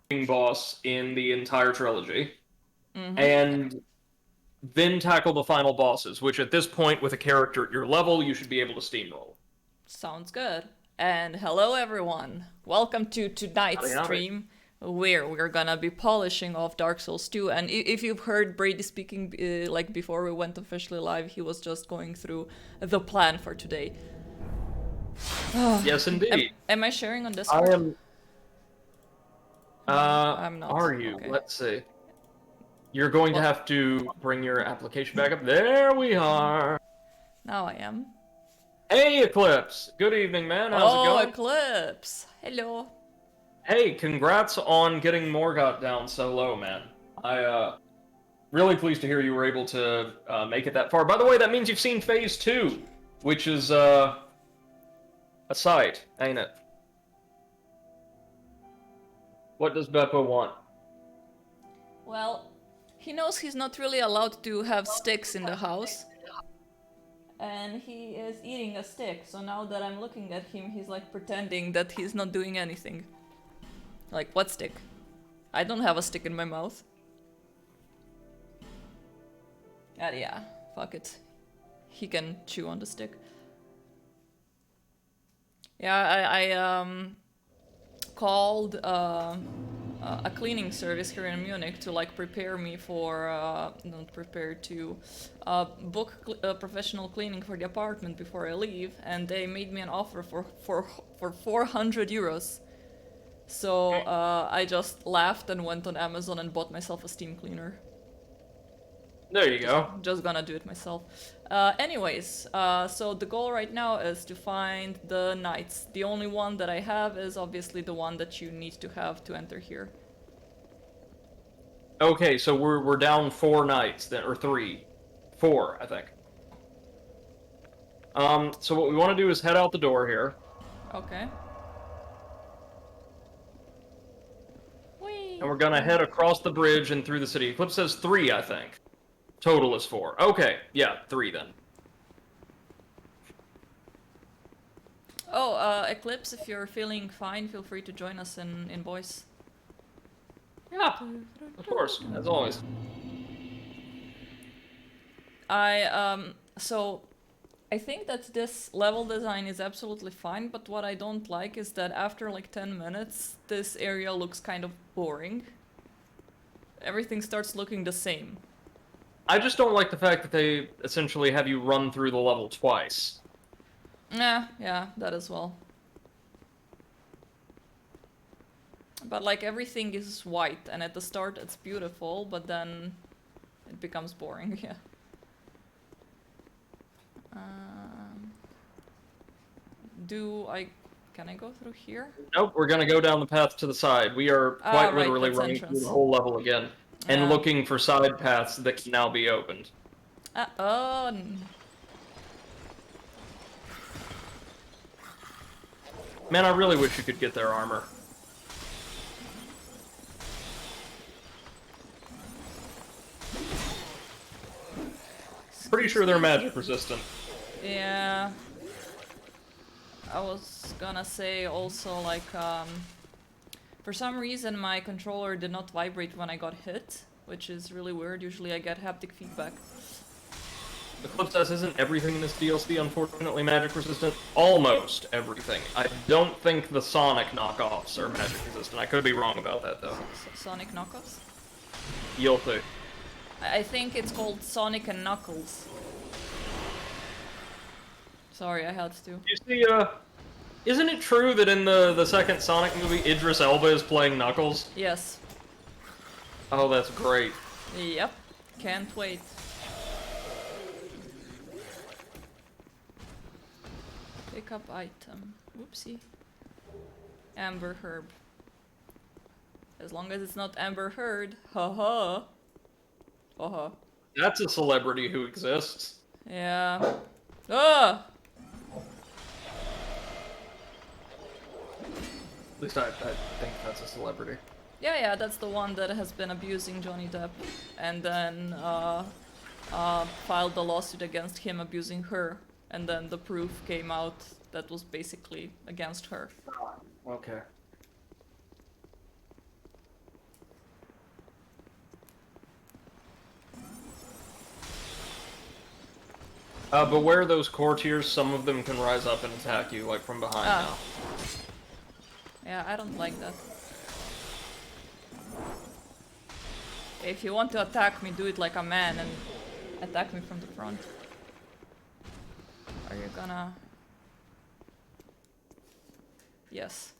boss in the entire trilogy, Mm-hmm. and then tackle the final bosses, which at this point, with a character at your level, you should be able to steamroll. Sounds good. And hello, everyone. Welcome to tonight's Howdy, howdy. stream, where we're gonna be polishing off Dark Souls 2. And if you've heard Brady speaking, like before we went officially live, he was just going through the plan for today. Yes, Am, indeed. am I sharing on I Discord? am. No, I'm not. Are you? Okay. Let's see. You're going to Well, have to bring your application back up. There we are. now I am. Hey, Eclipse. Good evening, man. How's it Oh, going? Eclipse! Hello. Hey, congrats on getting Morgoth down so low, man. Really pleased to hear you were able to make it that far. By the way, that means you've seen Phase 2, which is a sight, ain't it? What does Beppo want? Well, he knows he's not really allowed to have sticks in the house. And he is eating a stick, so now that I'm looking at him, he's like pretending that he's not doing anything. Like, what stick? I don't have a stick in my mouth. Yeah, fuck it. He can chew on the stick. Yeah, I called a cleaning service here in Munich to like prepare me for not prepare to book professional cleaning for the apartment before I leave, and they made me an offer for 400 euros. So I just laughed and went on Amazon and bought myself a steam cleaner. There you go. Just gonna do it myself. Anyways, so the goal right now is to find the knights. The only one that I have is obviously the one that you need to have to enter here. Okay, so we're down 4 knights then, or 3. 4, I think. So what we want to do is head out the door here. Okay. And Whee! we're gonna head across the bridge and through the city. Eclipse says 3, I think. Total is 4. Okay, yeah, 3 then. Oh, Eclipse, if you're feeling fine, feel free to join us in voice. Yeah, of course, as always. So I think that this level design is absolutely fine, but what I don't like is that after like 10 minutes, this area looks kind of boring. Everything starts looking the same. I just don't like the fact that they essentially have you run through the level twice. Yeah, that as well. But like everything is white, and at the start it's beautiful, but then it becomes boring, yeah. Um, can I go through here? Nope, we're gonna go down the path to the side. We are Ah, quite right, literally that's running through entrance. the whole level again. And Yeah. looking for side paths that can now be opened. Oh. Man, I really wish you could get their armor. Pretty sure they're magic resistant. Yeah. I was gonna say also, like, for some reason my controller did not vibrate when I got hit, which is really weird. Usually I get haptic feedback. Eclipse says, isn't everything in this DLC unfortunately magic resistant? Almost everything. I don't think the Sonic knockoffs are magic resistant. I could be wrong about that, though. Sonic knockoffs? You'll see. I think it's called Sonic and Knuckles. Sorry, I had to. You see, isn't it true that in the second Sonic movie, Idris Elba is playing Knuckles? Yes. Oh, that's great. Yep. Can't wait. Pick up item. Whoopsie. Amber herb. As long as it's not Amber Heard. Haha. Haha. That's a celebrity who exists. Yeah. Ah! At least I think that's a celebrity. Yeah, that's the one that has been abusing Johnny Depp, and then filed the lawsuit against him abusing her, and then the proof came out that was basically against her. Okay. Beware those courtiers, some of them can rise up and attack you, like, from behind now. Yeah, I don't like that. If you want to attack me, do it like a man and attack me from the front. Are you gonna... Yes.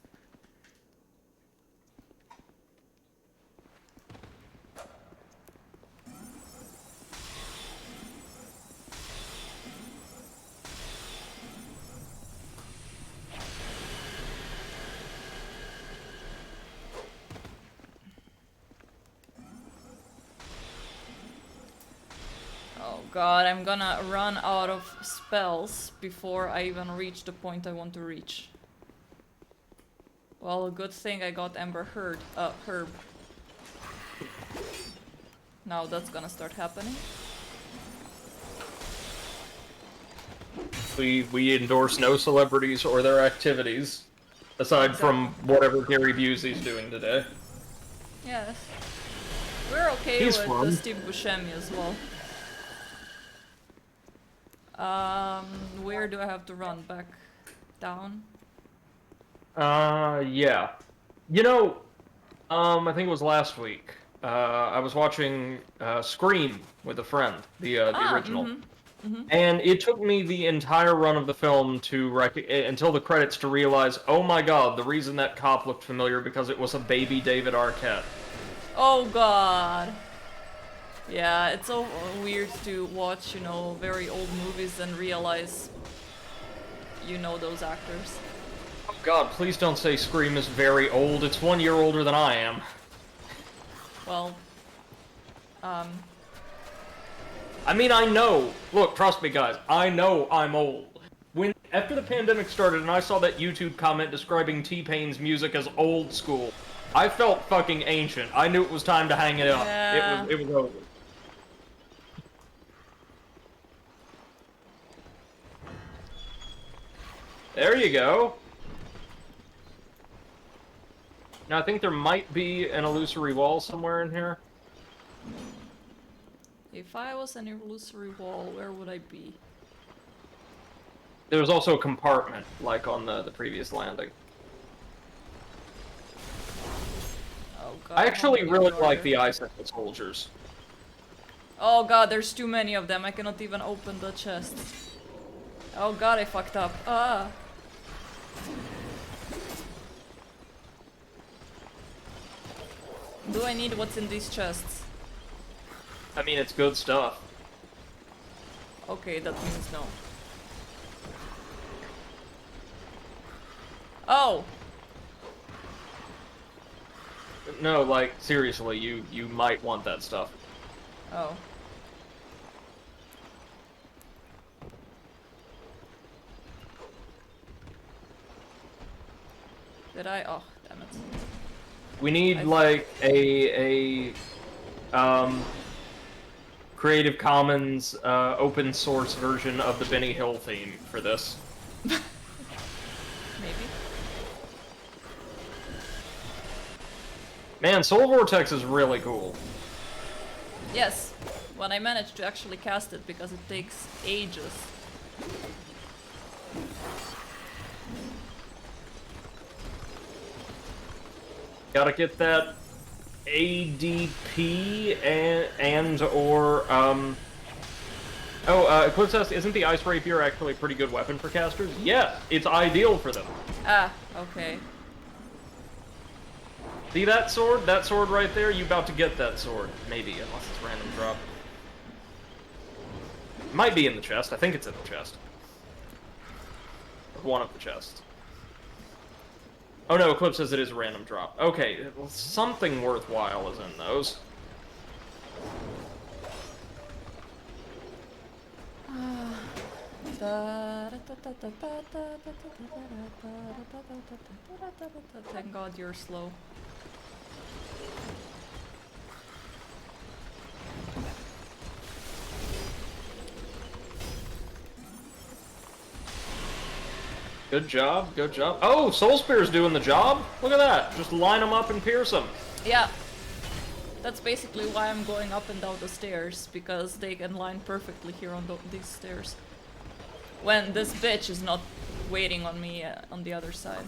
Oh god, I'm gonna run out of spells before I even reach the point I want to reach. Well, good thing I got Ember Herb. Now that's gonna start happening. We endorse no celebrities or their activities, aside from whatever Gary Busey's doing today. Yes. We're okay He's with fun. Steve Buscemi as well. Where do I have to run? Back down? Yeah. You know, I think it was last week. I was watching Scream with a friend, the original. And it took me the entire run of the film to until the credits to realize, oh my god, the reason that cop looked familiar because it was a baby David Arquette. Oh god. Yeah, it's so weird to watch, you know, very old movies and realize you know those actors. Oh god, please don't say Scream is very old. It's 1 year older than I am. Well, I mean, I know. Look, trust me, guys. I know I'm old. After the pandemic started and I saw that YouTube comment describing T-Pain's music as old school, I felt fucking ancient. I knew it was time to hang it up. Yeah. It was over. There you go. Now I think there might be an illusory wall somewhere in here. If I was an illusory wall, where would I be? There was also a compartment, like on the previous landing. Oh god. I actually how many really are like the there? icicle soldiers. Oh god, there's too many of them. I cannot even open the chest. Oh god, I fucked up. Ah. Do I need what's in these chests? I mean, it's good stuff. Okay, that means no. Oh! No, like, seriously, you might want that stuff. Oh. Did I? Oh, damn it. We need, like, a Creative Commons open source version of the Benny Hill theme for this. Maybe. Man, Soul Vortex is really cool. Yes, when I managed to actually cast it because it takes ages. Gotta get that ADP and or Eclipse S, isn't the Ice Rapier actually a pretty good weapon for casters? Yeah, it's ideal for them. Ah, okay. See that sword? That sword right there? You about to get that sword. Maybe, unless it's random drop. Might be in the chest. I think it's in the chest. One of the chests. Oh no, Eclipse says it is a random drop. Okay, well, something worthwhile is in those. Thank God you're slow. Good job, good job. Oh, Soul Spear's doing the job? Look at that. Just line them up and pierce them. Yeah. That's basically why I'm going up and down the stairs, because they can line perfectly here on these stairs. when this bitch is not waiting on me on the other side.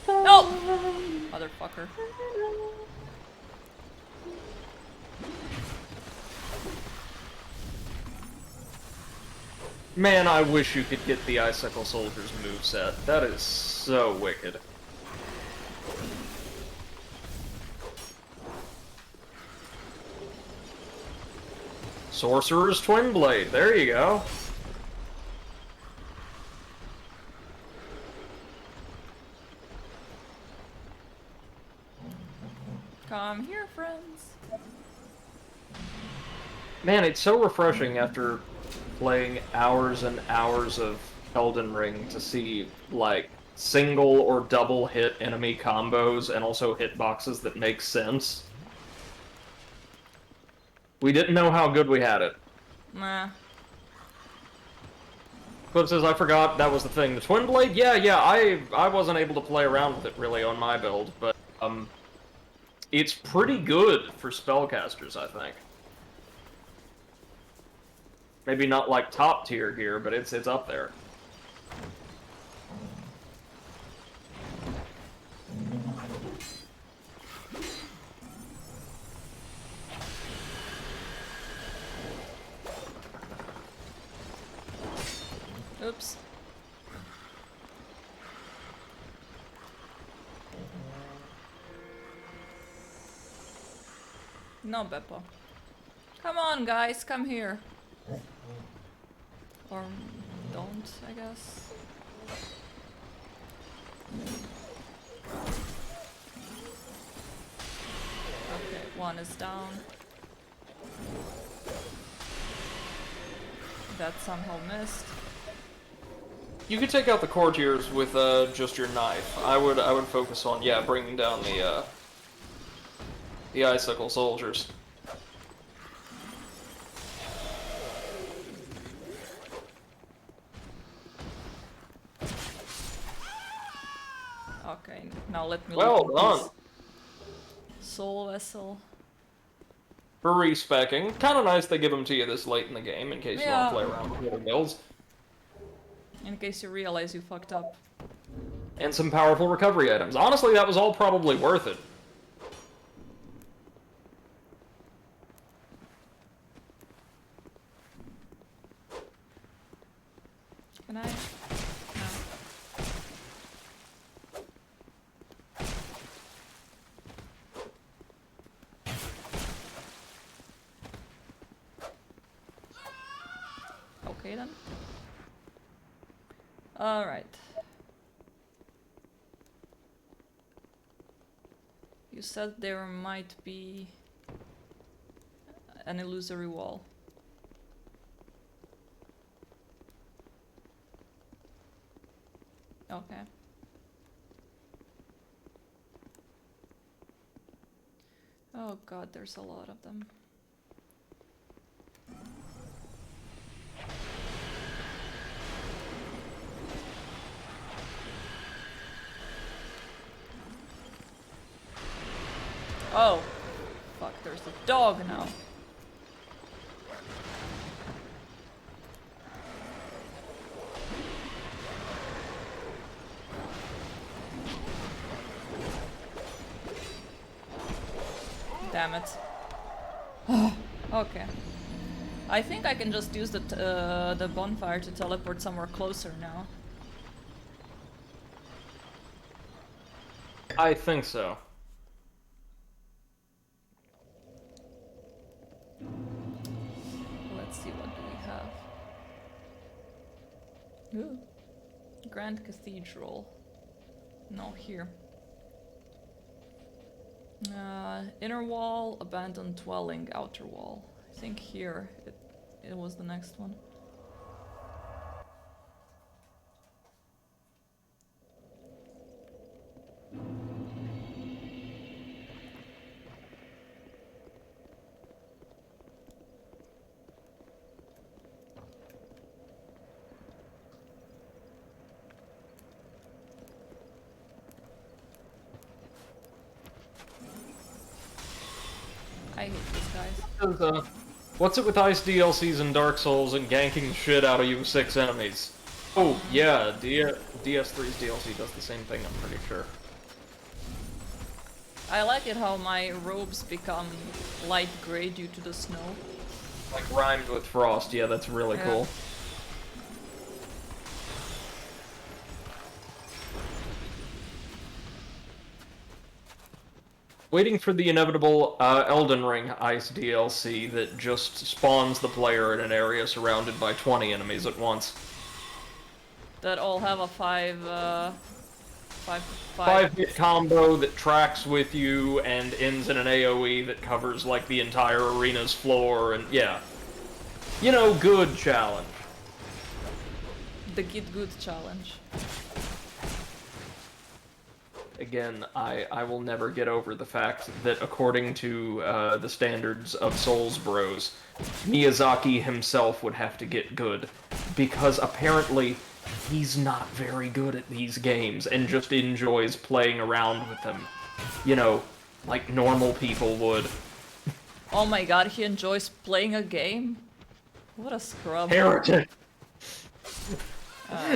No! Motherfucker. Man, I wish you could get the Icicle Soldier's moveset. That is so wicked. Sorcerer's Twin Blade, there you go. Come here, friends. Man, it's so refreshing after playing hours and hours of Elden Ring to see, like, single or double hit enemy combos and also hitboxes that make sense. We didn't know how good we had it. Nah. Clip says, I forgot that was the thing. The Twin Blade? Yeah, I wasn't able to play around with it really on my build, but, it's pretty good for spellcasters, I think. Maybe not like top tier here, but it's up there. Oops. No, Beppo. Come on, guys, come here. Or don't, I guess. Okay, one is down. That somehow missed. You could take out the courtiers with just your knife. I would focus on bringing down the Icicle Soldiers. Okay, now let me Well look at done. this soul vessel. For respecking, kind of nice they give them to you this late in the game in case you want to play around with little builds. In case you realize you fucked up. And some powerful recovery items. Honestly, that was all probably worth it. Can I? No. Okay then. Alright. You said there might be an illusory wall. Okay. Oh god, there's a lot of them. Oh! Fuck, there's a dog now. Damn it. Okay. I think I can just use the bonfire to teleport somewhere closer now. I think so. Let's see, what do we have? Ooh. Grand Cathedral. No, here. Inner wall, abandoned dwelling, outer wall. I think here it was the next one. I hate these guys. What's it with Ice DLCs and Dark Souls and ganking the shit out of you 6 enemies? Oh, yeah, DS3's DLC does the same thing, I'm pretty sure. I like it how my robes become light gray due to the snow. Like rhymed with frost, yeah, that's really cool. Waiting for the inevitable Elden Ring Ice DLC that just spawns the player in an area surrounded by 20 enemies at once. That all have a 5-hit combo that tracks with you and ends in an AoE that covers like the entire arena's floor, and yeah. You know, good challenge. The Get Good challenge. Again, I will never get over the fact that according to the standards of Souls Bros, Miyazaki himself would have to get good, because apparently he's not very good at these games and just enjoys playing around with them. You know, like normal people would. Oh my god, he enjoys playing a game? What a scrub. Heretic!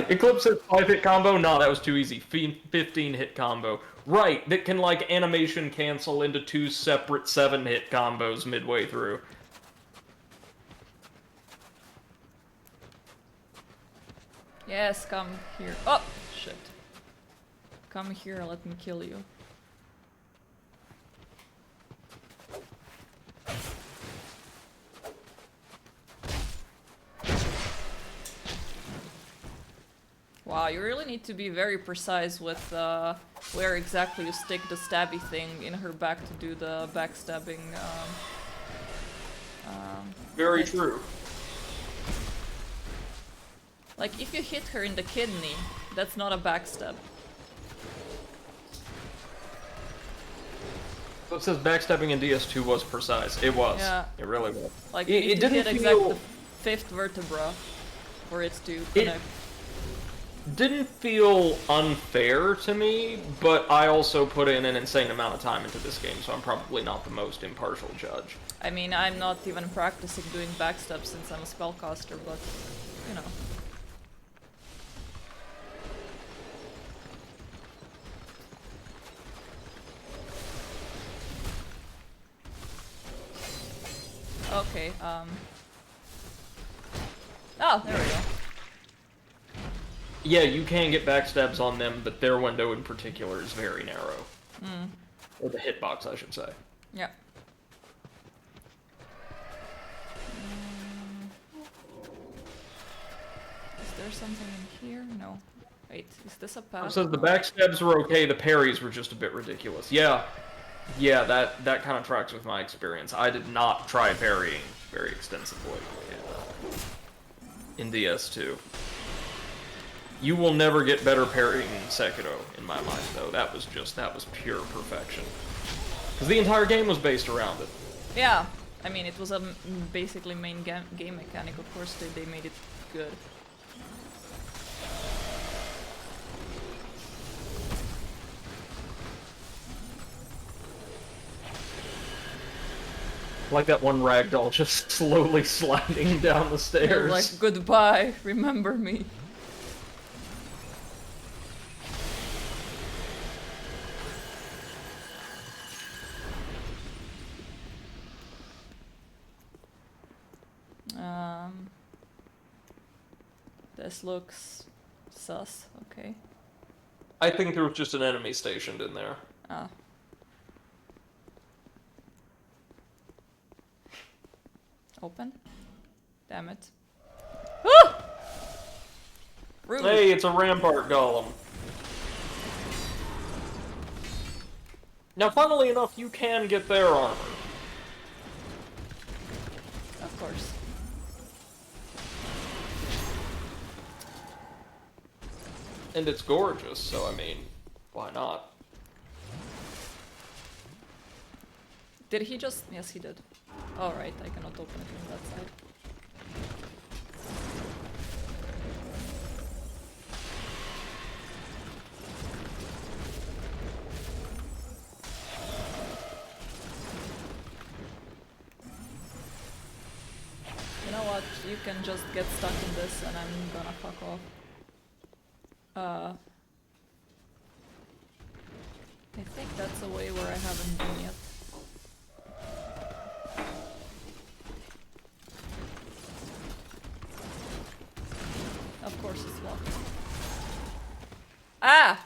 Eclipse's 5-hit combo? Nah, that was too easy. 15-hit combo. Right, that can, like, animation cancel into 2 separate 7-hit combos midway through. Yes, come here. Oh, shit. Come here, let me kill you. Wow, you really need to be very precise with where exactly you stick the stabby thing in her back to do the backstabbing. Very true. Like, if you hit her in the kidney, that's not a backstab. So it says backstabbing in DS2 was precise. It was. Yeah. It really was. Like, it you need to didn't hit feel... exactly the 5th vertebra for it to connect. Didn't feel unfair to me, but I also put in an insane amount of time into this game, so I'm probably not the most impartial judge. I mean, I'm not even practicing doing backstab since I'm a spellcaster, but, you know. Okay, oh, there we go. Yeah, you can get backstabs on them, but their window in particular is very narrow. Or the hitbox, I should say. Yeah. Is there something in here? No. Wait, is this a path? So the backstabs were okay, the parries were just a bit ridiculous. Yeah, that kind of tracks with my experience. I did not try parrying very extensively in DS2. You will never get better parrying in Sekiro, in my mind, though. That was pure perfection. Because the entire game was based around it. Yeah, I mean, it was a basically main game mechanic. Of course, they made it good. Like that one ragdoll just slowly sliding down the stairs. Like, goodbye, remember me. This looks sus, okay. I think there was just an enemy stationed in there. Ah. Open? Damn it. Ah! Rude. Hey, it's a rampart golem. Now, funnily enough, you can get their armor. Of course. And it's gorgeous, so I mean, why not? Did he just... Yes, he did. Alright, I cannot open it from that side. You can just get stuck in this and I'm gonna fuck off. I think that's a way where I haven't been yet. Of course it's locked. Ah!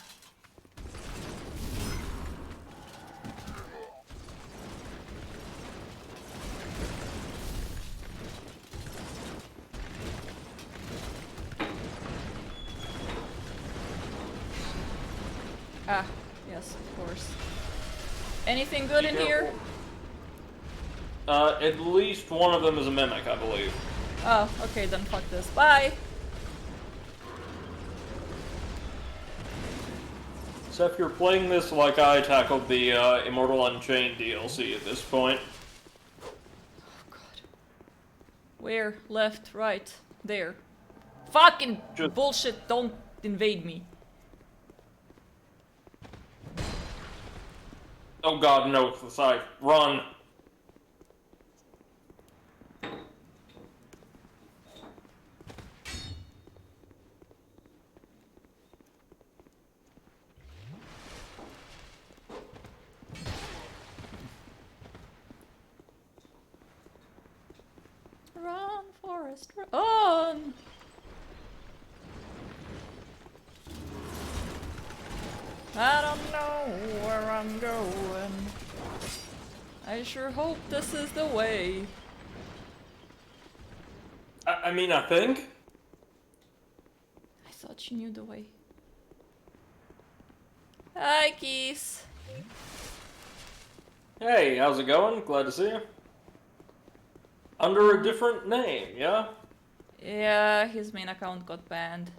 Ah, yes, of course. Anything good in here? At least one of them is a mimic, I believe. Oh, okay, then fuck this. Bye! So if you're playing this like I tackled the Immortal Unchained DLC at this point. Oh god. Where? Left, right, there. Fucking Just bullshit, don't invade me. oh god, no, it's the side. Run! Run, Forest, run! I don't know where I'm going. I sure hope this is the way. I mean, I think. I thought you knew the way. Hi, Keys. Hey, how's it going? Glad to see you. Under a different name, yeah? Yeah, his main account got banned.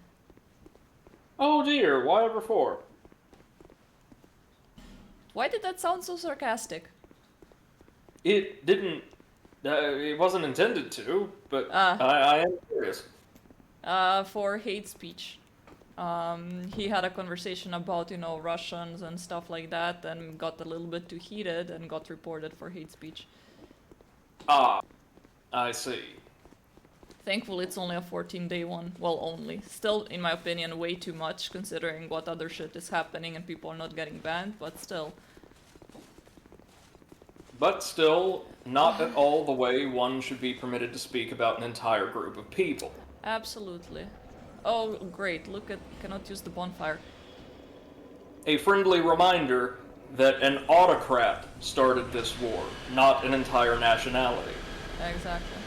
Oh dear, why ever for? Why did that sound so sarcastic? It didn't. It wasn't intended to, but Ah. I am curious. For hate speech. He had a conversation about, you know, Russians and stuff like that, and got a little bit too heated and got reported for hate speech. Ah, I see. Thankfully, it's only a 14-day one. Well, only. Still, in my opinion, way too much, considering what other shit is happening and people are not getting banned, but still. But still, not at all the way one should be permitted to speak about an entire group of people. Absolutely. Oh, great. Look at... cannot use the bonfire. A friendly reminder that an autocrat started this war, not an entire nationality. Exactly.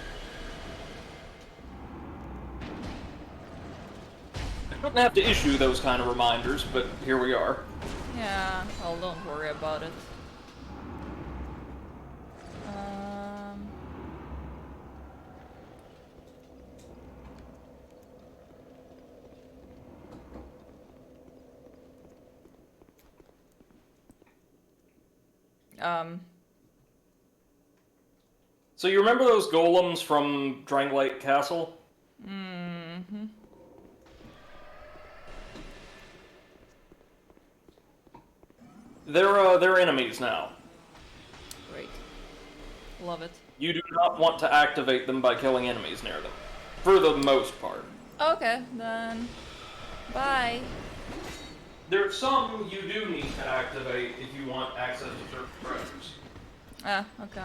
I don't have to issue those kind of reminders, but here we are. Yeah, well, don't worry about it. So you remember those golems from Dranglake Castle? Mm-hmm. They're enemies now. Great. Love it. You do not want to activate them by killing enemies near them. For the most part. Okay, then... bye. There are some you do need to activate if you want access to certain treasures. Ah, okay.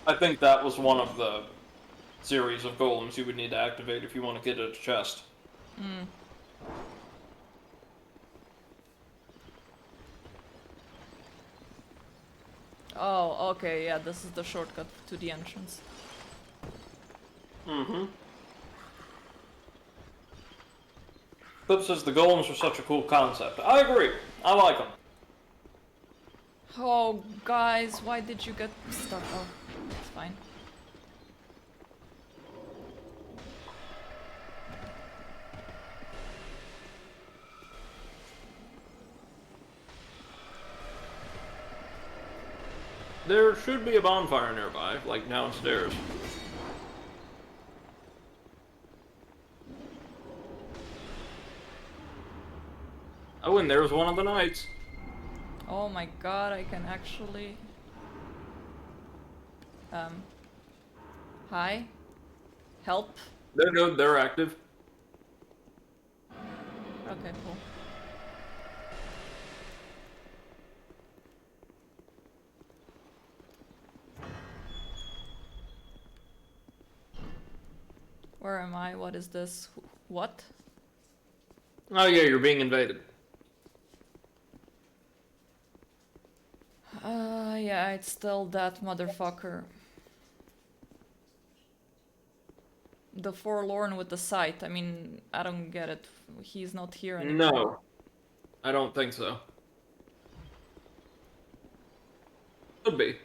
I think that was one of the series of golems you would need to activate if you want to get a chest. Mm. Oh, okay, yeah, this is the shortcut to the entrance. Mm-hmm. Clip says the golems are such a cool concept. I agree. I like them. Oh, guys, why did you get stuck? Oh, it's fine. There should be a bonfire nearby, like downstairs. Oh, and there's one of the knights. Oh my god, I can actually... Hi? Help? They're good, they're active. Okay, cool. Where am I? What is this? What? Oh yeah, you're being invaded. Yeah, it's still that motherfucker. The forlorn with the sight. I mean, I don't get it. He's not here anymore. No, I don't think so. Could be.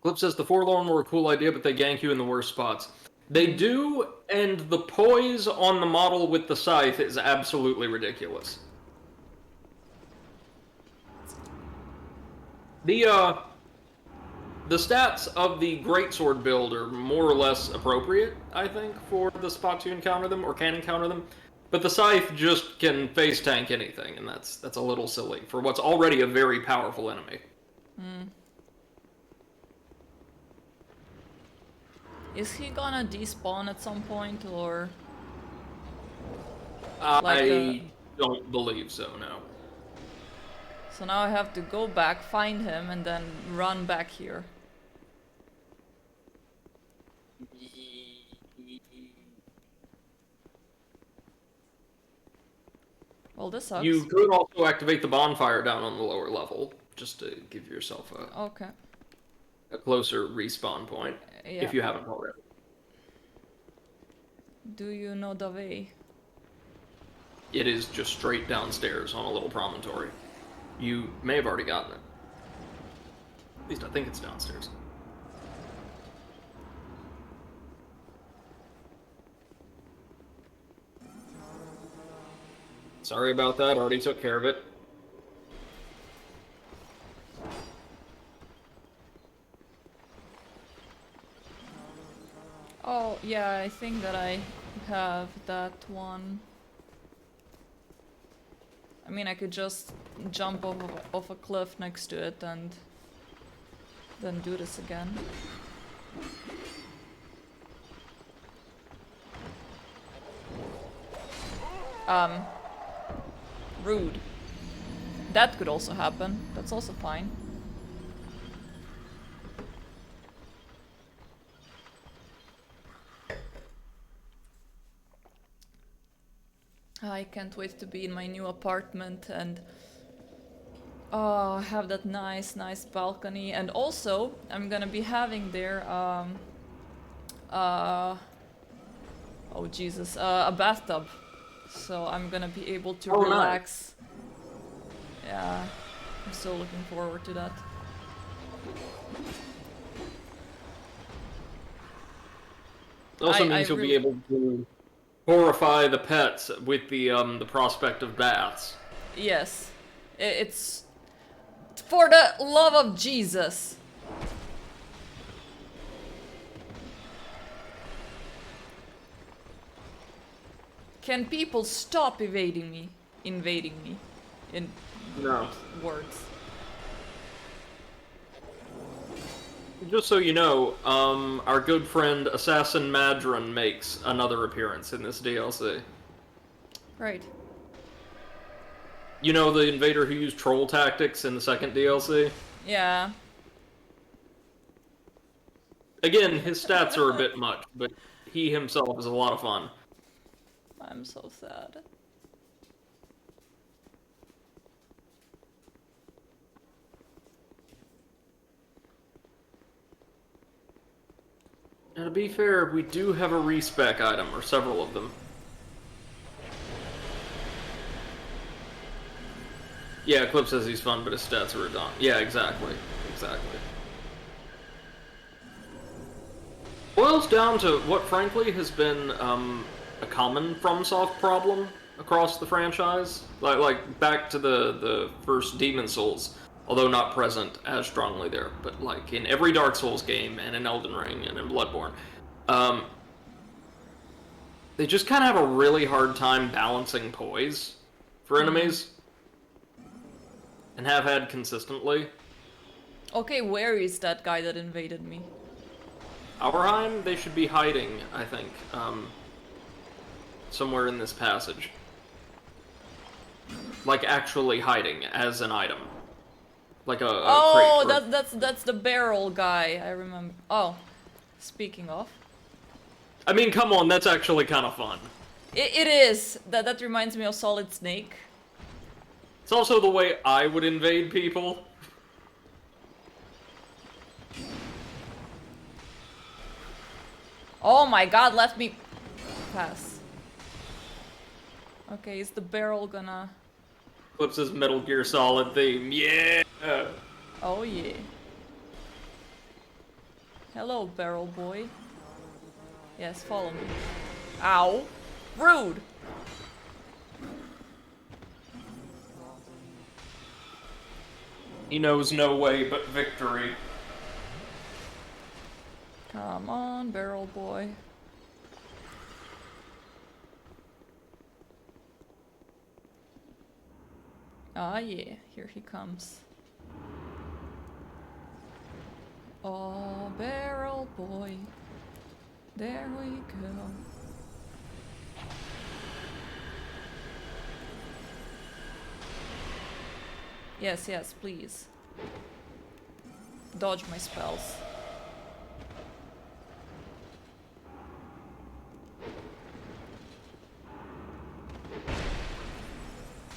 Clip says the Forlorn were a cool idea, but they gank you in the worst spots. They do, and the poise on the model with the scythe is absolutely ridiculous. The stats of the greatsword build are more or less appropriate, I think, for the spots you encounter them, or can encounter them. But the scythe just can face tank anything, and that's a little silly for what's already a very powerful enemy. Hmm. Is he gonna despawn at some point, or...? I don't believe so, no. So now I have to go back, find him, and then run back here. Well, this sucks. You could also activate the bonfire down on the lower level, just to give yourself Okay. a closer respawn point, Yeah. if you haven't already. Do you know the way? It is just straight downstairs on a little promontory. You may have already gotten it. At least I think it's downstairs. Sorry about that, already took care of it. Oh, yeah, I think that I have that one. I mean, I could just jump off a cliff next to it and then do this again. Rude. That could also happen. That's also fine. I can't wait to be in my new apartment and have that nice balcony. And also, I'm gonna be having there oh Jesus, a bathtub. So I'm gonna be able to relax. Nice. Yeah, I'm so looking forward to that. It also means you'll be able to horrify the pets with the prospect of baths. Yes, it's for the love of Jesus. Can people stop invading me? In No. words. Just so you know, our good friend Assassin Madron makes another appearance in this DLC. Right. You know the invader who used troll tactics in the second DLC? Yeah. Again, his stats are a bit much, but he himself is a lot of fun. I'm so sad. Now, to be fair, we do have a respec item, or several of them. Yeah, Clip says he's fun, but his stats are redundant. Yeah, exactly. Exactly. Boils down to what, frankly, has been a common FromSoft problem across the franchise. Like back to the first Demon Souls, although not present as strongly there, but like in every Dark Souls game and in Elden Ring and in Bloodborne, they just kind of have a really hard time balancing poise for enemies, and have had consistently. Okay, where is that guy that invaded me? Auerheim, they should be hiding, I think, somewhere in this passage. Like, actually hiding as an item. Like a oh, crate. that's the barrel guy, I remember. Oh, speaking of. I mean, come on, that's actually kind of fun. It is. That reminds me of Solid Snake. It's also the way I would invade people. Oh my god, let me pass. Okay, is the barrel gonna... Flips his Metal Gear Solid theme, yeah! Oh yeah. Hello, barrel boy. Yes, follow me. Ow! Rude! He knows no way but victory. Come on, barrel boy. Ah yeah, here he comes. Oh, barrel boy. There we go. Yes, yes, please. Dodge my spells.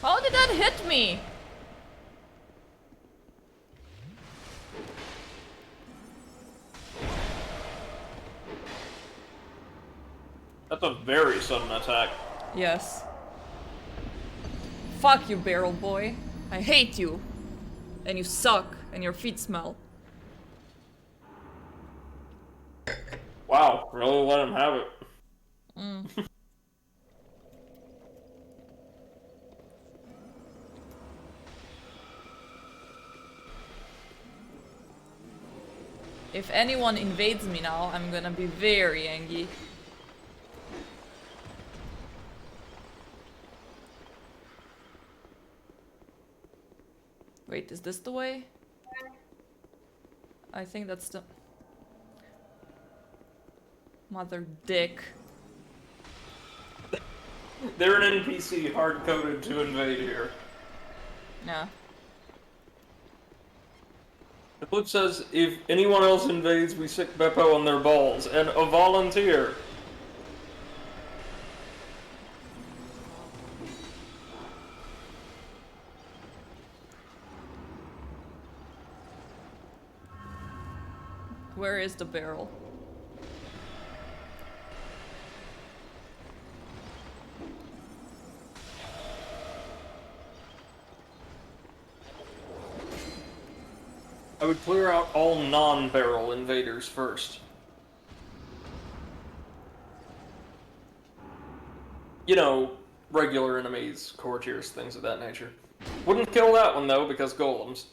How did that hit me? That's a very sudden attack. Yes. Fuck you, barrel boy. I hate you. And you suck, and your feet smell. Wow, really let him have it. If anyone invades me now, I'm gonna be very angry. Wait, is this the way? I think that's the... Mother dick. They're an NPC hard-coded to invade here. Yeah. The book says, if anyone else invades, we sick Beppo on their balls, and a volunteer. Where is the barrel? I would clear out all non-barrel invaders first. You know, regular enemies, courtiers, things of that nature. Wouldn't kill that one though, because golems.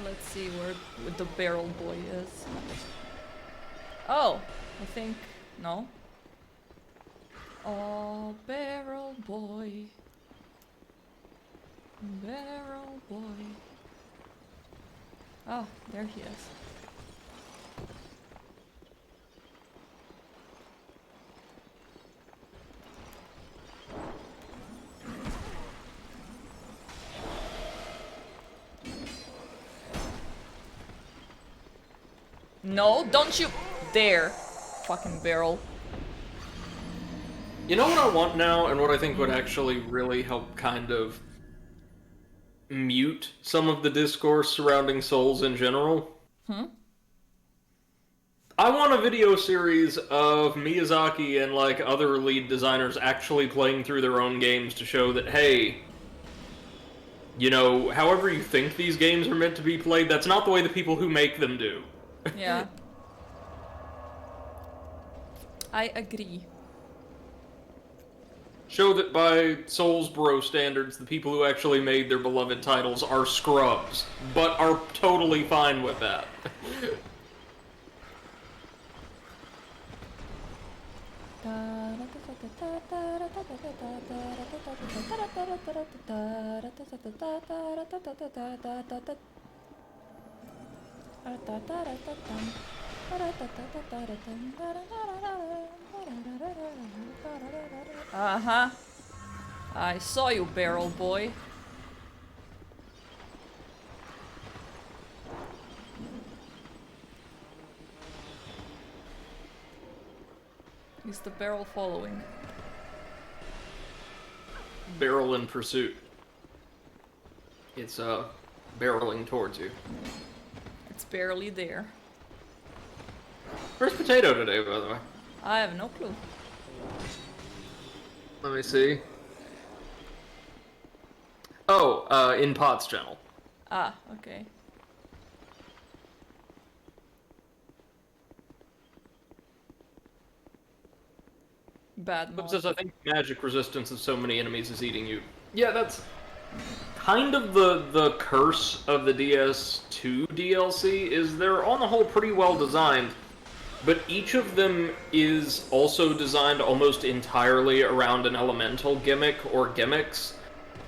Let's see where the barrel boy is. Oh, I think... no. Oh, barrel boy. Barrel boy. Oh, there he is. No, don't you dare, fucking barrel. You know what I want now, and what I think would actually really help kind of mute some of the discourse surrounding Souls in general? I want a video series of Miyazaki and, like, other lead designers actually playing through their own games to show that, hey, you know, however you think these games are meant to be played, that's not the way the people who make them do. Yeah. I agree. Show that by Soulsboro standards, the people who actually made their beloved titles are scrubs, but are totally fine with that. Uh-huh. I saw you, barrel boy. Is the barrel following? Barrel in pursuit. It's, barreling towards you. It's barely there. Where's Potato today, by the way? I have no clue. Let me see. Oh, in Pot's channel. Ah, okay. Bad mod. Says, I think magic resistance of so many enemies is eating you. Yeah, that's kind of the curse of the DS2 DLC, is they're on the whole pretty well designed, but each of them is also designed almost entirely around an elemental gimmick or gimmicks,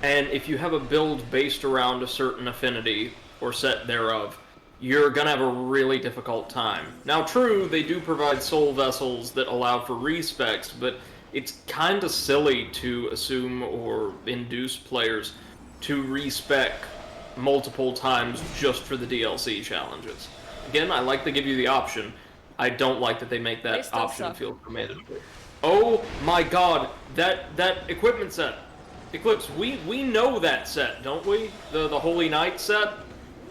and if you have a build based around a certain affinity or set thereof, you're gonna have a really difficult time. Now, true, they do provide soul vessels that allow for respecs, but it's kinda silly to assume or induce players to respec multiple times just for the DLC challenges. Again, I like to give you the option. I don't like that they make They that still option suck. feel mandatory. Oh my god, that equipment set. Eclipse, we know that set, don't we? The Holy Knight set?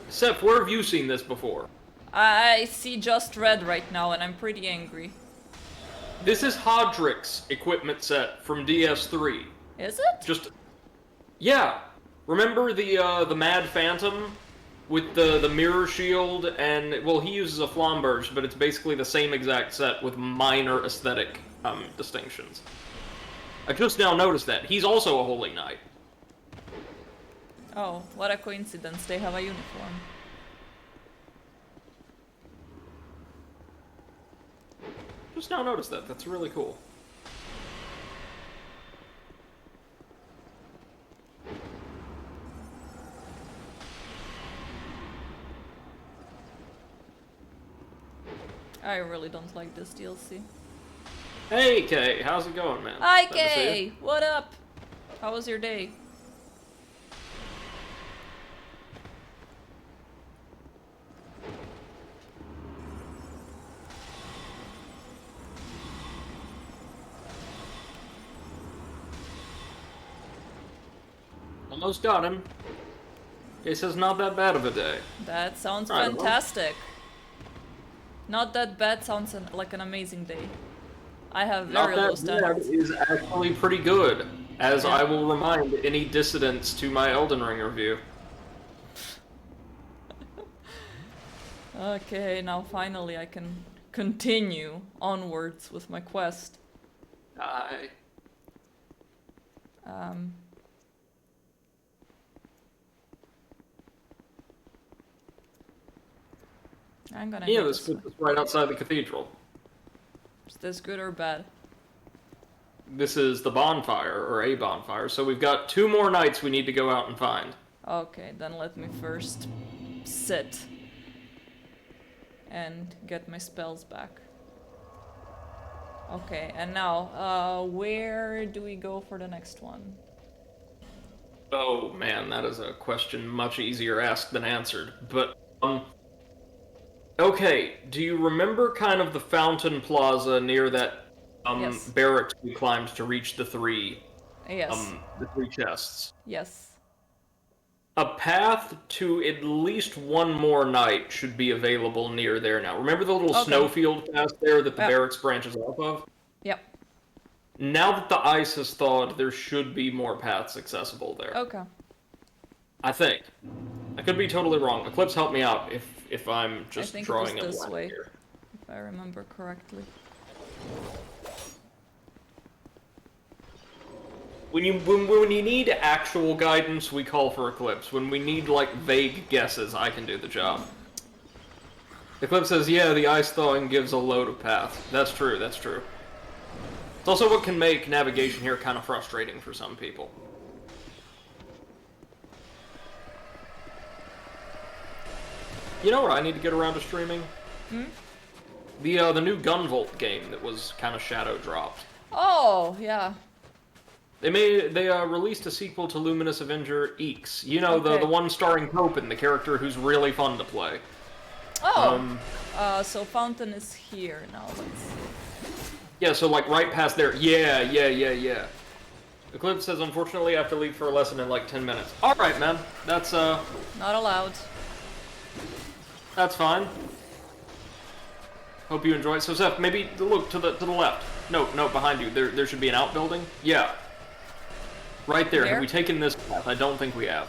Seth, where have you seen this before? I see just red right now and I'm pretty angry. This is Hodrick's equipment set from DS3. Is it? Just, yeah. Remember the Mad Phantom with the mirror shield and, well, he uses a flamberge, but it's basically the same exact set with minor aesthetic distinctions. I just now noticed that. He's also a Holy Knight. Oh, what a coincidence. They have a uniform. Just now noticed that. That's really cool. I really don't like this DLC. Hey, Kay, how's it going, man? Hi, Glad to see you. Kay! What up? How was your day? Almost got him. He says not that bad of a day. That sounds Right, well. fantastic. Not that bad sounds like an amazing day. I have Not very low that bad standards. is actually pretty good, as Yeah. I will remind any dissidents to my Elden Ring review. Okay, now finally I can continue onwards with my quest. Aye. I'm gonna Yeah, go this this way. puts us right outside the cathedral. Is this good or bad? This is the bonfire, or a bonfire, so we've got 2 more nights we need to go out and find. Okay, then let me first sit and get my spells back. Okay, and now, where do we go for the next one? Oh man, that is a question much easier asked than answered. But, okay, do you remember kind of the fountain plaza near that, Yes. barracks we climbed to reach the 3, Yes. the 3 chests? Yes. A path to at least one more night should be available near there now. Remember the little Okay. snowfield path there that the Yep. barracks branches off of? Yep. Now that the ice has thawed, there should be more paths accessible there. Okay. I think. I could be totally wrong. Eclipse, help me out if I'm just I think drawing it a was this blank way, here. if I remember correctly. When you need actual guidance, we call for Eclipse. When we need like vague guesses, I can do the job. Eclipse says, "Yeah, the ice thawing gives a load of path." That's true. That's true. It's also what can make navigation here kind of frustrating for some people. You know what I need to get around to streaming? Hmm? The new Gunvolt game that was kind of shadow dropped. Oh, yeah. They released a sequel to Luminous Avenger XIII. You know, Okay. the one starring Copen, the character who's really fun to play. Oh! So Fountain is here now, let's... Yeah, so like right past there. Yeah. Eclipse says, unfortunately, I have to leave for a lesson in like 10 minutes. Alright, man. That's, Not allowed. that's fine. Hope you enjoy it. So, Seth, maybe look to the left. No, behind you. There should be an outbuilding. Yeah. Right there. There? Have we taken this path? I don't think we have.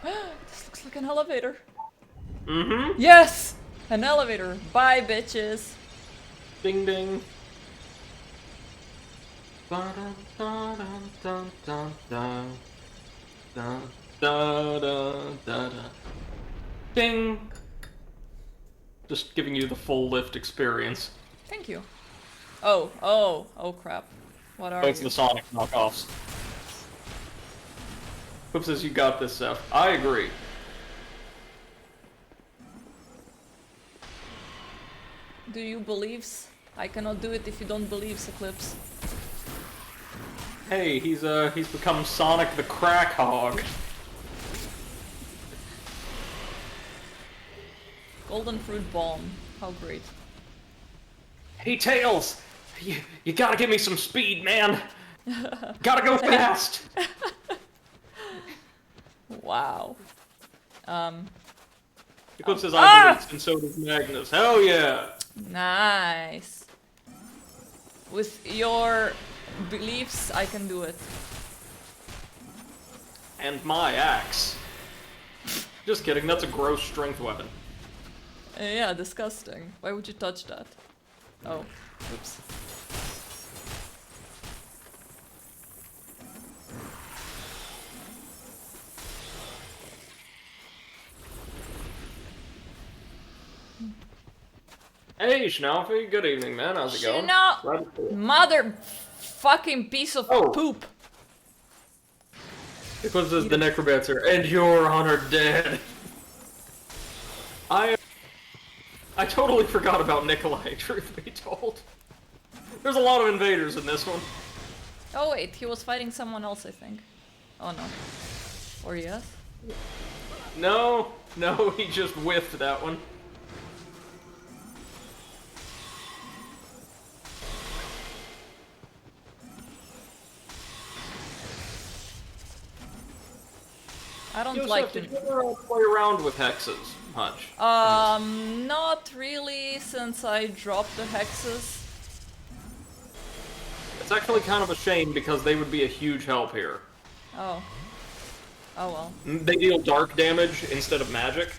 This looks like an elevator. Mm-hmm. Yes! An elevator. Bye, bitches. Ding ding. Dun dun dun dun dun dun dun dun dun. Ding. Just giving you the full lift experience. Thank you. Oh crap. What are Thanks you? to the Sonic knockoffs. Whoop says you got this, Seth. I agree. Do you believes? I cannot do it if you don't believe, Eclipse. Hey, he's become Sonic the Crack Hog. Golden fruit bomb. How great. Hey, Tails! You gotta give me some speed, man! Gotta go fast! Wow. Eclipse says I believe, and so does Magnus. Hell yeah! Nice. With your beliefs, I can do it. And my axe. Just kidding, that's a gross strength weapon. Yeah, disgusting. Why would you touch that? Oh, oops. Hey, Schnaufy, good evening, man. How's it going? Mother fucking piece of poop. Eclipse says the Necromancer, and your honor dead. I totally forgot about Nikolai, truth be told. There's a lot of invaders in this one. Oh wait, he was fighting someone else, I think. Oh no. Or yes? No, he just whiffed that one. I don't Joseph, like did him. you ever play around with hexes much? Not really, since I dropped the hexes. It's actually kind of a shame because they would be a huge help here. Oh. Oh well. They deal dark damage instead of magic.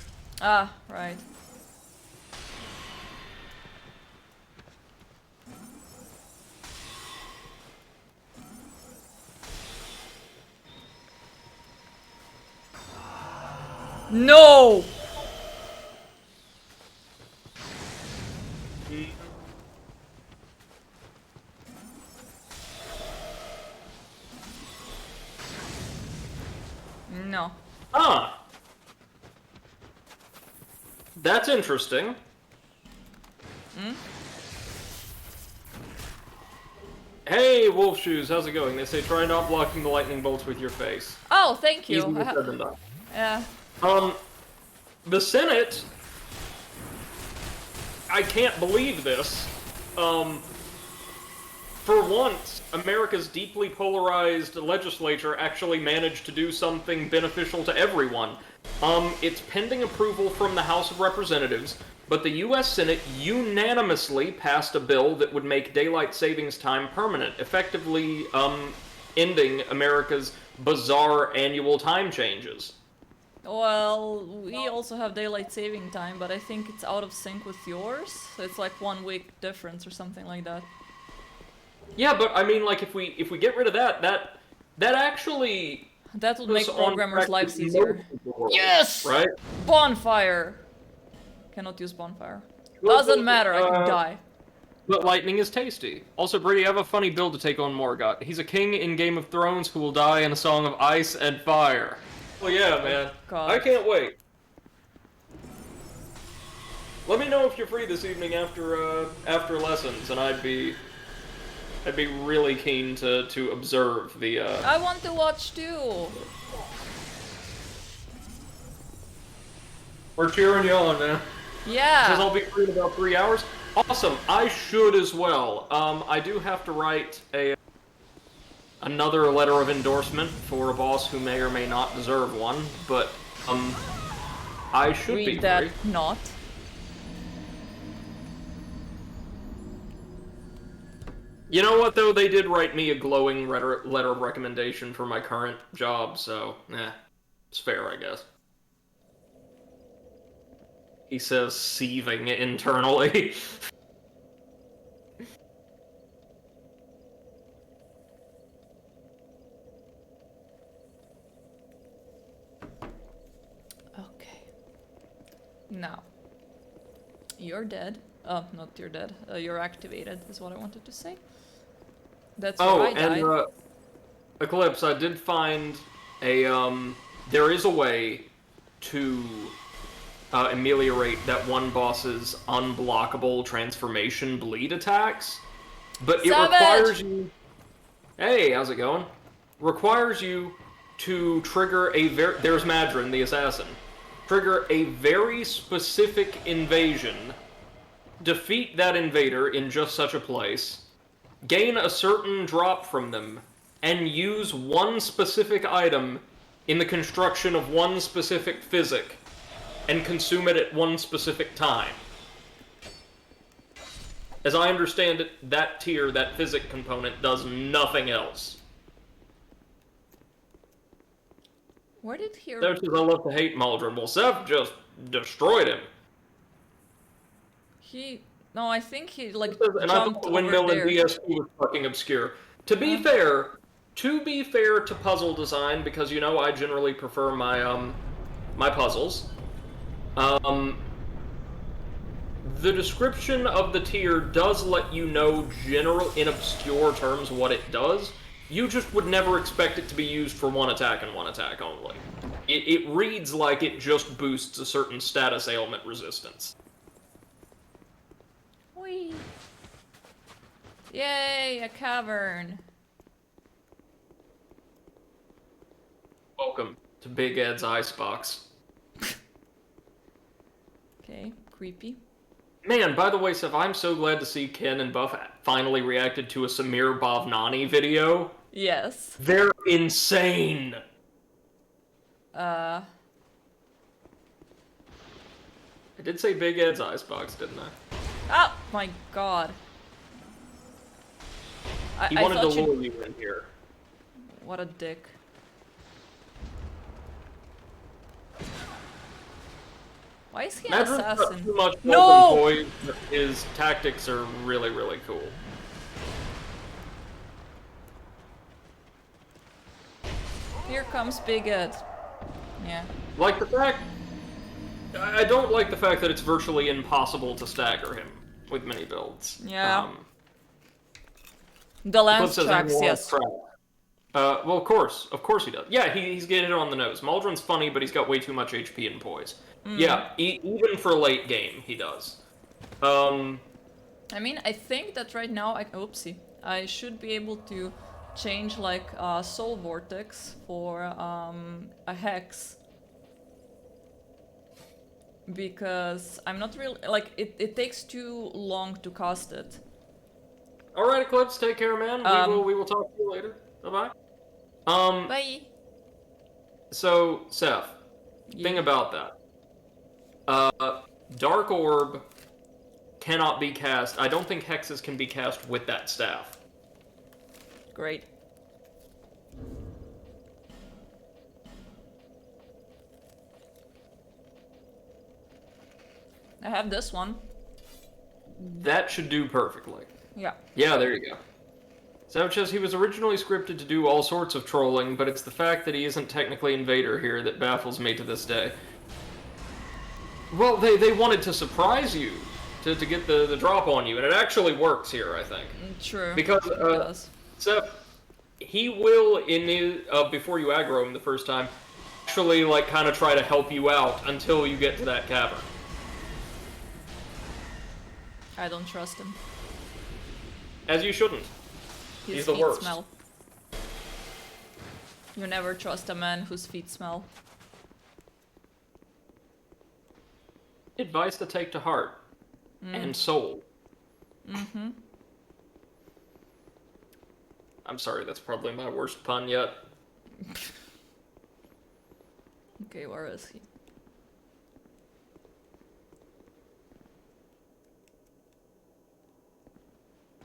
Ah, right. No! No. Ah! That's interesting. Hmm? Hey, Wolf Shoes, how's it going? They say try not blocking the lightning bolts with your face. Oh, thank you. Easier said than done. Yeah. The Senate... I can't believe this. For once, America's deeply polarized legislature actually managed to do something beneficial to everyone. It's pending approval from the House of Representatives, but the U.S. Senate unanimously passed a bill that would make daylight savings time permanent, effectively, ending America's bizarre annual time changes. Well, we also have daylight saving time, but I think it's out of sync with yours. So it's like 1 week difference or something like that. Yeah, but I mean, like, if we get rid of that actually That would puts make on programmers' track lives with easier. most of the world, Yes! right? Bonfire! Cannot use bonfire. Well, Doesn't matter, I could die. But lightning is tasty. Also, Brady, I have a funny build to take on Morgoth. He's a king in Game of Thrones who will die in a song of ice and fire. Well, yeah, man. God. I can't wait. Let me know if you're free this evening after lessons, and I'd be really keen to observe the. I want to watch too. We're cheering you on, man. Yeah. Says I'll be free in about 3 hours. Awesome. I should as well. I do have to write another letter of endorsement for a boss who may or may not deserve one, but I should be free. Read that not. You know what, though? They did write me a glowing letter of recommendation for my current job, so, it's fair, I guess. He says seething internally. Okay. Now. You're dead. Oh, not you're dead. You're activated, is what I wanted to say. That's where I died. And, Eclipse, I did find there is a way to ameliorate that one boss's unblockable transformation bleed attacks, but it requires you... Hey, how's it going? Requires you to trigger there's Madrin, the assassin. Trigger a very specific invasion, defeat that invader in just such a place, gain a certain drop from them, and use one specific item in the construction of one specific physic, and consume it at one specific time. As I understand it, that tier, that physic component, does nothing else. Where did he... That's because I love to hate Maldron. Well, Seth just destroyed him. No, I think he, like, and I thought jumped the windmill over there. in DSP was fucking obscure. To be fair to puzzle design, because, you know, I generally prefer my, my puzzles, the description of the tier does let you know in obscure terms what it does. You just would never expect it to be used for one attack and one attack only. It reads like it just boosts a certain status ailment resistance. Whee! Yay, a cavern! Welcome to Big Ed's Icebox. Okay, creepy. Man, by the way, Seth, I'm so glad to see Ken and Buff finally reacted to a Samir Bhavnani video. Yes. They're insane! I did say Big Ed's Icebox, didn't I? Oh my god. He wanted to lure you in here. What a dick. Why is he an Madron's assassin? got too much No! poise, but his tactics are really, really cool. Here comes Big Ed. Yeah. Like the fact... I don't like the fact that it's virtually impossible to stagger him with mini builds. Yeah. The lance says tracks, anyone yes. track. Well, of course he does. Yeah, he's getting it on the nose. Maldron's funny, but he's got way too much HP and poise. Yeah, even for late game, he does. I mean, I think that right now, oopsie, I should be able to change like Soul Vortex for a Hex. Because I'm not really, like, it takes too long to cast it. Alright, Eclipse, take care, man. We will talk to you later. Bye-bye. Bye! So, Seth, thing about that. Dark Orb cannot be cast. I don't think hexes can be cast with that staff. Great. I have this one. That should do perfectly. Yeah. Yeah, there you go. Sanchez, he was originally scripted to do all sorts of trolling, but it's the fact that he isn't technically Invader here that baffles me to this day. Well, they wanted to surprise you, to get the drop on you, and it actually works here, I think. True. Because, it does. Seth, he will, before you aggro him the first time, actually, like, kind of try to help you out until you get to that cavern. I don't trust him. As you shouldn't. His He's the feet worst. smell. You never trust a man whose feet smell. Advice to take to heart. And soul. Mm-hmm. I'm sorry, that's probably my worst pun yet. Okay, where is he?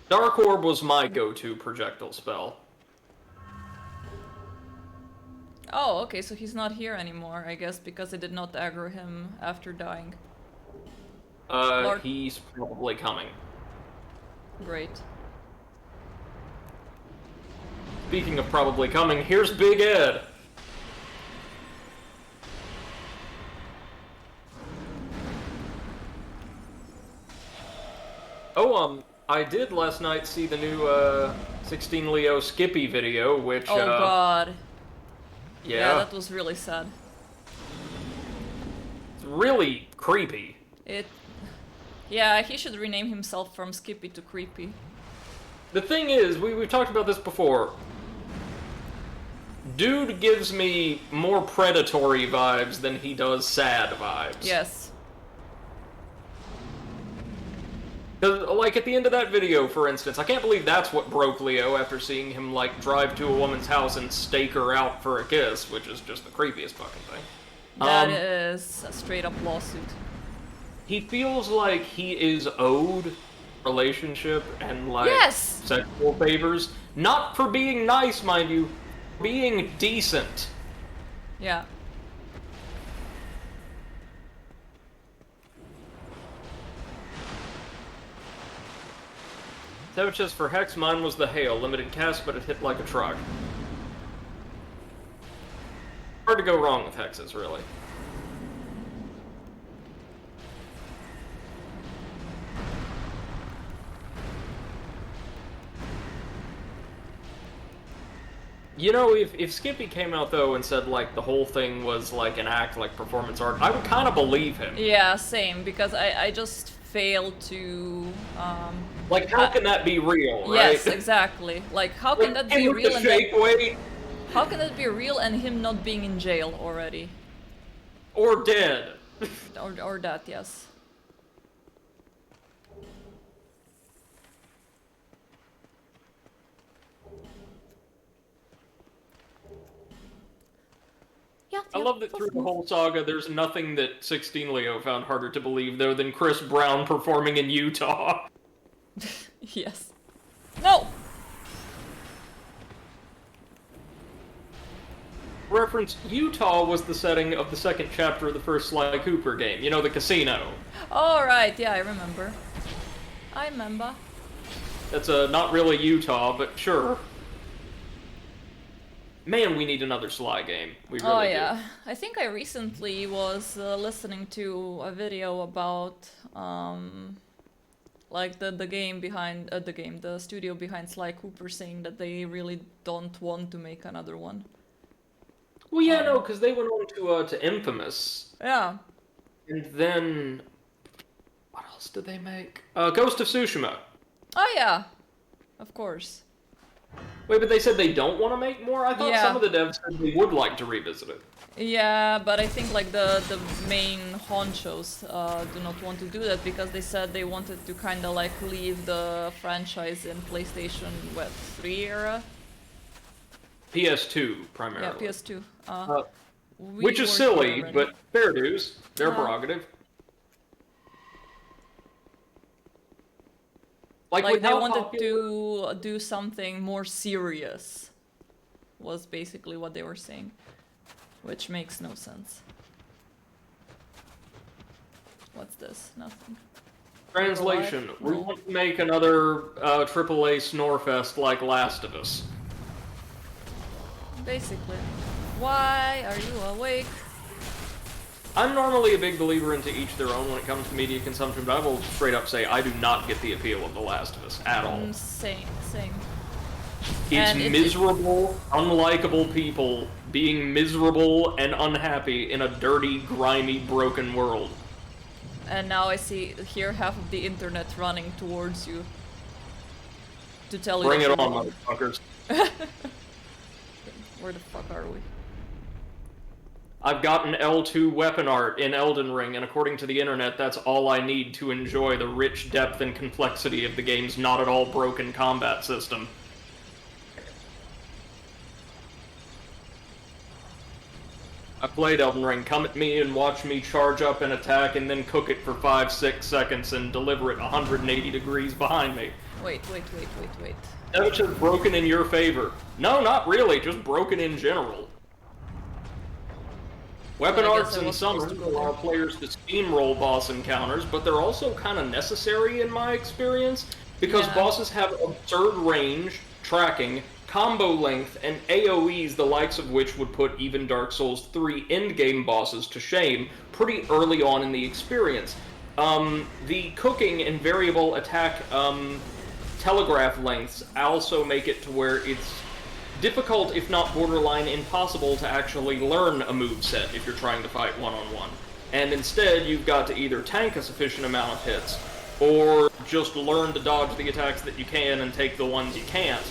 Dark Orb was my go-to projectile spell. Oh, okay, so he's not here anymore, I guess, because I did not aggro him after dying. Lord. He's probably coming. Great. Speaking of probably coming, here's Big Ed. Oh, I did last night see the new, 16 Leo Skippy video, which, Oh god. yeah, that was really sad. it's really creepy. Yeah, he should rename himself from Skippy to Creepy. The thing is, we've talked about this before. Dude gives me more predatory vibes than he does sad vibes. Yes. Cause, like, at the end of that video, for instance, I can't believe that's what broke Leo after seeing him, like, drive to a woman's house and stake her out for a kiss, which is just the creepiest fucking thing. That is a straight up lawsuit. He feels like he is owed relationship and, like, Yes! sexual favors. Not for being nice, mind you, being decent. Yeah. Sanchez for Hex, mine was the Hail. Limited cast, but it hit like a truck. Hard to go wrong with Hexes, really. You know, if Skippy came out, though, and said, like, the whole thing was, like, an act, like, performance art, I would kind of believe him. Yeah, same, because I just failed to, Like, how can that be real, right? Yes, exactly. Like, how can that be real and how can that be real and him not being in jail already? Or dead. Or that, yes. Yeah, I love that through the whole saga, there's nothing that 16 Leo found harder to believe, though, than Chris Brown performing in Utah. Yes. No! Reference, Utah was the setting of the second chapter of the first Sly Cooper game. You know, the casino. Oh, right, yeah, I remember. I remember. That's not really Utah, but sure. Man, we need another Sly game. We really Oh yeah, do. I think I recently was listening to a video about like the game behind the studio behind Sly Cooper saying that they really don't want to make another one. Well, yeah, no, because they went on to Infamous. Yeah. And then... what else did they make? Ghost of Tsushima. Oh yeah, of course. Wait, but they said they don't want to make more? I thought Yeah. some of the devs said they would like to revisit it. Yeah, but I think like the main honchos do not want to do that because they said they wanted to kind of like leave the franchise in PlayStation 3 era. PS2 primarily. Yeah, PS2. Which is silly, but fair dues. Their prerogative. Like they wanted popular... to do something more serious, was basically what they were saying, which makes no sense. What's this? Nothing. Translation: Alive? We No. want to make another AAA snorefest like Last of Us. Basically. Why are you awake? I'm normally a big believer into each their own when it comes to media consumption, but I will straight up say I do not get the appeal of The Last of Us at all. Same. It's And miserable, unlikable people being miserable and unhappy in a dirty, grimy, broken world. And now I hear half of the internet running towards you. To tell you Bring that it you're on, wrong. motherfuckers. Where the fuck are we? I've gotten L2 weapon art in Elden Ring, and according to the internet, that's all I need to enjoy the rich depth and complexity of the game's not at all broken combat system. I played Elden Ring. Come at me and watch me charge up and attack and then cook it for 5-6 seconds and deliver it 180 degrees behind me. Wait. That's just broken in your favor. No, not really, just broken in general. Weapon arts and summons allow players to steamroll boss encounters, but they're also kind of necessary in my experience, because bosses have absurd range, tracking, combo length, and AoEs the likes of which would put even Dark Souls 3 endgame bosses to shame pretty early on in the experience. The cooking and variable attack telegraph lengths also make it to where it's difficult, if not borderline impossible, to actually learn a moveset if you're trying to fight one-on-one. And instead, you've got to either tank a sufficient amount of hits, or just learn to dodge the attacks that you can and take the ones you can't,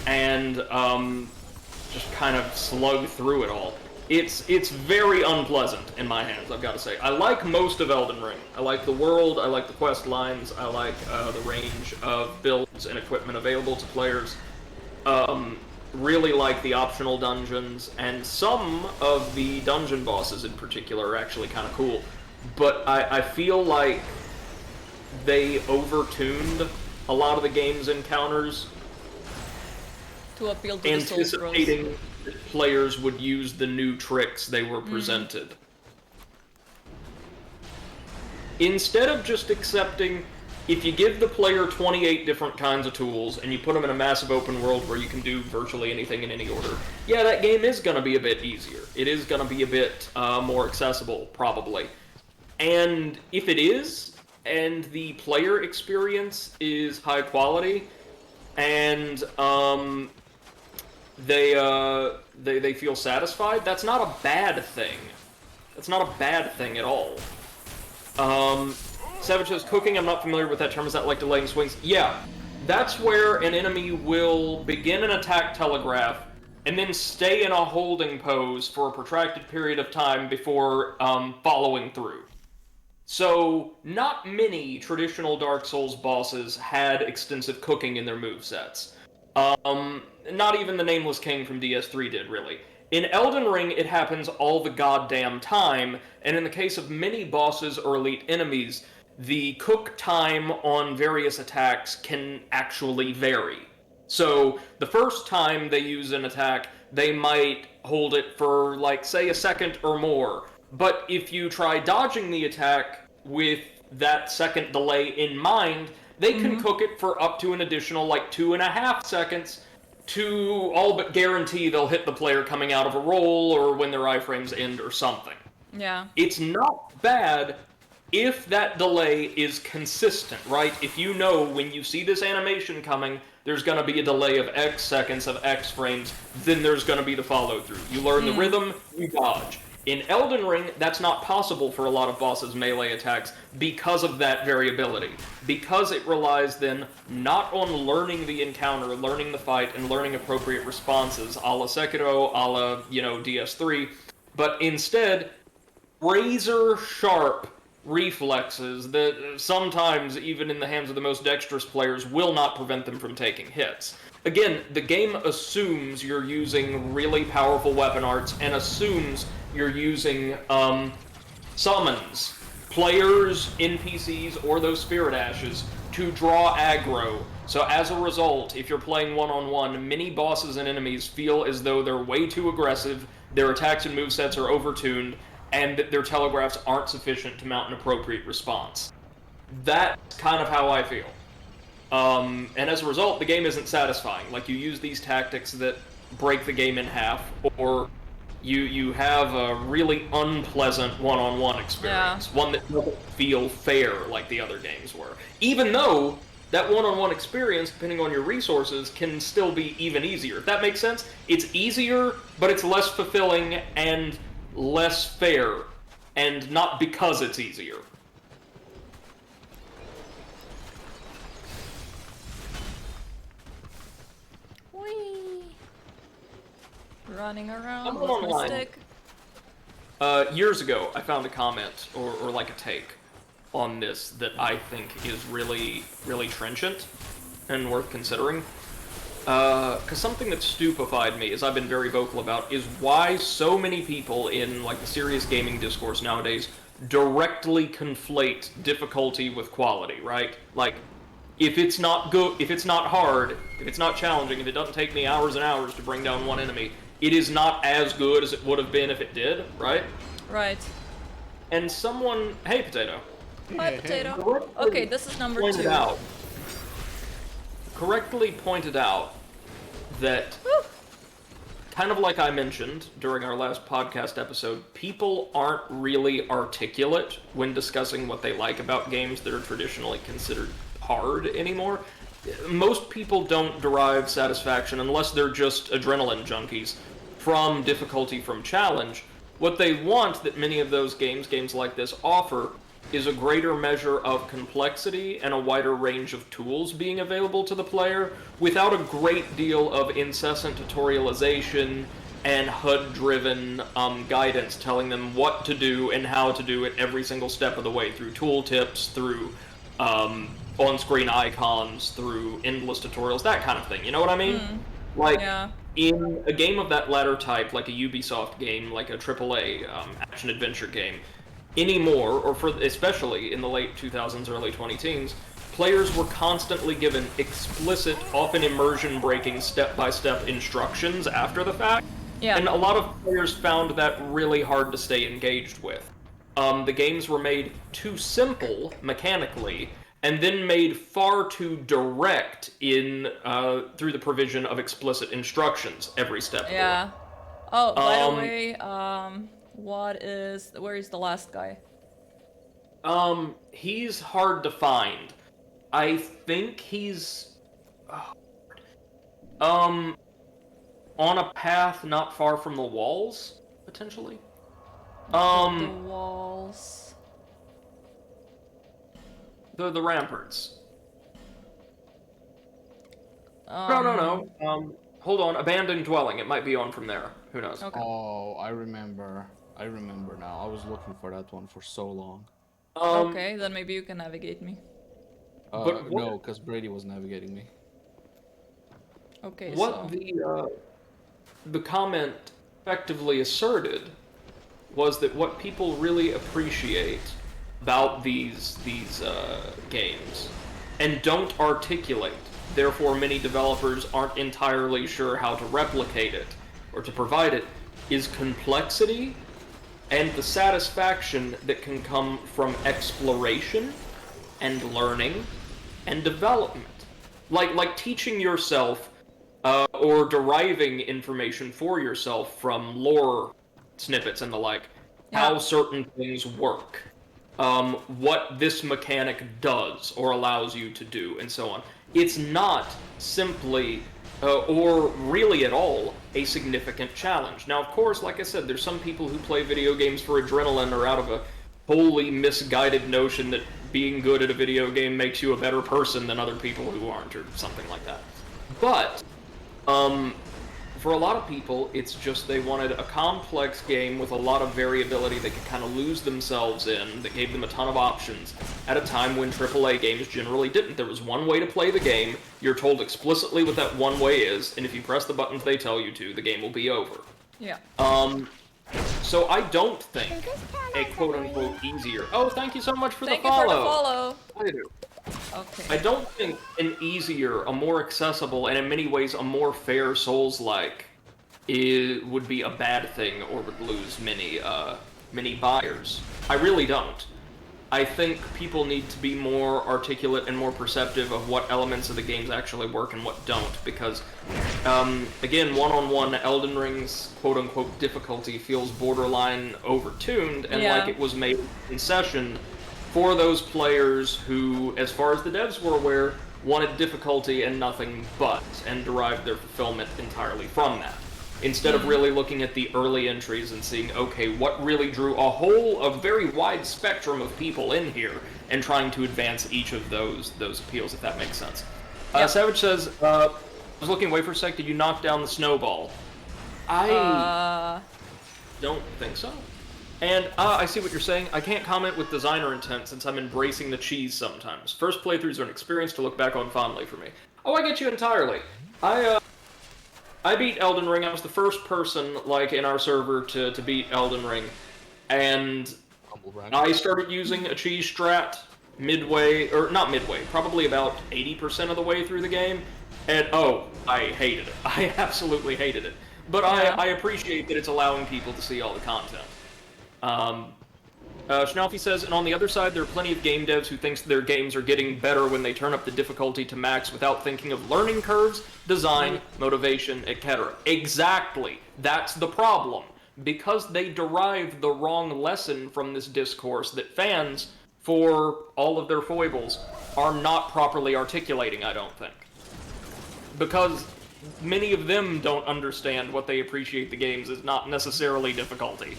and just kind of slug through it all. It's very unpleasant in my hands, I've got to say. I like most of Elden Ring. I like the world, I like the quest lines, I like the range of builds and equipment available to players. Really like the optional dungeons, and some of the dungeon bosses in particular are actually kind of cool. But I feel like they overtuned a lot of the game's encounters, to appeal to the Souls bros. anticipating that players would use the new tricks they were presented. Instead of just accepting, if you give the player 28 different kinds of tools and you put them in a massive open world where you can do virtually anything in any order, yeah, that game is going to be a bit easier. It is going to be a bit more accessible, probably. And if it is, and the player experience is high quality, and they feel satisfied, that's not a bad thing. That's not a bad thing at all. Savage says, cooking, I'm not familiar with that term. Is that like delaying swings? Yeah. That's where an enemy will begin an attack telegraph and then stay in a holding pose for a protracted period of time before following through. So, not many traditional Dark Souls bosses had extensive cooking in their movesets. Not even the Nameless King from DS3 did, really. In Elden Ring, it happens all the goddamn time, and in the case of many bosses or elite enemies, the cook time on various attacks can actually vary. So, the first time they use an attack, they might hold it for, like, say, a second or more. But if you try dodging the attack with that second delay in mind, they can cook it for up to an additional, like, 2.5 seconds to all but guarantee they'll hit the player coming out of a roll or when their iframes end or something. Yeah. It's not bad if that delay is consistent, right? If you know when you see this animation coming, there's going to be a delay of X seconds of X frames, then there's going to be the follow-through. You learn the rhythm, you dodge. In Elden Ring, that's not possible for a lot of bosses' melee attacks because of that variability. Because it relies then not on learning the encounter, learning the fight, and learning appropriate responses, a la Sekiro, a la, DS3, but instead, razor-sharp reflexes that sometimes, even in the hands of the most dexterous players, will not prevent them from taking hits. Again, the game assumes you're using really powerful weapon arts and assumes you're using summons, players, NPCs, or those spirit ashes to draw aggro. So as a result, if you're playing one-on-one, many bosses and enemies feel as though they're way too aggressive, their attacks and movesets are overtuned, and that their telegraphs aren't sufficient to mount an appropriate response. That's kind of how I feel. And as a result, the game isn't satisfying. Like, you use these tactics that break the game in half, or you have a really unpleasant one-on-one experience, one that doesn't feel fair like the other games were. Even though that one-on-one experience, depending on your resources, can still be even easier. If that makes sense? It's easier, but it's less fulfilling and less fair, and not because it's easier. Whee! Running around I'm with my online. stick. Years ago, I found a comment, or like a take, on this that I think is really, really trenchant and worth considering. Because something that stupefied me, as I've been very vocal about, is why so many people in, like, the serious gaming discourse nowadays directly conflate difficulty with quality, right? Like, if it's not good, if it's not hard, if it's not challenging, if it doesn't take me hours and hours to bring down one enemy, it is not as good as it would have been if it did, right? Right. And someone... Hey, Potato. Hi, Potato. Okay, this is number 2. Correctly pointed out that, kind of like I mentioned during our last podcast episode, people aren't really articulate when discussing what they like about games that are traditionally considered hard anymore. Most people don't derive satisfaction, unless they're just adrenaline junkies, from difficulty from challenge. What they want that many of those games like this, offer is a greater measure of complexity and a wider range of tools being available to the player, without a great deal of incessant tutorialization and HUD-driven guidance telling them what to do and how to do it every single step of the way, through tooltips, through on-screen icons, through endless tutorials, that kind of thing, you know what I mean? Like, in a game of that latter type, like a Ubisoft game, like a AAA action-adventure game, anymore, or especially in the late 2000s, early 2010s, players were constantly given explicit, often immersion-breaking, step-by-step instructions after the fact, and a lot of players found that really hard to stay engaged with. The games were made too simple, mechanically, and then made far too direct in through the provision of explicit instructions every step of the way. Oh, by the way, where is the last guy? He's hard to find. I think he's... on a path not far from the walls, potentially? The walls... The ramparts. No. Hold on. Abandoned dwelling. It might be on from there. Who knows? Okay. Oh, I remember. I remember now. I was looking for that one for so long. Okay, then maybe you can navigate me. No, because Brady was navigating me. Okay, what the comment effectively asserted was that what people really appreciate about these games and don't articulate, therefore many developers aren't entirely sure how to replicate it or to provide it, is complexity and the satisfaction that can come from exploration and learning and development. Like teaching yourself or deriving information for yourself from lore snippets and the like, how certain things work. What this mechanic does or allows you to do, and so on. It's not simply, or really at all, a significant challenge. Now, of course, like I said, there's some people who play video games for adrenaline or out of a wholly misguided notion that being good at a video game makes you a better person than other people who aren't, or something like that. But, for a lot of people, it's just they wanted a complex game with a lot of variability they could kind of lose themselves in, that gave them a ton of options, at a time when AAA games generally didn't. There was one way to play the game, you're told explicitly what that one way is, and if you press the buttons they tell you to, the game will be over. Yeah. So I don't think a quote-unquote easier... Oh, thank you so much for the follow! Thank you for the follow! I do. Okay. I don't think an easier, a more accessible, and in many ways a more fair Souls-like would be a bad thing or would lose many many buyers. I really don't. I think people need to be more articulate and more perceptive of what elements of the games actually work and what don't, because, again, one-on-one, Elden Ring's quote-unquote difficulty feels borderline overtuned, and like it was made in session for those players who, as far as the devs were aware, wanted difficulty and nothing but, and derived their fulfillment entirely from that. Instead of really looking at the early entries and seeing, okay, what really drew a very wide spectrum of people in here, and trying to advance each of those appeals, if that makes sense. Yep. Savage says, I was looking away for a sec, did you knock down the snowball? I don't think so. And, I see what you're saying. I can't comment with designer intent since I'm embracing the cheese sometimes. First playthroughs are an experience to look back on fondly for me. Oh, I get you entirely. I beat Elden Ring. I was the first person, like, in our server to beat Elden Ring. And I started using a cheese strat probably about 80% of the way through the game. And, I hated it. I absolutely hated it. But I appreciate that it's allowing people to see all the content. Schnaufy says, and on the other side, there are plenty of game devs who think their games are getting better when they turn up the difficulty to max without thinking of learning curves, design, motivation, etc. Exactly. That's the problem. Because they derive the wrong lesson from this discourse that fans, for all of their foibles, are not properly articulating, I don't think. Because many of them don't understand what they appreciate the games as not necessarily difficulty.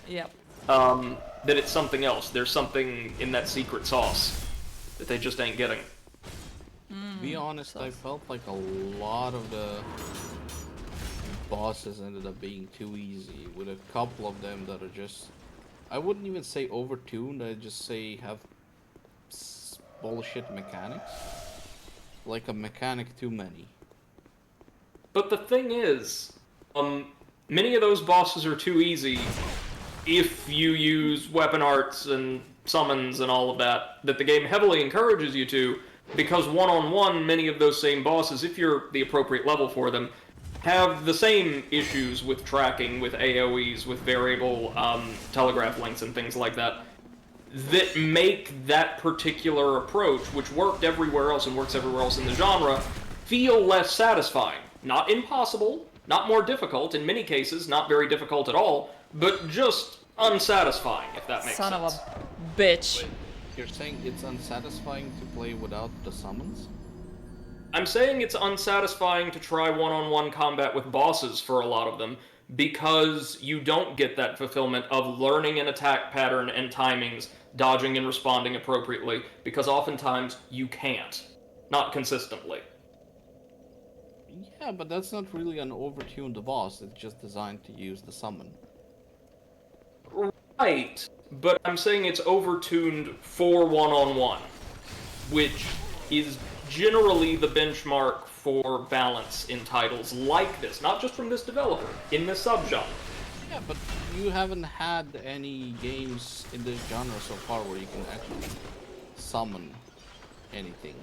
Yep. That it's something else. There's something in that secret sauce that they just ain't getting. To be honest, I felt like a lot of the bosses ended up being too easy, with a couple of them that are just, I wouldn't even say overtuned, I'd just say have bullshit mechanics. Like a mechanic too many. But the thing is, many of those bosses are too easy if you use weapon arts and summons and all of that the game heavily encourages you to, because one-on-one, many of those same bosses, if you're the appropriate level for them, have the same issues with tracking, with AoEs, with variable telegraph links and things like that, that make that particular approach, which worked everywhere else and works everywhere else in the genre, feel less satisfying. Not impossible, not more difficult, in many cases, not very difficult at all, but just unsatisfying, if that makes sense. Son of a bitch. Wait, you're saying it's unsatisfying to play without the summons? I'm saying it's unsatisfying to try one-on-one combat with bosses for a lot of them, because you don't get that fulfillment of learning an attack pattern and timings, dodging and responding appropriately, because oftentimes you can't. Not consistently. Yeah, but that's not really an overtuned boss, it's just designed to use the summon. Right, but I'm saying it's overtuned for one-on-one, which is generally the benchmark for balance in titles like this, not just from this developer, in this subgenre. Yeah, but you haven't had any games in this genre so far where you can actually summon anything.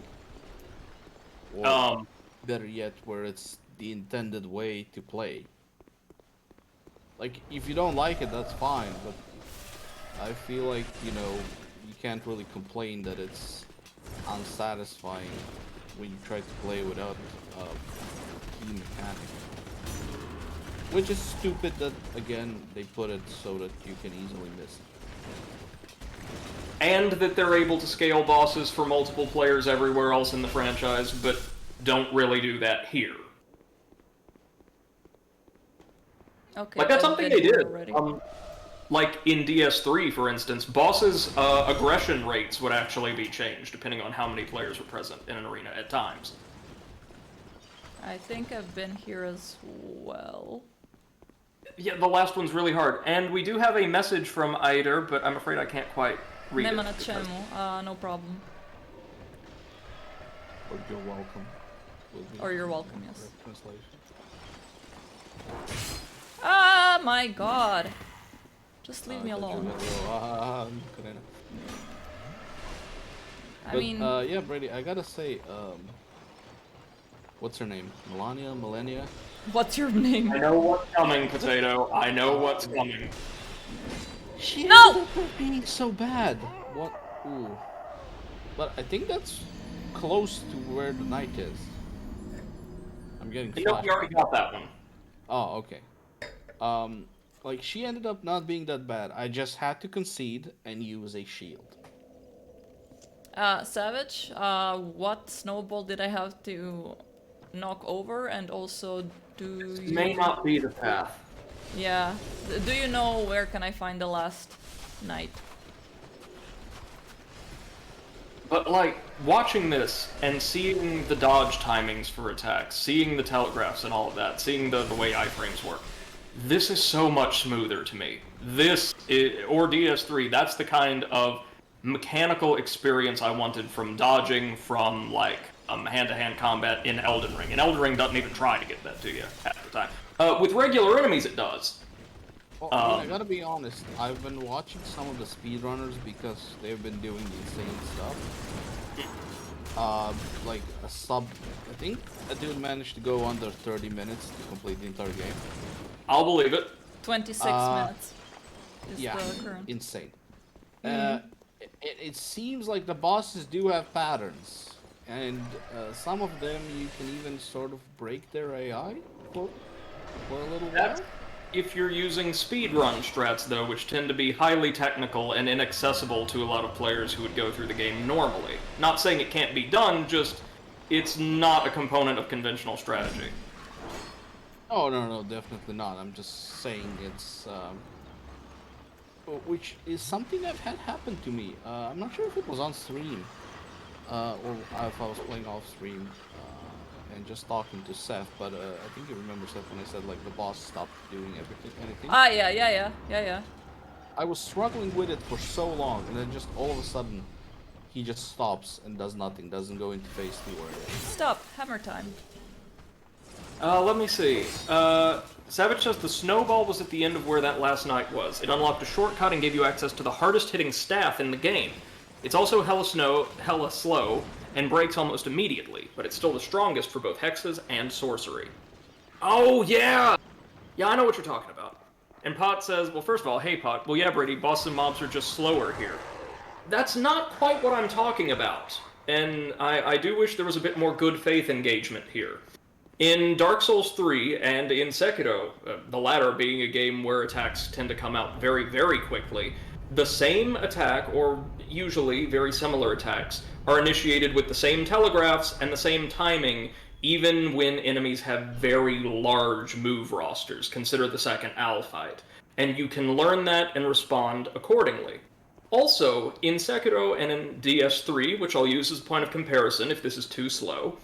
Or better yet, where it's the intended way to play. Like, if you don't like it, that's fine, but I feel like, you know, you can't really complain that it's unsatisfying when you try to play without a key mechanic. Which is stupid that, again, they put it so that you can easily miss it. And that they're able to scale bosses for multiple players everywhere else in the franchise, but don't really do that here. Okay. Like, that's something they did. Like in DS3, for instance, bosses' aggression rates would actually be changed depending on how many players were present in an arena at times. I think I've been here as well. Yeah, the last one's really hard. And we do have a message from Aider, but I'm afraid I can't quite read Nema it. na čemu, no problem. Or you're welcome. Or you're welcome, yes. Translation. Ah, my god. Just leave me alone. I mean... yeah, Brady, I gotta say, what's her name? Melania? What's your name? I know what's coming, Potato. I know what's coming. She No! ended up not being so bad. What? Ooh. But I think that's close to where the knight is. I'm getting No, we already got that one. Oh, okay. Um, like she ended up not being that bad. I just had to concede and use a shield. Savage, what snowball did I have to knock over, and also do This you... may not be the path. Yeah. Do you know where can I find the last knight? But like, watching this and seeing the dodge timings for attacks, seeing the telegraphs and all of that, seeing the way iframes work, this is so much smoother to me. This, or DS3, that's the kind of mechanical experience I wanted from dodging, from like hand-to-hand combat in Elden Ring. And Elden Ring doesn't even try to get that to you half the time. With regular enemies, it does. Well, I gotta be honest, I've been watching some of the speedrunners because they've been doing the insane stuff. Like I think a dude managed to go under 30 minutes to complete the entire game. I'll believe it. 26 minutes is Yeah, the current. insane. It seems like the bosses do have patterns, and some of them you can even sort of break their AI for a little That's while. if you're using speedrun strats, though, which tend to be highly technical and inaccessible to a lot of players who would go through the game normally. Not saying it can't be done, just it's not a component of conventional strategy. Oh no, definitely not. I'm just saying it's which is something I've had happen to me. I'm not sure if it was on stream, or if I was playing off stream, and just talking to Seth. But I think you remember Seth when I said like the boss stopped doing anything. Ah, yeah. I was struggling with it for so long, and then just all of a sudden, he just stops and does nothing. Doesn't go into phase 2 or anything. Stop, hammer time. Let me see. Savage says the snowball was at the end of where that last night was. It unlocked a shortcut and gave you access to the hardest hitting staff in the game. It's also hella slow, and breaks almost immediately, but it's still the strongest for both hexes and sorcery. Oh, yeah! Yeah, I know what you're talking about. And Pot says, well, first of all, hey Pot, well yeah, Brady, bosses and mobs are just slower here. That's not quite what I'm talking about, and I do wish there was a bit more good faith engagement here. In Dark Souls 3 and in Sekiro, the latter being a game where attacks tend to come out very, very quickly, the same attack, or usually very similar attacks, are initiated with the same telegraphs and the same timing, even when enemies have very large move rosters. Consider the second owl fight. And you can learn that and respond accordingly. Also, in Sekiro and in DS3, which I'll use as a point of comparison if this is too slow,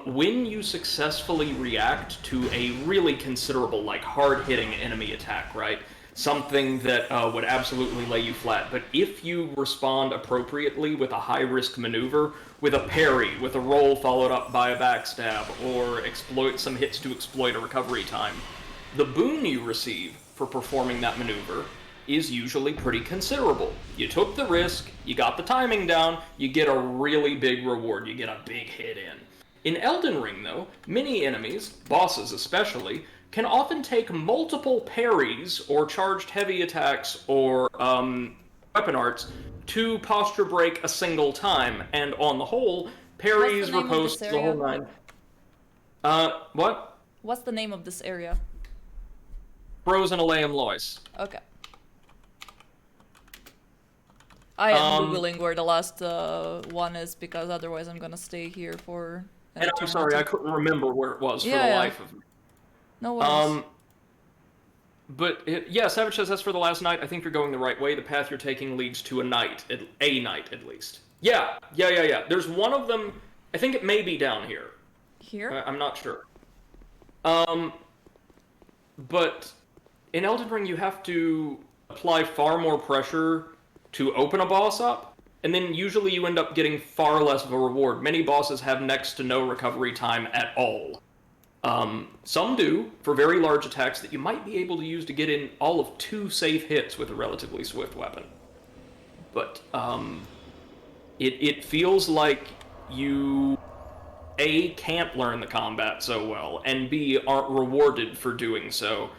when you successfully react to a really considerable, like, hard-hitting enemy attack, right? Something that would absolutely lay you flat. But if you respond appropriately with a high-risk maneuver, with a parry, with a roll followed up by a backstab, or exploit some hits to exploit a recovery time, the boon you receive for performing that maneuver is usually pretty considerable. You took the risk, you got the timing down, you get a really big reward, you get a big hit in. In Elden Ring, though, many enemies, bosses especially, can often take multiple parries or charged heavy attacks or weapon arts to posture break a single time, and on the whole, parries, riposts, the whole nine. What? What's the name of this area? Frozen Aleum Lois. Okay. I am Googling where the last one is, because otherwise I'm gonna stay here for... And I'm sorry, I couldn't remember where it was for the life of me. No worries. Yeah, Savage says that's for the last night. I think you're going the right way. The path you're taking leads to a night at least. Yeah. There's one of them, I think it may be down here. Here? I'm not sure. But in Elden Ring, you have to apply far more pressure to open a boss up, and then usually you end up getting far less of a reward. Many bosses have next to no recovery time at all. Some do, for very large attacks that you might be able to use to get in all of 2 safe hits with a relatively swift weapon. But, it feels like you, A, can't learn the combat so well, and B, aren't rewarded for doing so,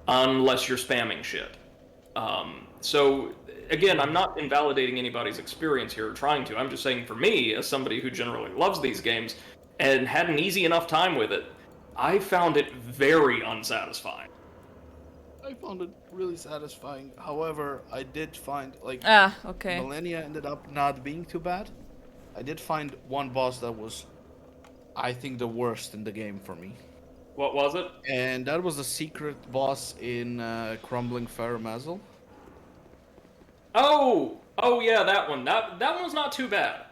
unless you're spamming shit. So again, I'm not invalidating anybody's experience here or trying to. I'm just saying for me, as somebody who generally loves these games and had an easy enough time with it, I found it very unsatisfying. I found it really satisfying. However, I did find like Okay. Millennia ended up not being too bad. I did find one boss that was, I think, the worst in the game for me. What was it? And that was the secret boss in Crumbling Faramazel. Oh yeah, that one. That one's not too bad.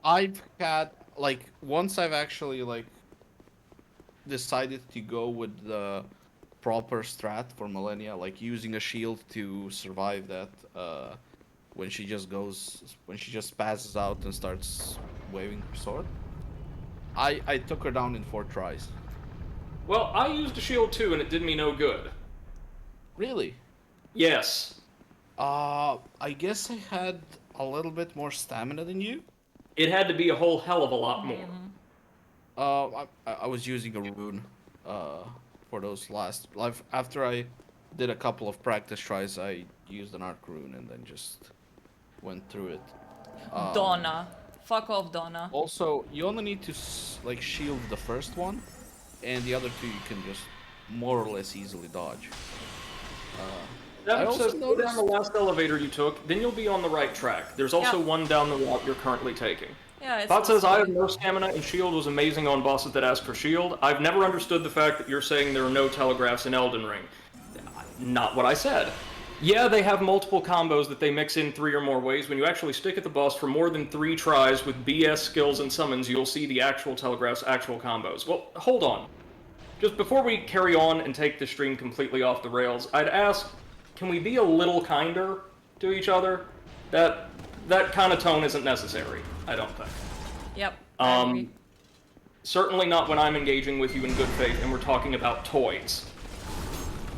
I've had like once I've actually like decided to go with the proper strat for Millennia, like using a shield to survive that when she just passes out and starts waving her sword. I took her down in 4 tries. Well, I used a shield too, and it did me no good. Really? Yes. I guess I had a little bit more stamina than you. It had to be a whole hell of a lot more. I was using a rune, for those last. Like, after I did a couple of practice tries, I used an arc rune and then just went through it. Donna. Fuck off, Donna. Also, you only need to like shield the first one, and the other 2 you can just more or less easily dodge. I That also says go down noticed- the last elevator you took, then you'll be on the right track. There's also Yeah. one down the route you're currently taking. Yeah, it's. Thought says I have fine. no stamina and shield was amazing on bosses that ask for shield. I've never understood the fact that you're saying there are no telegraphs in Elden Ring. Not what I said. Yeah, they have multiple combos that they mix in 3 or more ways. When you actually stick at the boss for more than 3 tries with BS skills and summons, you'll see the actual telegraphs, actual combos. Well, hold on. Just before we carry on and take the stream completely off the rails, I'd ask, can we be a little kinder to each other? That kind of tone isn't necessary, I don't think. Yep. I agree. Certainly not when I'm engaging with you in good faith and we're talking about toys.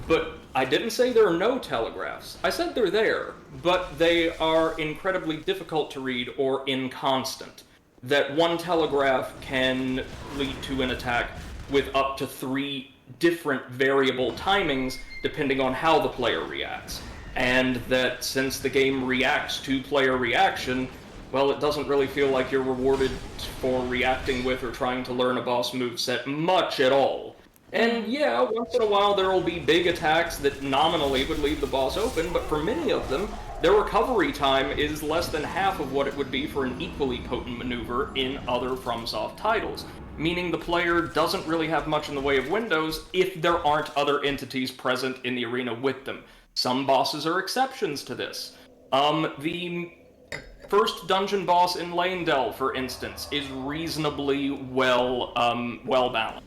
But I didn't say there are no telegraphs. I said they're there, but they are incredibly difficult to read or inconstant. That one telegraph can lead to an attack with up to 3 different variable timings depending on how the player reacts. And that since the game reacts to player reaction, well, it doesn't really feel like you're rewarded for reacting with or trying to learn a boss moveset much at all. And yeah, once in a while there will be big attacks that nominally would leave the boss open, but for many of them, their recovery time is less than half of what it would be for an equally potent maneuver in other FromSoft titles, meaning the player doesn't really have much in the way of windows if there aren't other entities present in the arena with them. Some bosses are exceptions to this. The first dungeon boss in Lanedell, for instance, is reasonably well balanced.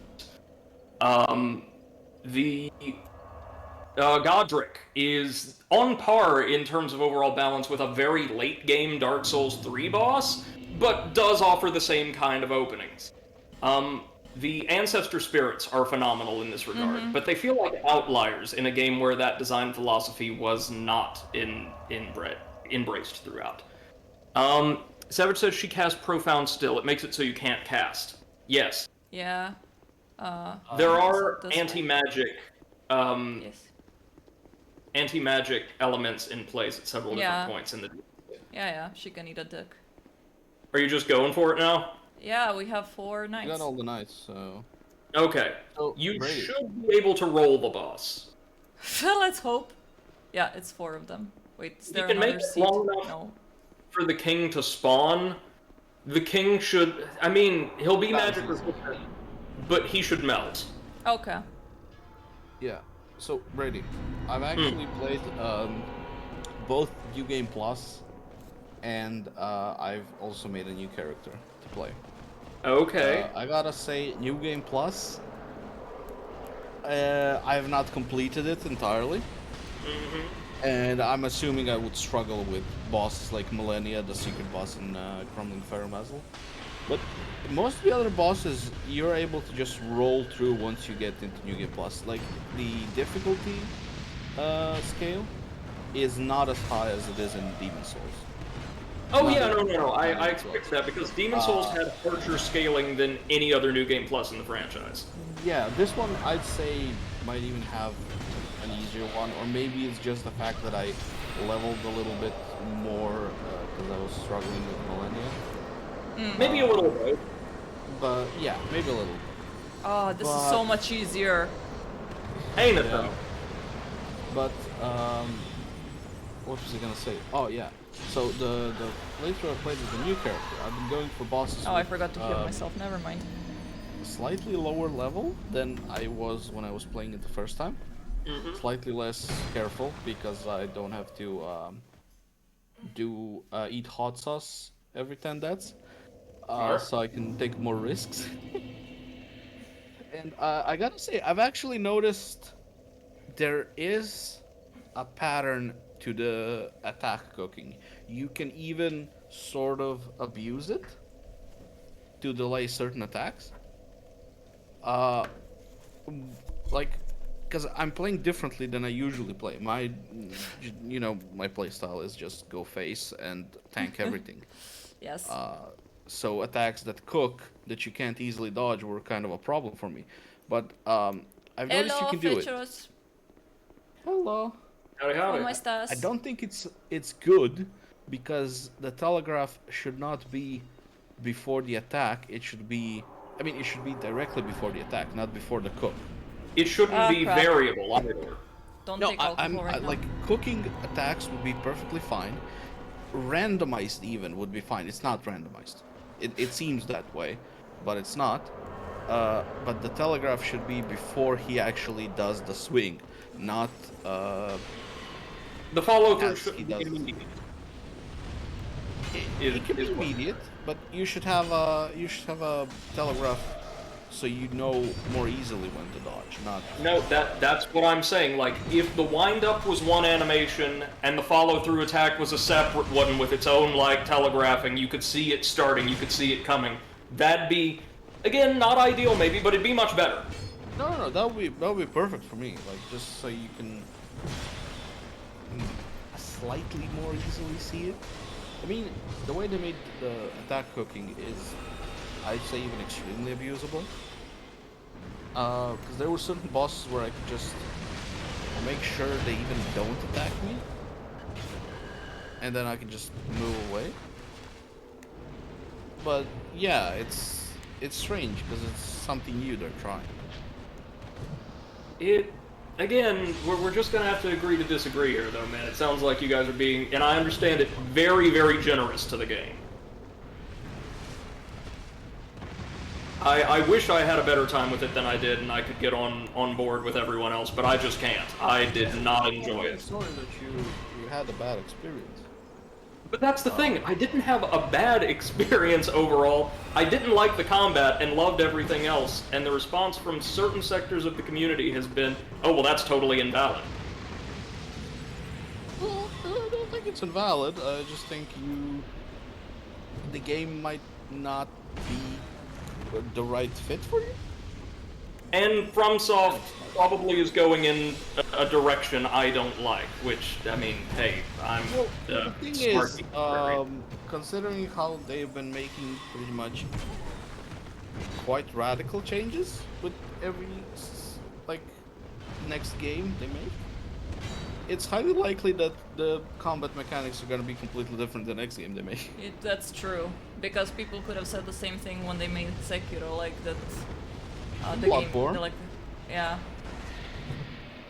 The Godric is on par in terms of overall balance with a very late game Dark Souls 3 boss, but does offer the same kind of openings. The Ancestor Spirits are phenomenal in this regard, but they feel like outliers in a game where that design philosophy was not embraced throughout. Savage says she casts Profound Still. It makes it so you can't cast. Yes. Yeah. There are that's anti-magic Yes. anti-magic elements in place at several Yeah. different points in the... Yeah, she can eat a dick. Are you just going for it now? Yeah, we have 4 I knights. got all the knights, so. Okay. So, You Brady. should be able to roll the boss. Let's hope. Yeah, it's 4 of them. Wait, is there can make another it seat? long enough. No. For the king to spawn, the king should... I mean, he'll be That's magic easy. resistant, but he should melt. Okay. Yeah. So Brady, I've actually played both New Game Plus, and I've also made a new character to play. Okay. I gotta say, New Game Plus. I have not completed it entirely, and I'm assuming I would struggle with bosses like Millennia, the secret boss in Crumbling Faramazel. But most of the other bosses, you're able to just roll through once you get into New Game Plus. Like, the difficulty scale is not as high as it is in Demon Souls. Oh Not yeah, even- no. I not even expect close. that because Demon Souls had harsher scaling than any other New Game Plus in the franchise. Yeah, this one I'd say might even have an easier one, or maybe it's just the fact that I leveled a little bit more because I was struggling with Millennia. Maybe a little bit. But yeah, maybe a little. Oh, this is But- so much easier. Ain't it Yeah. though? But what was I gonna say? Oh yeah. So the playthrough I played with the new character, I've been going for bosses. Oh, I with, forgot to heal myself. Never mind. Slightly lower level than I was when I was playing it the first time. Slightly less careful because I don't have to eat hot sauce every 10 deaths. Alright. So I can take more risks. And I gotta say, I've actually noticed there is a pattern to the attack cooking. You can even sort of abuse it to delay certain attacks. Like, because I'm playing differently than I usually play. My play style is just go face and tank everything. Yes. So attacks that cook that you can't easily dodge were kind of a problem for me. But I've noticed you Hello, can do it. features. Hello. Howdy, ¿Cómo howdy. estás? I don't think it's good because the telegraph should not be before the attack. It should be directly before the attack, not before the cook. It shouldn't Ah, be crap. variable either. Don't No, take alcohol right now. like cooking attacks would be perfectly fine. Randomized even would be fine. It's not randomized. It seems that way, but it's not. But the telegraph should be before he actually does the swing, not The follow through As he shouldn't be does. immediate. It can be is what- immediate, but you should have a telegraph so you know more easily when to dodge. Not No, that's what I'm saying. Like, if the wind-up was one animation and the follow-through attack was a separate one with its own, like, telegraphing, you could see it starting, you could see it coming, that'd be, again, not ideal maybe, but it'd be much better. no. That would be perfect for me. Like just so you can slightly more easily see it. I mean, the way they made the attack cooking is, I'd say, even extremely abusable. Because there were certain bosses where I could just make sure they even don't attack me, and then I can just move away. But yeah, it's strange because it's something new they're trying. Again, we're just gonna have to agree to disagree here, though, man. It sounds like you guys are being, and I understand it, very, very generous to the game. I wish I had a better time with it than I did, and I could get on board with everyone else, but I just can't. I did not enjoy I'm it. sorry that you had a bad experience. But that's the thing, I didn't have a bad experience overall. I didn't like the combat and loved everything else, and the response from certain sectors of the community has been, oh, well, that's totally invalid. Well, I don't think it's invalid. I just think the game might not be the right fit for you. And FromSoft probably is going in a direction I don't like, which, I mean, hey, I'm Well, the thing smart is, people. considering how they've been making pretty much quite radical changes with every like next game they make, it's highly likely that the combat mechanics are going to be completely different the next game they make. That's true, because people could have said the same thing when they made Sekiro, like that. The Bloodborne. game, like, yeah.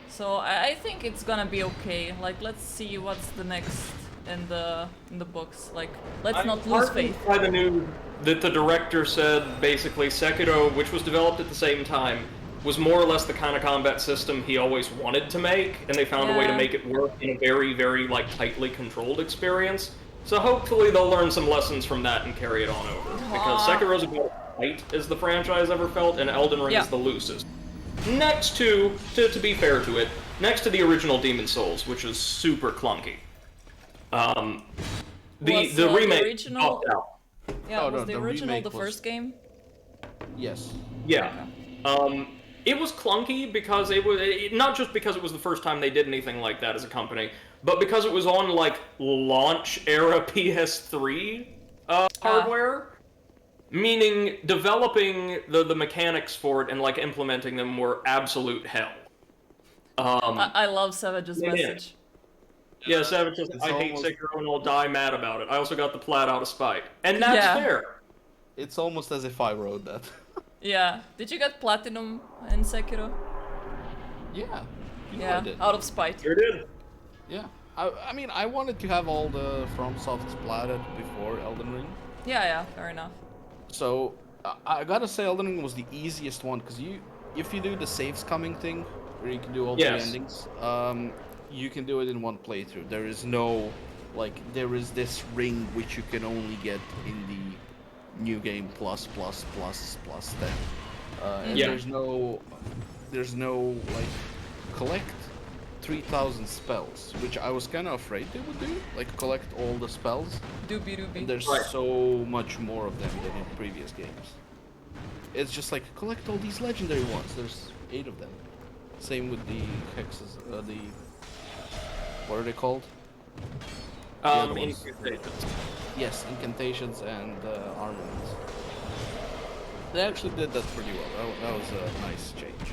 So I think it's gonna be okay. Like, let's see what's the next in the books. Like, let's not lose faith. By the news that the director said basically Sekiro, which was developed at the same time, was more or less the kind of combat system he always wanted to make, and they found a way to Yeah. make it work in a very, very like tightly controlled experience. So hopefully they'll learn some lessons from that and carry it on over. Because Sekiro's about as tight as the franchise ever felt, and Elden Ring Yeah. is the loosest. Next to be fair to it, next to the original Demon Souls, which is super clunky. Was, The the remake original- popped out. Yeah, Oh, was no, the the original remake the was- first game? Yes. Yeah. It was clunky because it was not just because it was the first time they did anything like that as a company, but because it was on like launch era PS3 hardware, meaning developing the mechanics for it and like implementing them were absolute hell. I love Savage's Yeah. message. Yeah, Savage says, It's I hate almost- Sekiro and I'll die mad about it. I also got the plat out of spite. And that's Yeah. fair. It's almost as if I wrote that. Yeah. Did you get platinum in Sekiro? Yeah. You know I Yeah, did. out of spite. Sure did. Yeah. I mean, I wanted to have all the FromSoft splatted before Elden Ring. Yeah, fair enough. So, I gotta say Elden Ring was the easiest one, because if you do the saves coming thing, where you can do all three Yes. endings, you can do it in one playthrough. There is no, there is this ring which you can only get in the new game plus then. And Yeah. there's no, collect 3,000 spells, which I was kind of afraid they would do, collect all the spells. Doobie doobie. And there's Right. so much more of them than in previous games. It's just collect all these legendary ones. There's 8 of them. Same with the hexes, what are they called? other ones. Incantations. Yes, incantations and armaments. They actually did that pretty well. That was a nice change.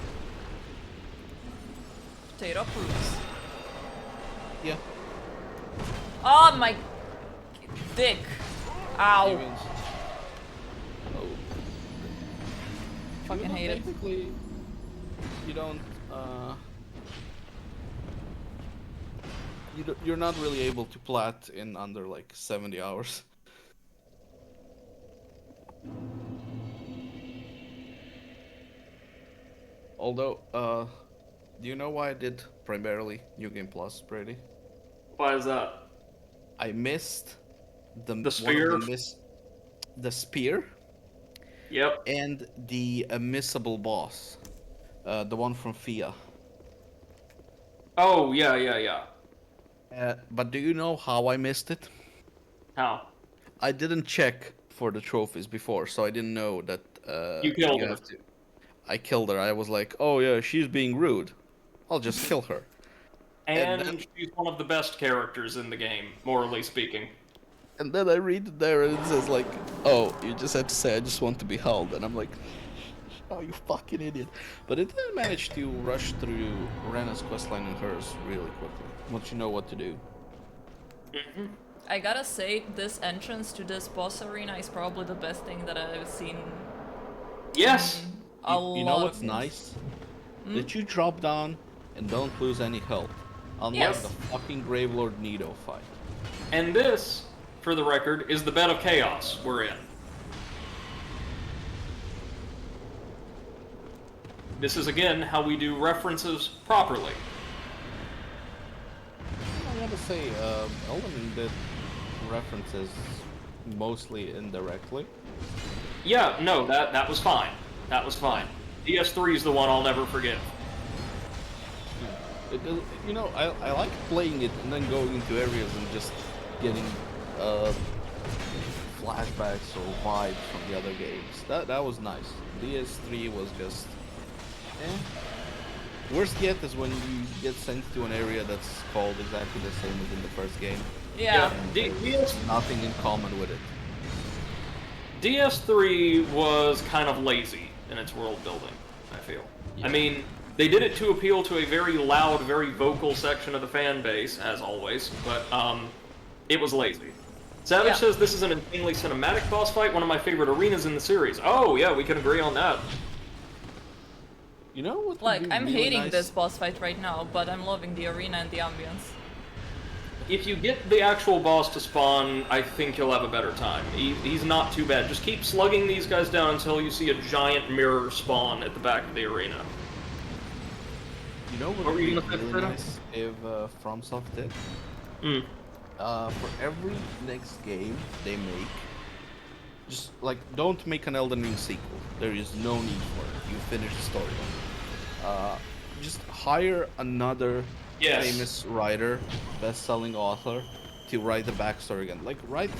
Potato proofs. Yeah. Oh my dick. Ow. Aliens. Oh. Fucking hate it. Technically, you don't. You're not really able to plat in under 70 hours. Although, do you know why I did primarily New Game Plus, Brady? Why is that? I missed the spear? The spear Yep. and the missable boss, the one from Fia. Oh, yeah. But do you know how I missed it? How? I didn't check for the trophies before, so I didn't know that You killed her. have to. I killed her. I was like, oh yeah, she's being rude. I'll just kill her. And then- she's one of the best characters in the game, morally speaking. And then I read it there and it says oh, you just have to say I just want to be held, and I'm like, oh, you fucking idiot. But it did manage to rush through Rena's questline and hers really quickly, once you know what to do. I gotta say, this entrance to this boss arena is probably the best thing that I've seen. Yes! A You know lot what's of nice? That you drop down and don't lose any health. Unlike Yes. the fucking Gravelord Nido fight. And this, for the record, is the bed of chaos we're in. This is, again, how we do references properly. I gotta say, Elden Ring did references mostly indirectly. Yeah, no, that was fine. That was fine. DS3 is the one I'll never forget. You know, I like playing it and then going into areas and just getting flashbacks or vibes from the other games. That was nice. DS3 was just Worst yet is when you get sent to an area that's called exactly the same as in the first game. Yeah. There's nothing in common with it. DS3 was kind of lazy in its world building, I feel. Yeah. I mean, they did it to appeal to a very loud, very vocal section of the fan base, as always, but it was lazy. Savage Yeah. says this is an insanely cinematic boss fight, one of my favorite arenas in the series. Oh, yeah, we can agree on that. You know what? would Like, be I'm really hating nice? this boss fight right now, but I'm loving the arena and the ambience. If you get the actual boss to spawn, I think you'll have a better time. He's not too bad. Just keep slugging these guys down until you see a giant mirror spawn at the back of the arena. You know what What were would you be gonna say, really Fredo? nice if FromSoft did? Mm. For every next game they make, just don't make an Elden Ring sequel. There is no need for it. You finish the story. Just hire another Yes. famous writer, best-selling author, to write the backstory again. Write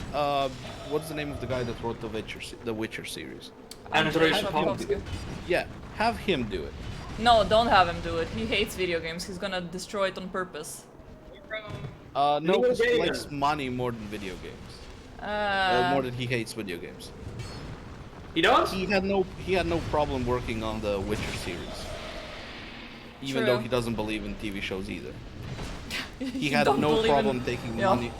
what's the name of the guy that wrote the Witcher series? Andrzej Sapkowski. Yeah, have him do it. No, don't have him do it. He hates video games. He's gonna destroy it on purpose. No, Neil 'cause he Gaiman. likes money more than video games. More than he hates video games. He does? He had no problem working on the Witcher series. Even though True. he doesn't believe in TV shows either. He You had don't no believe problem in- taking yeah. money.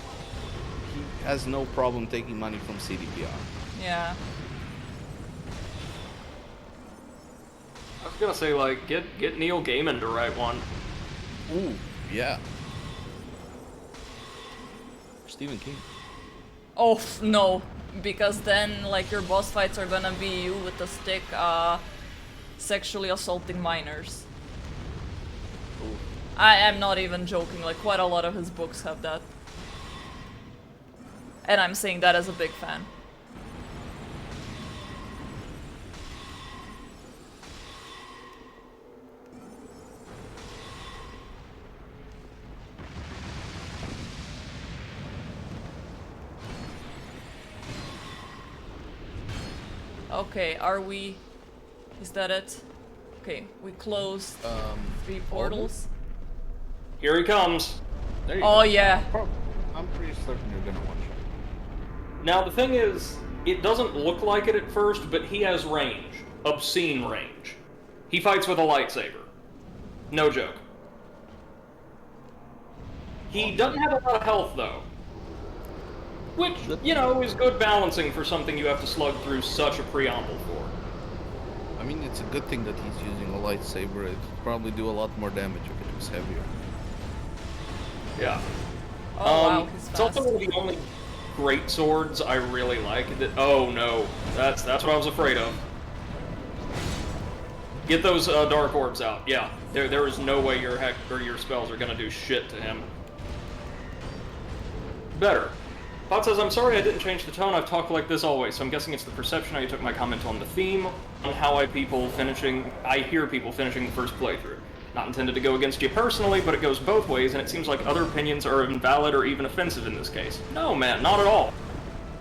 He has no problem taking money from CDPR. Yeah. I was gonna say, like, get Neil Gaiman to write one. Ooh, yeah. Stephen King. Oh no, because then like your boss fights are gonna be you with a stick, sexually assaulting minors. Ooh. I am not even joking. Like quite a lot of his books have that, and I'm saying that as a big fan. Okay, are we... Is that it? Okay, we closed 3 portals. Here he comes. There you Oh go. yeah. I'm pretty certain you're gonna watch it. Now, the thing is, it doesn't look like it at first, but he has range. Obscene range. He fights with a lightsaber. No joke. He doesn't have a lot of health, though. Which, you know, is good balancing for something you have to slug through such a preamble for. I mean, it's a good thing that he's using a lightsaber. It could probably do a lot more damage if it was heavier. Yeah. Oh wow, he's It's also fast. one of the only great swords I really like. That, oh no, that's what I was afraid of. Get those dark orbs out. Yeah, there is no way your heck or your spells are gonna do shit to him. Better. Pot says, I'm sorry I didn't change the tone. I've talked like this always, so I'm guessing it's the perception how you took my comment on the theme, on how I hear people finishing the first playthrough. Not intended to go against you personally, but it goes both ways, and it seems like other opinions are invalid or even offensive in this case. No, man, not at all.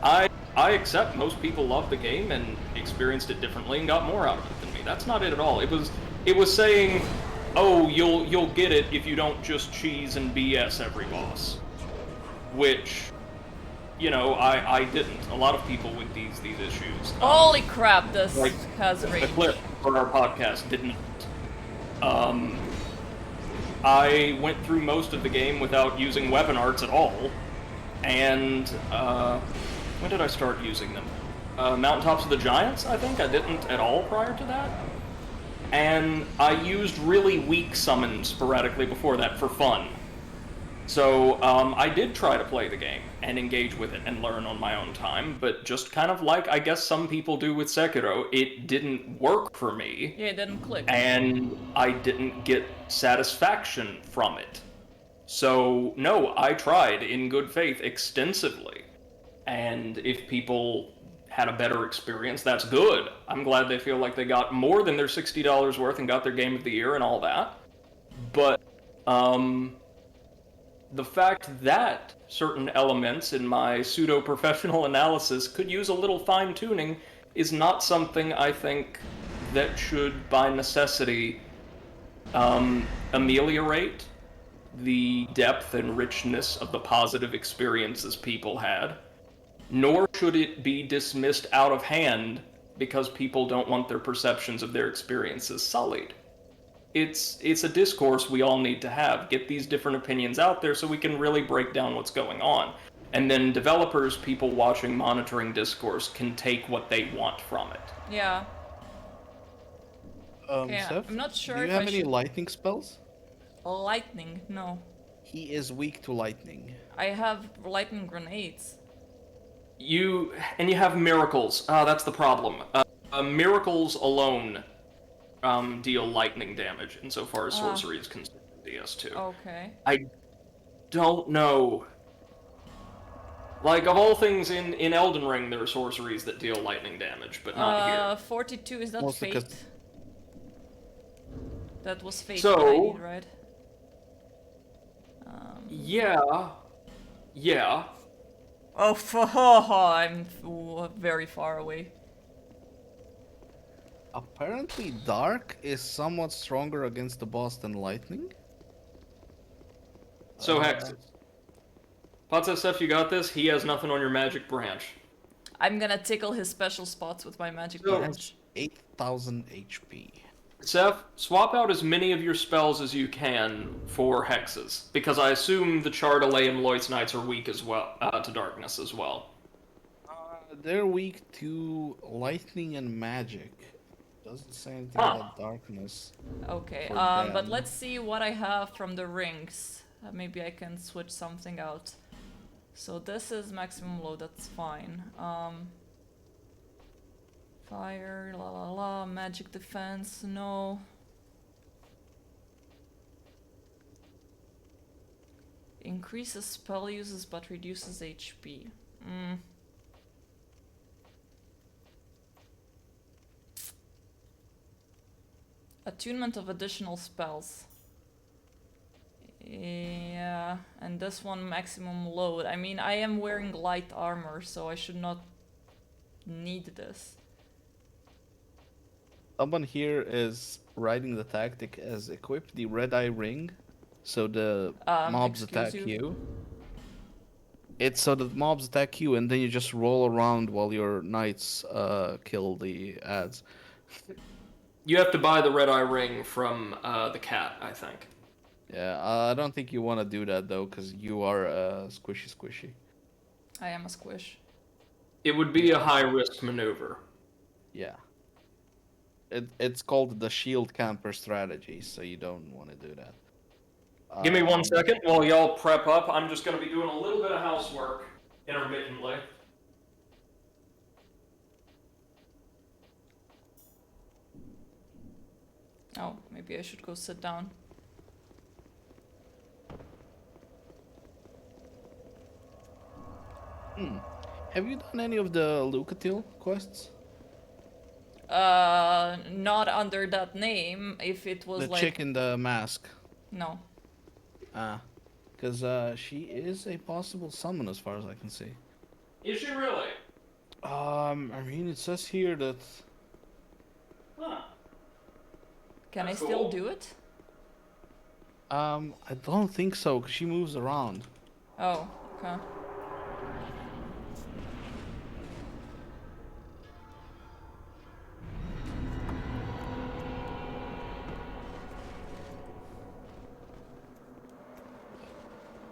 I accept most people love the game and experienced it differently and got more out of it than me. That's not it at all. It was saying, oh, you'll get it if you don't just cheese and BS every boss. Which, you know, I didn't. A lot of people with these issues. Holy crap, this Like, has the range. clip for our podcast didn't. I went through most of the game without using weapon arts at all, and when did I start using them? Mountaintops of the Giants, I think. I didn't at all prior to that. And I used really weak summons sporadically before that for fun. So I did try to play the game and engage with it and learn on my own time, but just kind of like I guess some people do with Sekiro, it didn't work for me. Yeah, it didn't click. And I didn't get satisfaction from it. So, no, I tried in good faith extensively. And if people had a better experience, that's good. I'm glad they feel like they got more than their $60 worth and got their game of the year and all that. But, the fact that certain elements in my pseudo-professional analysis could use a little fine-tuning is not something I think that should, by necessity, ameliorate the depth and richness of the positive experiences people had, nor should it be dismissed out of hand because people don't want their perceptions of their experiences sullied. It's a discourse we all need to have. Get these different opinions out there so we can really break down what's going on. And then developers, people watching, monitoring discourse, can take what they want from it. Yeah. Okay, Seth, I'm not sure do you if have I any should... lightning spells? Lightning? No. He is weak to lightning. I have lightning grenades. You have miracles. That's the problem. Miracles alone deal lightning damage insofar as sorcery is concerned in DS2. Okay. I don't know. Like, of all things in Elden Ring, there are sorceries that deal lightning damage, but not here. 42, is that Mostly Fate? 'cause- That was Fate So- that I need, right? Yeah. Oh, I'm very far away. Apparently, Dark is somewhat stronger against the boss than Lightning. So, Hexes. Potso Steph, you got this? He has nothing on your magic branch. I'm gonna tickle his special spots with my magic So- branch. 8,000 HP. Seth, swap out as many of your spells as you can for hexes, because I assume the Char-Delay and Loy's Knights are weak as well, to darkness as well. They're weak to lightning and magic. Doesn't say anything Huh. about darkness. Okay, For but them. let's see what I have from the rings. Maybe I can switch something out. So this is maximum load, that's fine. Fire, la la la, magic defense, no. Increases spell uses but reduces HP. Attunement of additional spells. Yeah, and this one maximum load. I mean, I am wearing light armor, so I should not need this. Someone here is writing the tactic as equip the red eye ring, so the mobs Excuse attack you? you. It's so that mobs attack you, and then you just roll around while your knights kill the ads. You have to buy the Red Eye Ring from the cat, I think. Yeah, I don't think you want to do that though, because you are squishy. I am a squish. It would be a high-risk maneuver. Yeah. It's called the shield camper strategy, so you don't want to do that. Give me 1 second while y'all prep up. I'm just going to be doing a little bit of housework intermittently. Oh, maybe I should go sit down. Have you done any of the Lucatil quests? Not under that name. If it was The like chick in the mask. no. Ah. Because she is a possible summon as far as I can see. Is she really? I mean, it says here that... Huh. Can That's I still cool. do it? I don't think so, because she moves around. Oh, okay.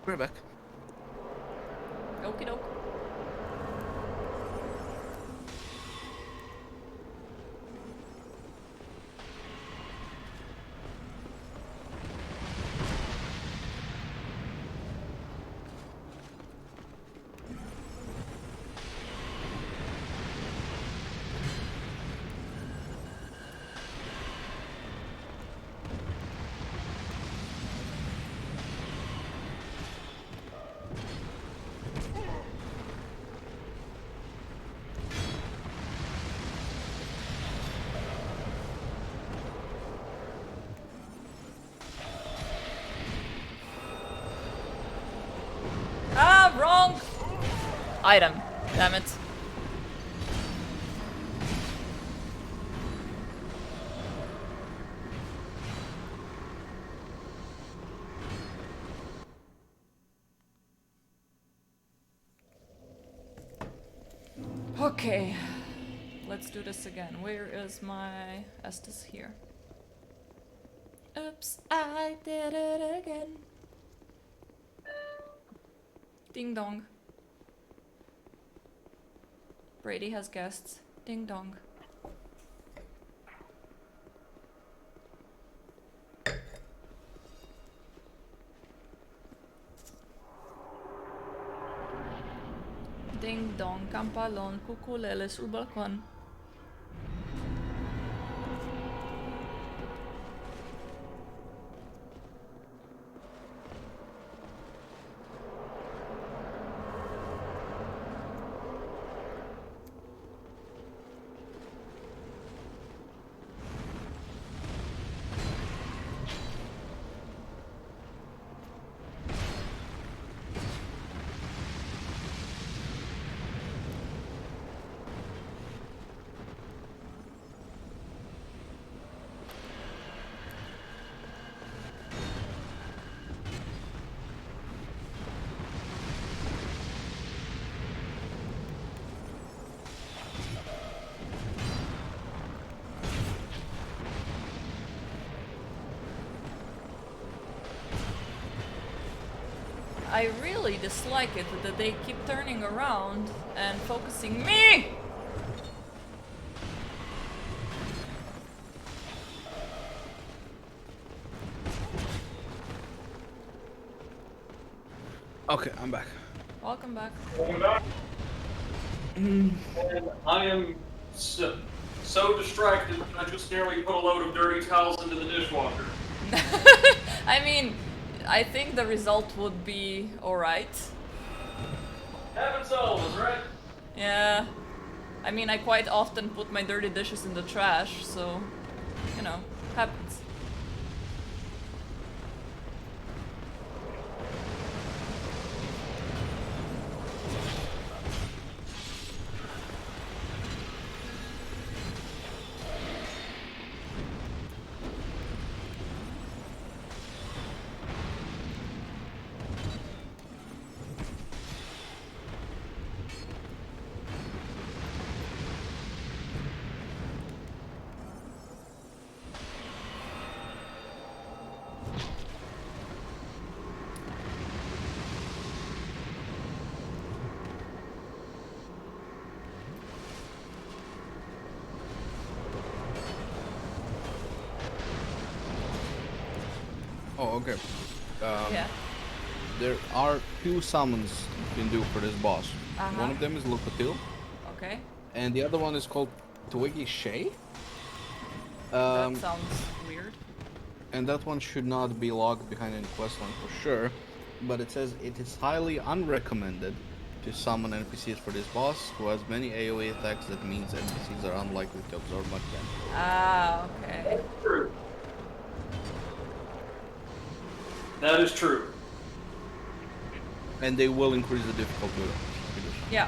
We're back. Okie doke. Ah, wrong item. Damn it. Okay, let's do this again. Where is my Estes here? Oops, I did it again. Ding dong. Brady has guests. Ding dong. Ding dong, campalon, cuculele sul balcon. I really dislike it that they keep turning around and focusing me! Okay, I'm back. Welcome back. Welcome back. And I am so distracted, I just nearly put a load of dirty towels into the dishwasher. I mean, I think the result would be alright. Happens to all of us, right? Yeah. I mean, I quite often put my dirty dishes in the trash, so, you know, happens. Oh, okay. Yeah. There are 2 summons you can do for this boss. Uh-huh. One of them is Lucatil, Okay. and the other one is called Twiggy Shay. That sounds weird. And that one should not be logged behind any questline for sure, but it says it is highly unrecommended to summon NPCs for this boss, who has many AoE attacks. That means NPCs are unlikely to absorb much damage. Ah, okay. True. That is true. And they will increase the difficulty with it. Yeah.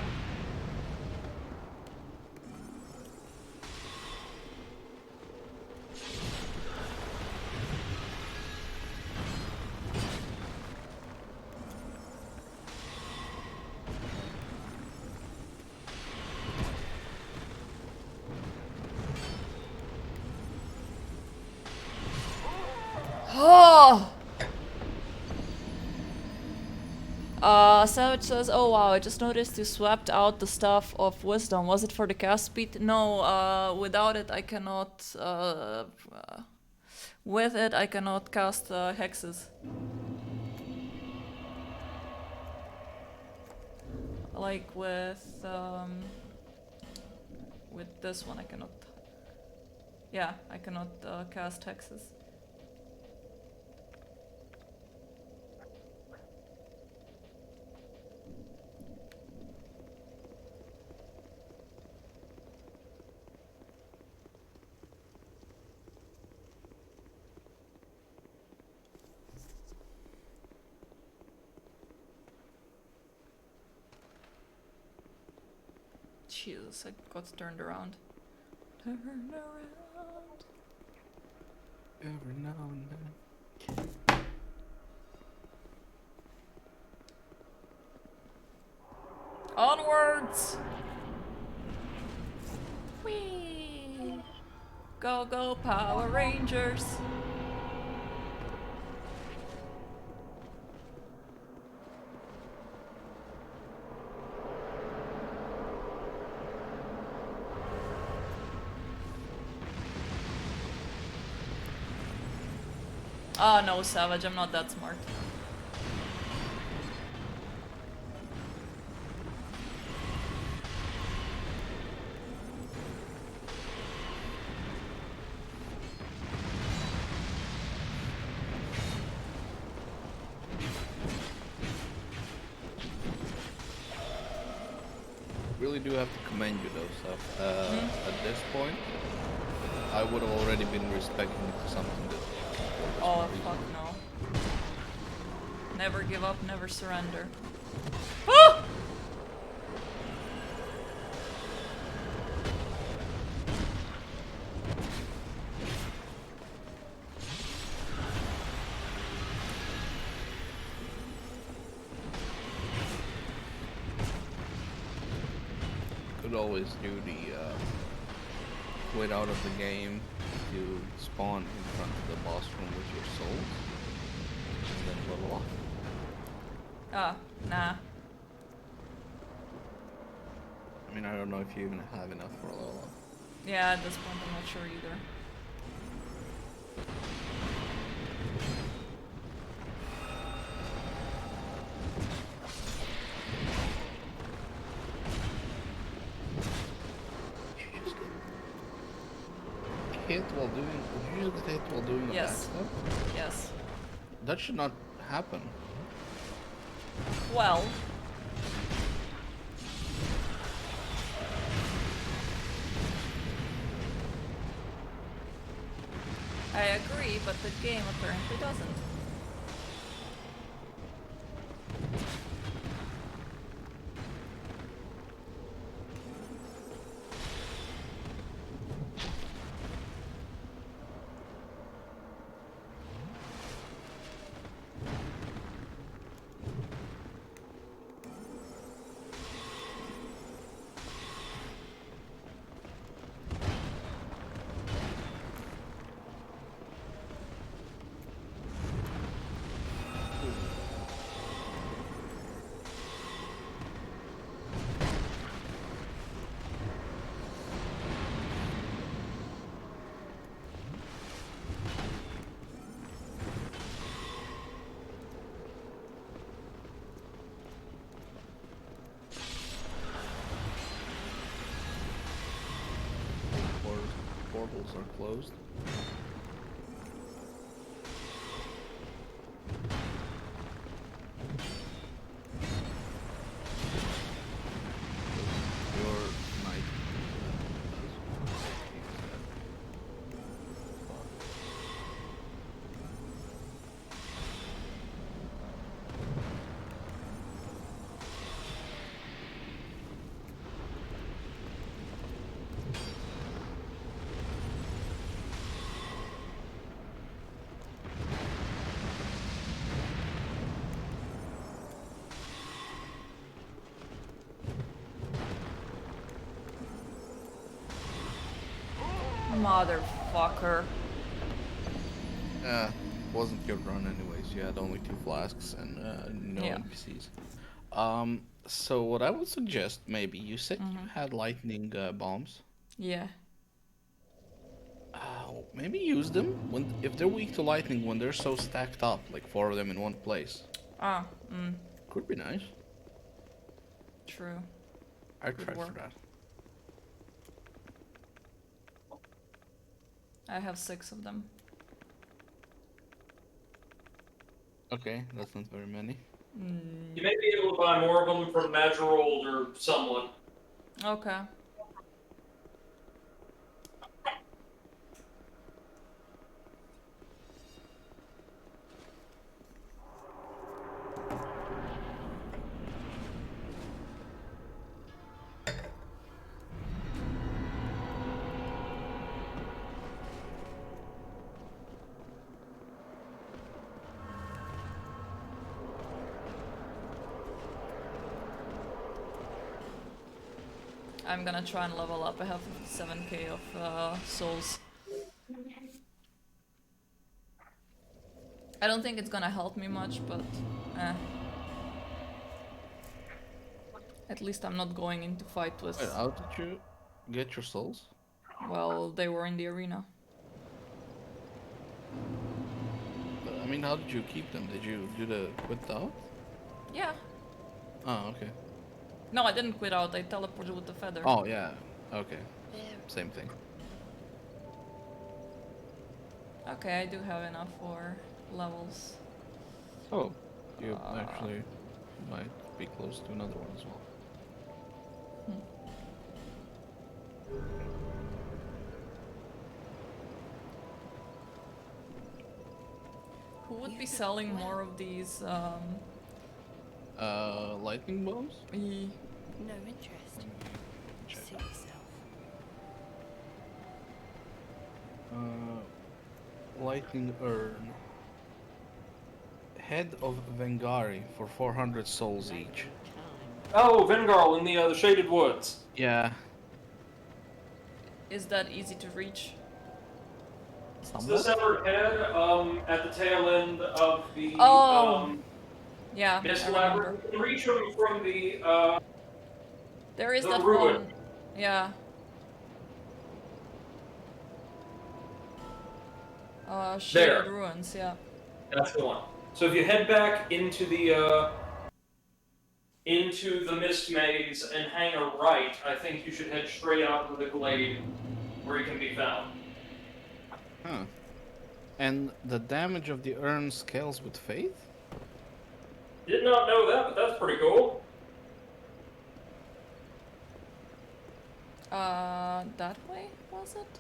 Oh! Savage says, oh wow, I just noticed you swapped out the Staff of Wisdom. Was it for the cast speed? No, without it I cannot, with it I cannot cast hexes. Like with this one I cannot, yeah, I cannot cast hexes. Jesus, I got turned around. Turn around. Every now and then. Onwards! Whee! Go, go, Power Rangers! Oh no, Savage, I'm not that smart. Really do have to commend you though, Seth. At this point, I would have already been respecting you for something that. Oh, fuck no. Never give up, never surrender. Ah! Could always do the quit out of the game to spawn in front of the boss room with your soul, and then level off. Ah, nah. I mean, I don't know if you even have enough for a level up. Yeah, at this point I'm not sure either. Hit while doing. Did you just get hit while doing a Yes. backstep? Yes. That should not happen. Well. I agree, but the game apparently doesn't. Portals are closed. Your knight Motherfucker. wasn't your run anyways. You had only 2 flasks and no Yeah. NPCs. So what I would suggest, maybe you said you had lightning bombs. Yeah. Maybe use them when if they're weak to lightning when they're so stacked up, like 4 of them in one place. Ah, Could be nice. true. I Could tried work. for that. I have 6 of them. Okay, that's not very many. You may be able to buy more of them from Magirold or someone. Okay. I'm gonna try and level up. I have 7k of souls. I don't think it's gonna help me much, but at least I'm not going into fight with... Wait, how did you get your souls? Well, they were in the arena. I mean, how did you keep them? Did you do the quit out? Yeah. Oh, okay. No, I didn't quit out. I teleported with the feather. Oh, yeah. Okay. Same thing. Okay, I do have enough for levels. Oh, you actually might be close to another one as well. Who would be selling more of these, Lightning bombs? No interest. Check. Suit yourself. Lightning urn. Head of Vengari for 400 souls each. Oh, Vengarl in the Shaded Woods. Yeah. Is that easy to reach? It's the severed head at the tail end of the... Oh. Yeah, Mist I remember. Labyrinth. You can reach them from There is the that ruin. one. Yeah. Shaded There. ruins. Yeah. That's the one. So if you head back into the mist maze and hang a right, I think you should head straight out to the glade where he can be found. Huh. And the damage of the urn scales with faith? Did not know that, but that's pretty cool. That way was it?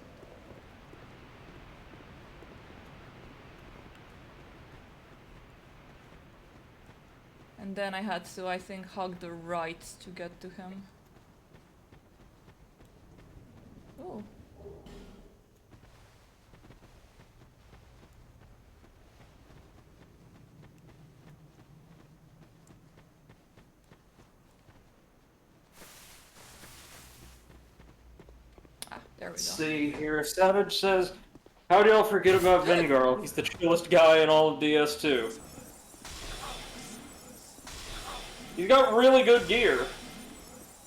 And then I had to, I think, hug the right to get to him. Ooh. Ah, there we Let's go. see here. Savage says, "How'd y'all forget about Vingarl? He's the chillest guy in all of DS2. He's got really good gear.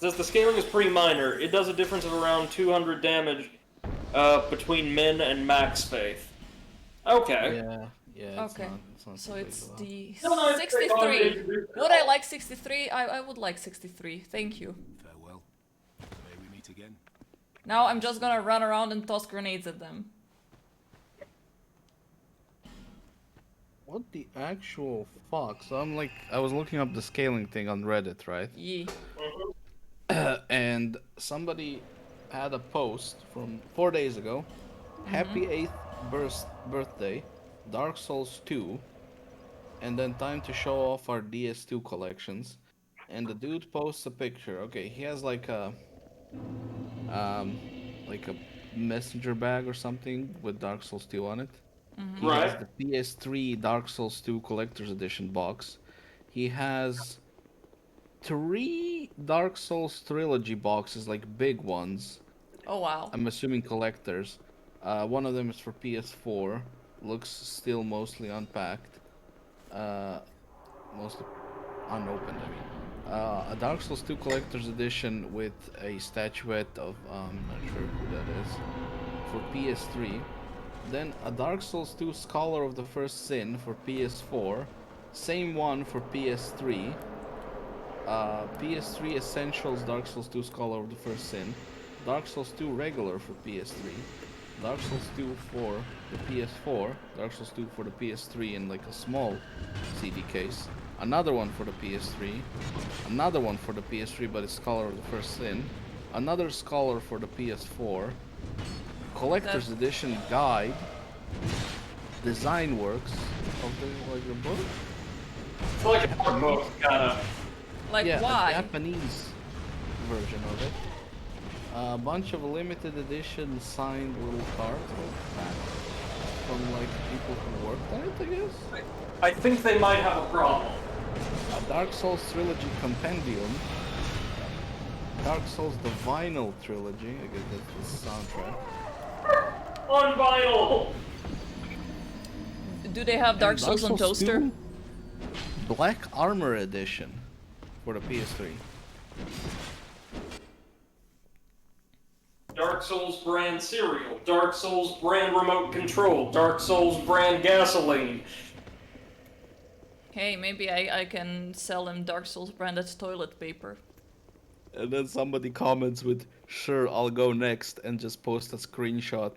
Says the scaling is pretty minor. It does a difference of around 200 damage between min and max faith. Okay. Yeah, Okay. it's not So too big it's of a- the No, it's pretty fun to 63. introduce Would I like 63? I would like 63. Thank you. Farewell. May we meet again. Now I'm just gonna run around and toss grenades at them. What the actual fuck? So I was looking up the scaling thing on Reddit, right? Yee. And somebody had a post from 4 days ago. Happy 8th birthday, Dark Souls 2, and then time to show off our DS2 collections. And the dude posts a picture. Okay, he has like a messenger bag or something with Dark Souls 2 on it. He has Right. the PS3 Dark Souls 2 Collector's Edition box. He has 3 Dark Souls Trilogy boxes, like big ones. Oh wow. I'm assuming collectors. One of them is for PS4. Looks still mostly unpacked. Mostly unopened, I mean. A Dark Souls 2 Collector's Edition with a statuette of, not sure who that is, for PS3. Then a Dark Souls 2 Scholar of the First Sin for PS4. Same one for PS3. PS3 Essentials Dark Souls 2 Scholar of the First Sin. Dark Souls 2 Regular for PS3. Dark Souls 2 for the PS4. Dark Souls 2 for the PS3 in like a small CD case. Another one for the PS3. Another one for the PS3 but it's Scholar of the First Sin. Another Scholar for the PS4. Collector's Edition Guide. Design works of the book. It's like a art book, kinda. Like Yeah, why? a Japanese version of it. A bunch of limited edition signed little cards from like people who worked on it, I guess. I think they might have a problem. A Dark Souls Trilogy Compendium. Dark Souls the Vinyl Trilogy, I guess that's the soundtrack. On vinyl! Do they have Dark And Souls on toaster? 2 Black Armor Edition for the PS3. Dark Souls brand cereal, Dark Souls brand remote control, Dark Souls brand gasoline. Hey, maybe I can sell them Dark Souls branded toilet paper. And then somebody comments with, "Sure, I'll go next," and just post a screenshot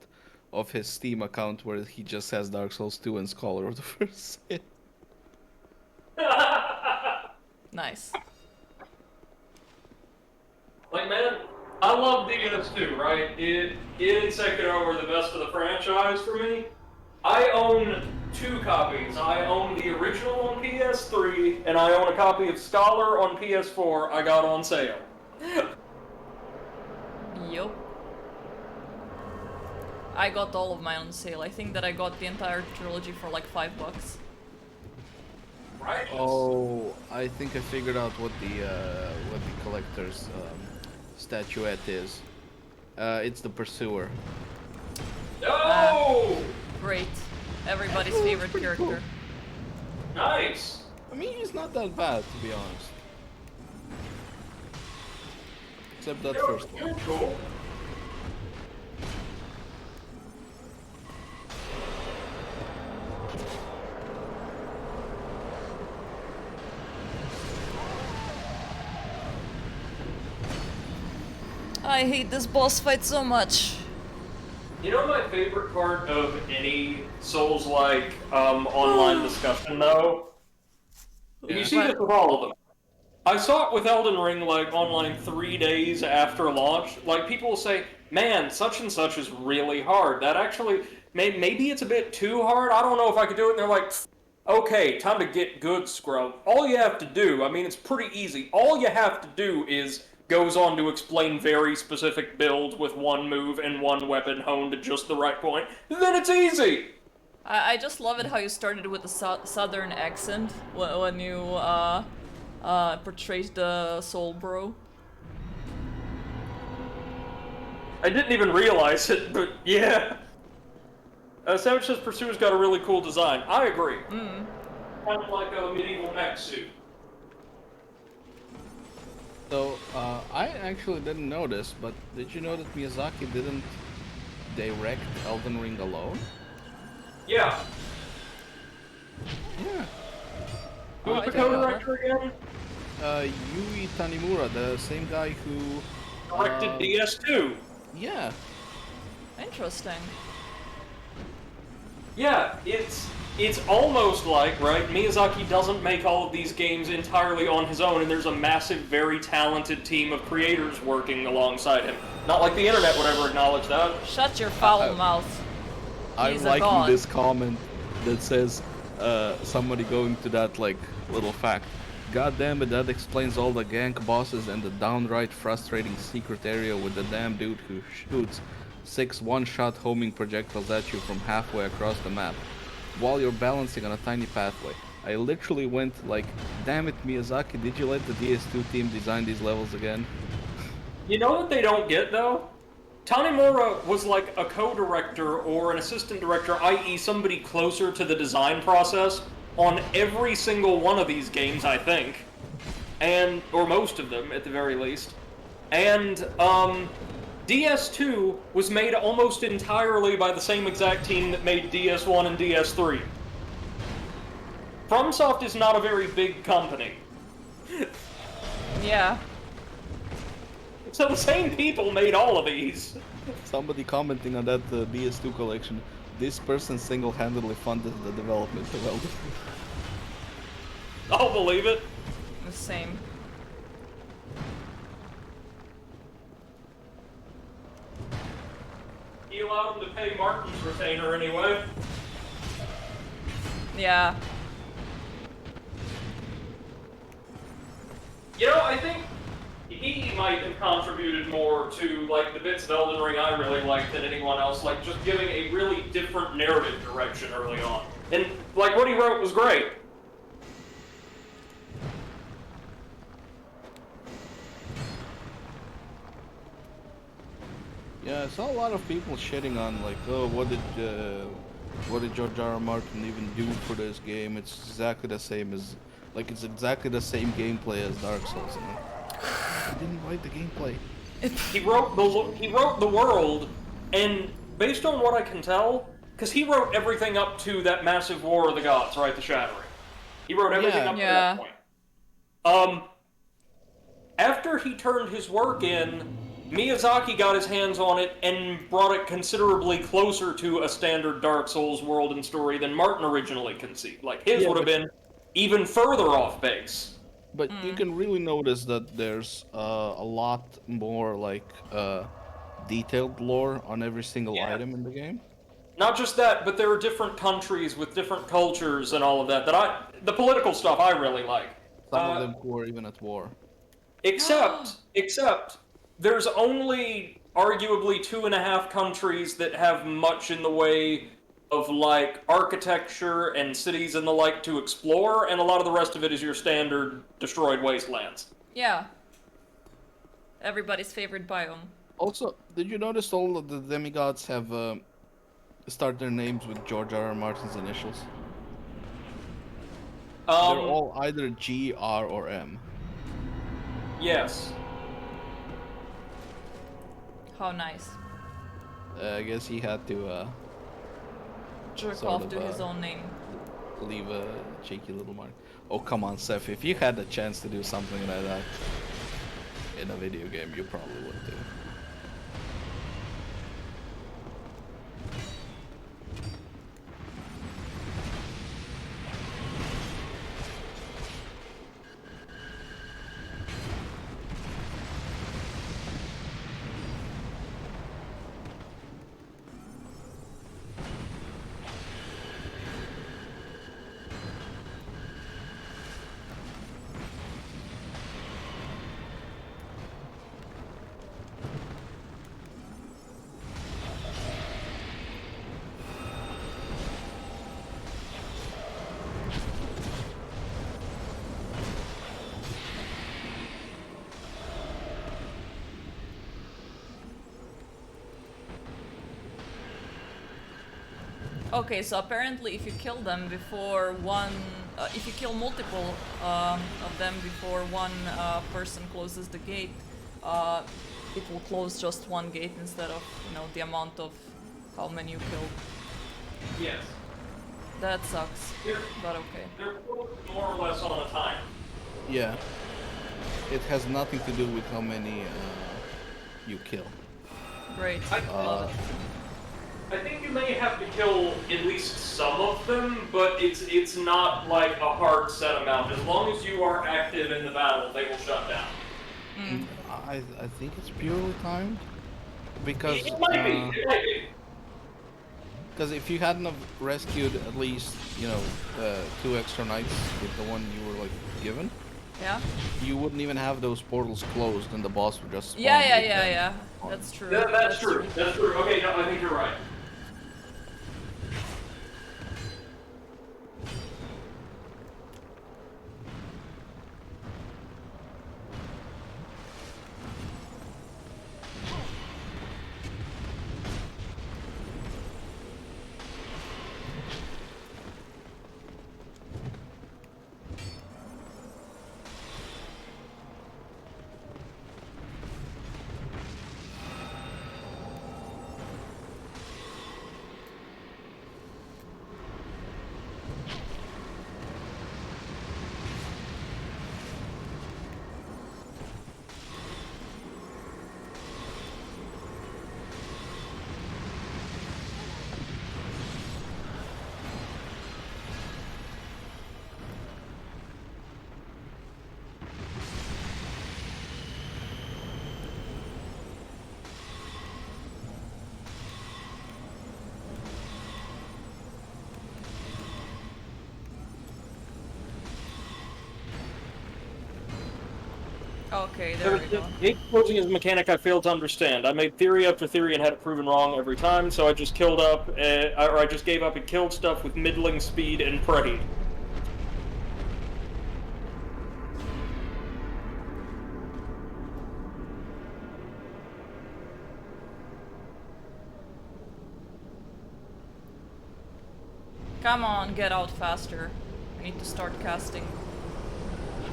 of his Steam account where he just has Dark Souls 2 and Scholar of the First Sin. Nice. Like, man, I love DS2, right? It and Sekiro were the best of the franchise for me. I own 2 copies. I own the original on PS3, and I own a copy of Scholar on PS4 I got on sale. Yup. I got all of mine on sale. I think that I got the entire trilogy for like $5. Right? Oh, I think I figured out what the collector's statuette is. It's the Pursuer. No! Great. Everybody's favorite character. Nice. I mean, he's not that bad, to be honest. Except that first one. You're cool. I hate this boss fight so much. You know my favorite part of any Souls-like online discussion, though? And you see this with all of them. I saw it with Elden Ring, like, on, like, 3 days after launch. Like, people will say, man, such and such is really hard. That actually, maybe it's a bit too hard. I don't know if I could do it. And they're like, okay, time to get good, scrub. All you have to do, I mean, it's pretty easy. All you have to do is goes on to explain very specific builds with one move and one weapon honed at just the right point. Then it's easy! I just love it how you started with a southern accent when you portrayed the Soul Bro. I didn't even realize it, but yeah. Savage says Pursuer's got a really cool design. I agree. Kind of like a medieval mech suit. So, I actually didn't notice, but did you know that Miyazaki didn't direct Elden Ring alone? Yeah. Yeah. Who's I the didn't know co-director again? Yui Tanimura, the same guy who... Directed DS2. Yeah. Interesting. Yeah, it's almost like, right, Miyazaki doesn't make all of these games entirely on his own, and there's a massive, very talented team of creators working alongside him. Not like the internet would ever acknowledge that. Shut your foul mouth. I'm He's a liking god. this comment that says, somebody going to that, like, little fact. God damn it, that explains all the gank bosses and the downright frustrating secret area with the damn dude who shoots 6 one-shot homing projectiles at you from halfway across the map, while you're balancing on a tiny pathway. I literally went like, damn it Miyazaki, did you let the DS2 team design these levels again? You know what they don't get, though? Tanimura was like a co-director or an assistant director, i.e. somebody closer to the design process, on every single one of these games, I think. Or most of them, at the very least. And, DS2 was made almost entirely by the same exact team that made DS1 and DS3. FromSoft is not a very big company. Yeah. So the same people made all of these. Somebody commenting on that DS2 collection, this person single-handedly funded the development of Elden Ring. I'll believe it. The same. He allowed him to pay Martin's retainer anyway. Yeah. You know, I think he might have contributed more to, like, the bits of Elden Ring I really liked than anyone else, like, just giving a really different narrative direction early on. And, like, what he wrote was great. Yeah, I saw a lot of people shitting on like, oh, what did George R. R. Martin even do for this game? It's exactly the same as, like, it's exactly the same gameplay as Dark Souls. And I didn't write the gameplay. He wrote the world, and based on what I can tell, because he wrote everything up to that massive War of the Gods, right, the Shattering. He wrote everything up to that point. After he turned his work in, Miyazaki got his hands on it and brought it considerably closer to a standard Dark Souls world and story than Martin originally conceived. Like, his would have been even further off base. But you can really notice that there's a lot more, like, detailed lore on every single item in the game. Not just that, but there are different countries with different cultures and all of that. The political stuff I really like. Some of them who are even at war. Except, there's only arguably 2.5 countries that have much in the way of, like, architecture and cities and the like to explore, and a lot of the rest of it is your standard destroyed wastelands. Yeah. Everybody's favorite biome. Also, did you notice all of the demigods have start their names with George R. R. Martin's initials? They're all either G, R, or M. Yes. How nice. I guess he had to Jerk sort off of, to his own name. leave a cheeky little mark. Oh, come on, Seth. If you had the chance to do something like that in a video game, you probably would too. Okay, so apparently if you kill them before if you kill multiple of them before one person closes the gate, it will close just one gate instead of, the amount of how many you killed. Yes. That sucks, but okay. They're more or less on a timer. Yeah. It has nothing to do with how many you kill. Great, I love it. I think you may have to kill at least some of them, but it's not like a hard set amount. As long as you are active in the battle, they will shut down. I think it's purely timed. Because It might be. It might be. Because if you hadn't have rescued at least, 2 extra knights with the one you were like given, Yeah? you wouldn't even have those portals closed and the boss would just spawn. Yeah. That's true. That's true. That's true. Okay, no, I think you're right. Okay, there we go. Gate closing is a mechanic I failed to understand. I made theory after theory and had it proven wrong every time, so I just killed up, or I just gave up and killed stuff with middling speed and prayed. Come on, get out faster. I need to start casting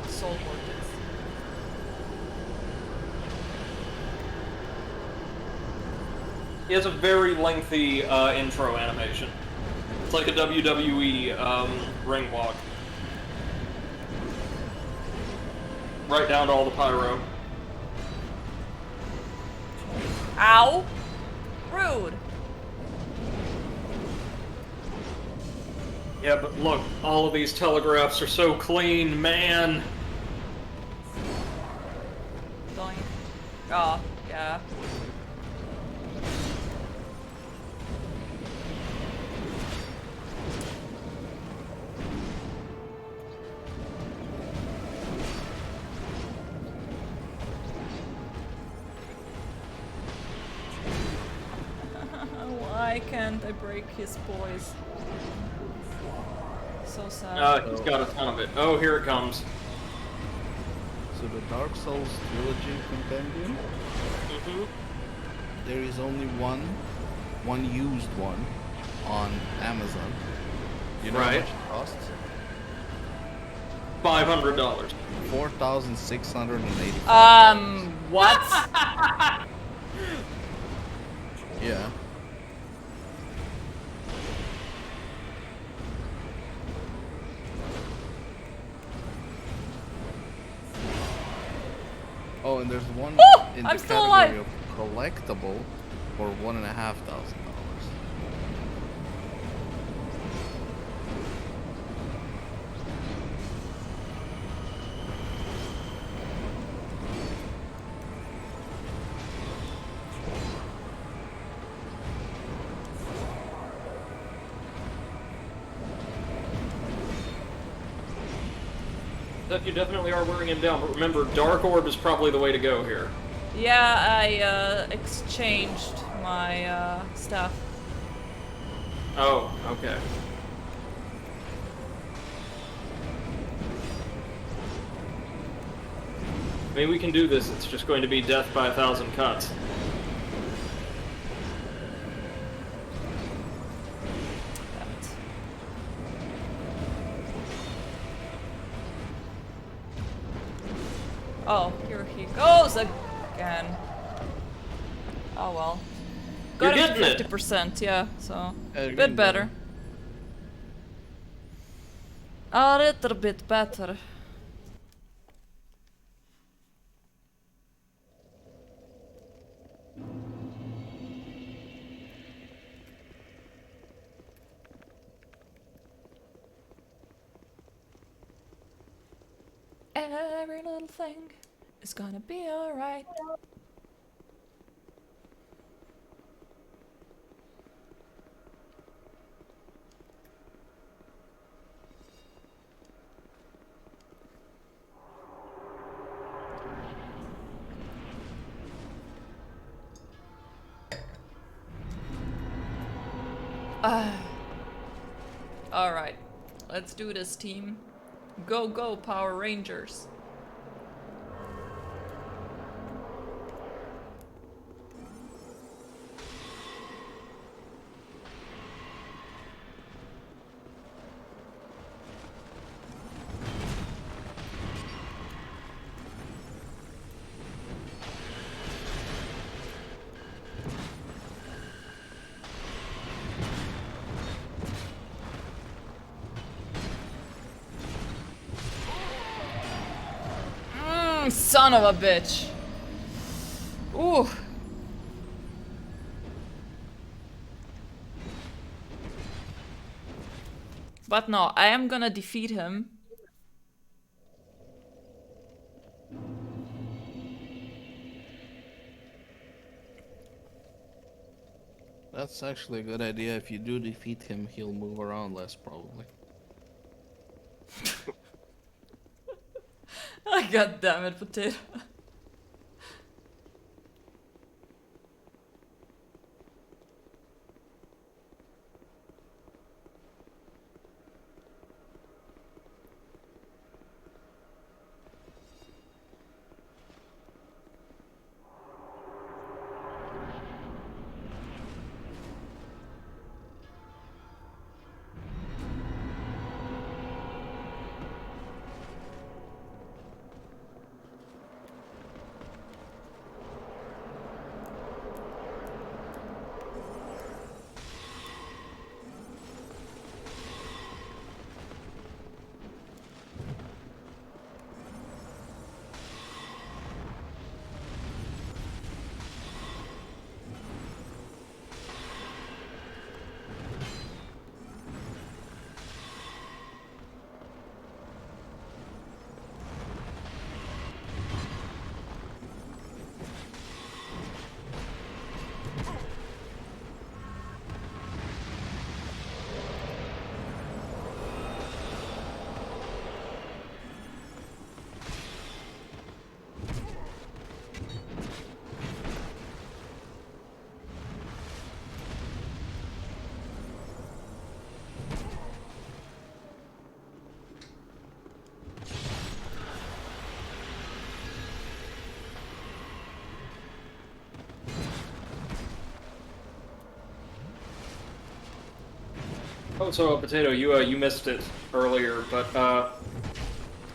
soul vortex. He has a very lengthy intro animation. It's like a WWE ring walk. Right down to all the pyro. Ow! Rude! Yeah, but look, all of these telegraphs are so clean, man. Doink. Oh, yeah. Why can't I break his poise? So sad. He's got a ton of it. Oh, here it comes. So the Dark Souls Trilogy Compendium, there is only one used one on Amazon. You know Right. how much it costs? $500. 4,680. What? Yeah. Oh, and there's one Woo! in I'm the still category alive. of collectible for $1,500. That you definitely are wearing him down, but remember, Dark Orb is probably the way to go here. Yeah, I exchanged my stuff. Oh, okay. I mean, we can do this. It's just going to be death by 1,000 cuts. Damn it. Oh, here he goes again. Oh well. Got You're him getting it. 50%, yeah, so Yeah, a you're bit getting better. A little bit better. Every little thing is gonna be alright. Alright, let's do this, team. Go, go, Power Rangers. Son of a bitch. Ooh. But no, I am gonna defeat him. That's actually a good idea. If you do defeat him, he'll move around less, probably. God damn it, potato. Oh, so Potato, you missed it earlier, but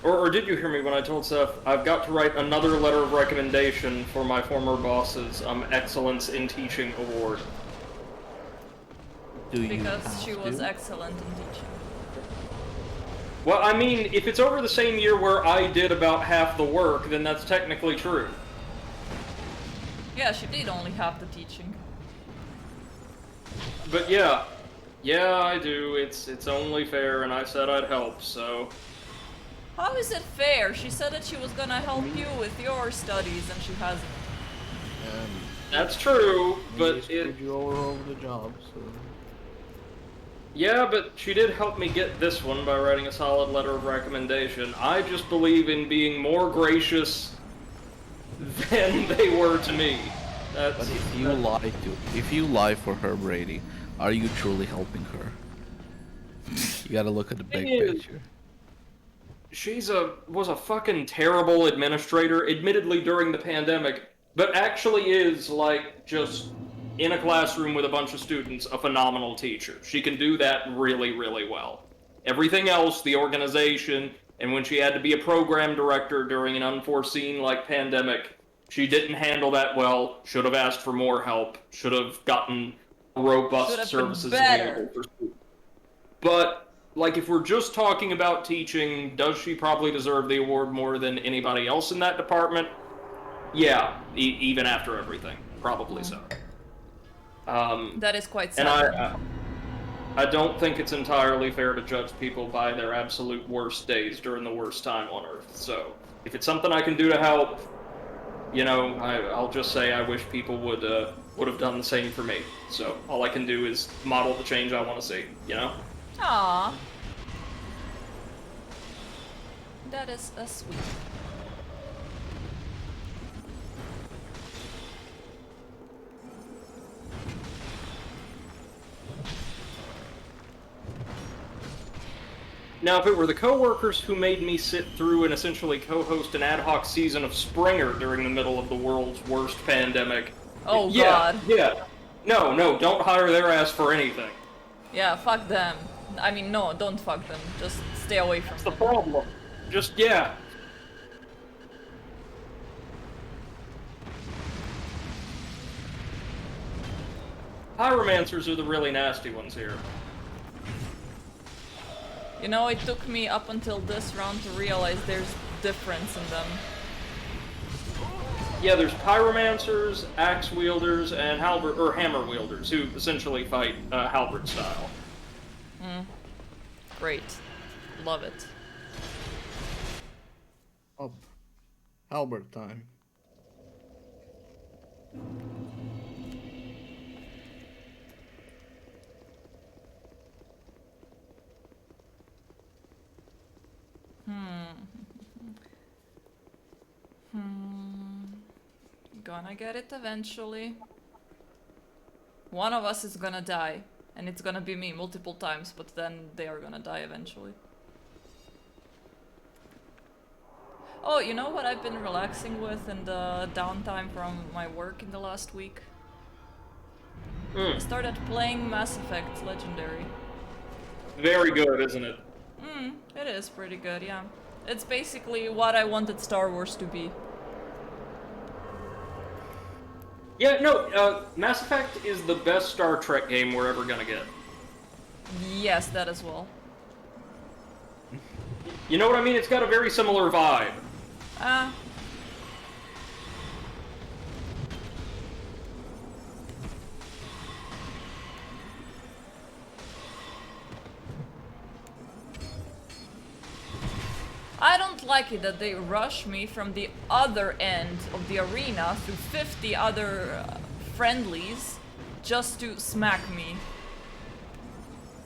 or did you hear me when I told Seth I've got to write another letter of recommendation for my former boss's Excellence in Teaching award? Do you Because have she was to? excellent in teaching. Well, I mean, if it's over the same year where I did about half the work, then that's technically true. Yeah, she did only have the teaching. But yeah, I do. It's only fair, and I said I'd help, so... How is it fair? She said that she was gonna help you with your studies and she hasn't. That's true, Maybe but I screwed you over the job, so... Yeah, but she did help me get this one by writing a solid letter of recommendation. I just believe in being more gracious than they were to me. That's, But if you lie for her, Brady, are you truly helping her? You gotta look at the big Thing is, picture. was a fucking terrible administrator, admittedly during the pandemic, but actually is, like, just in a classroom with a bunch of students, a phenomenal teacher. She can do that really, really well. Everything else, the organization, and when she had to be a program director during an unforeseen, like, pandemic, she didn't handle that well, should have asked for more help, should have gotten Should robust have been services better. available for students. But, like, if we're just talking about teaching, does she probably deserve the award more than anybody else in that department? Yeah, even after everything. Probably so. That is quite And sad. I don't think it's entirely fair to judge people by their absolute worst days during the worst time on Earth. So, if it's something I can do to help, you know, I'll just say I wish people would have done the same for me. So, all I can do is model the change I want to see, you know? Aww. That is sweet. Now, if it were the coworkers who made me sit through and essentially co-host an ad hoc season of Springer during the middle of the world's worst pandemic, Oh yeah, god. yeah. No, don't hire their ass for anything. Yeah, fuck them. I mean, no, don't fuck them. Just stay away from That's the them. problem. Just, yeah. Pyromancers are the really nasty ones here. You know, it took me up until this round to realize there's difference in them. Yeah, there's pyromancers, axe wielders, and hammer wielders, who essentially fight halberd style. Great. Love it. Up. Albert time. Gonna get it eventually. One of us is gonna die, and it's gonna be me multiple times, but then they are gonna die eventually. Oh, you know what I've been relaxing with in the downtime from my work in the last week? I started playing Mass Effect Legendary. Very good, isn't it? It is pretty good, yeah. It's basically what I wanted Star Wars to be. Yeah, no, Mass Effect is the best Star Trek game we're ever gonna get. Yes, that as well. You know what I mean? It's got a very similar vibe. I don't like it that they rush me from the other end of the arena through 50 other friendlies just to smack me.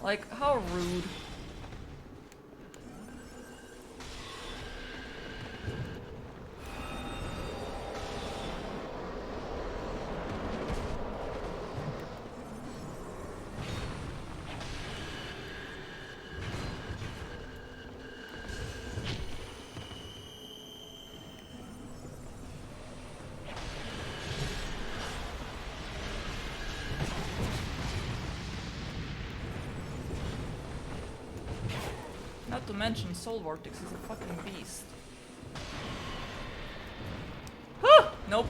Like, how rude. to mention Soul Vortex is a fucking beast. Ah! Nope.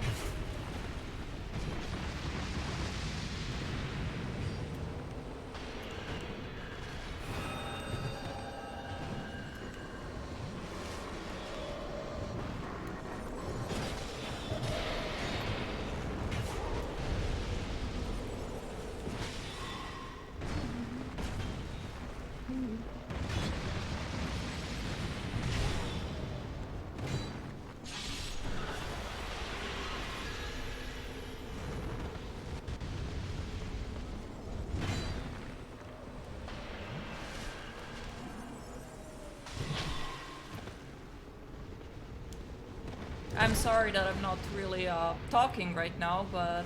I'm sorry that I'm not really talking right now, but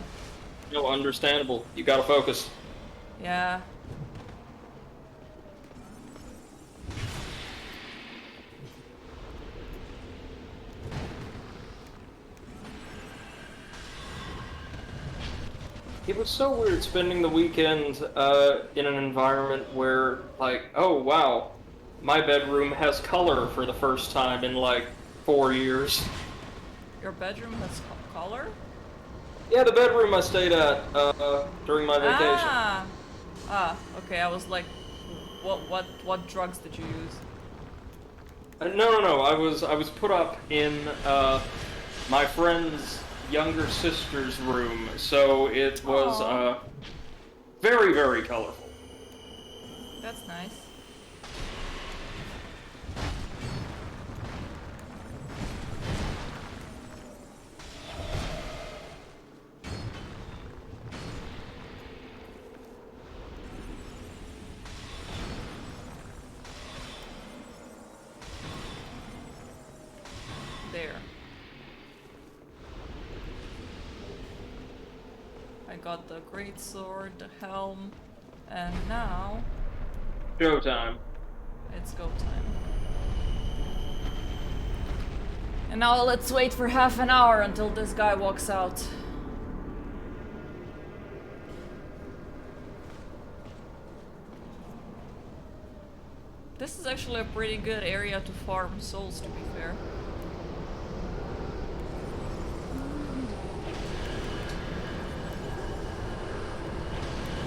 No, understandable. You gotta focus. yeah. It was so weird spending the weekend in an environment where, like, oh wow, my bedroom has color for the first time in like 4 years. Your bedroom has color? Yeah, the bedroom I stayed at during my vacation. Okay. I was like, what drugs did you use? No. I was put up in my friend's younger sister's room, so it was Aw. very, very colorful. That's nice. There. I got the great sword, the helm, and now Showtime. it's go time. And now let's wait for half an hour until this guy walks out. This is actually a pretty good area to farm souls, to be fair.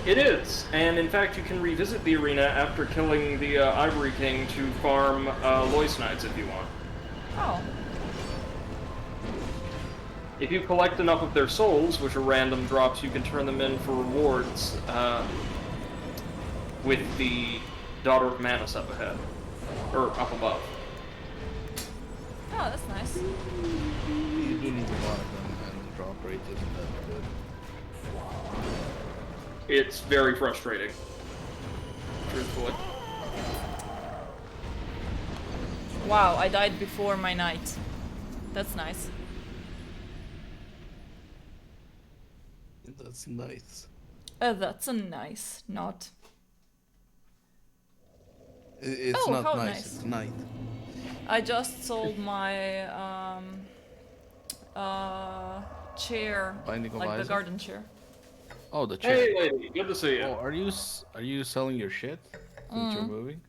It is, and in fact you can revisit the arena after killing the Ivory King to farm Lois Knights if you want. Oh. If you collect enough of their souls, which are random drops, you can turn them in for rewards with the Daughter of Manus up ahead. Or up above. Oh, that's nice. You do need a lot of them, and the drop rate isn't that good. It's very frustrating. Truthfully. Wow, I died before my night. That's nice. That's nice. That's a nice knot. It's Oh, not how nice, nice. it's night. I just sold my chair, Binding of like the Isaac? garden chair. Oh, the chair. Hey lady, good to see you. Oh, are you selling your shit since you're moving?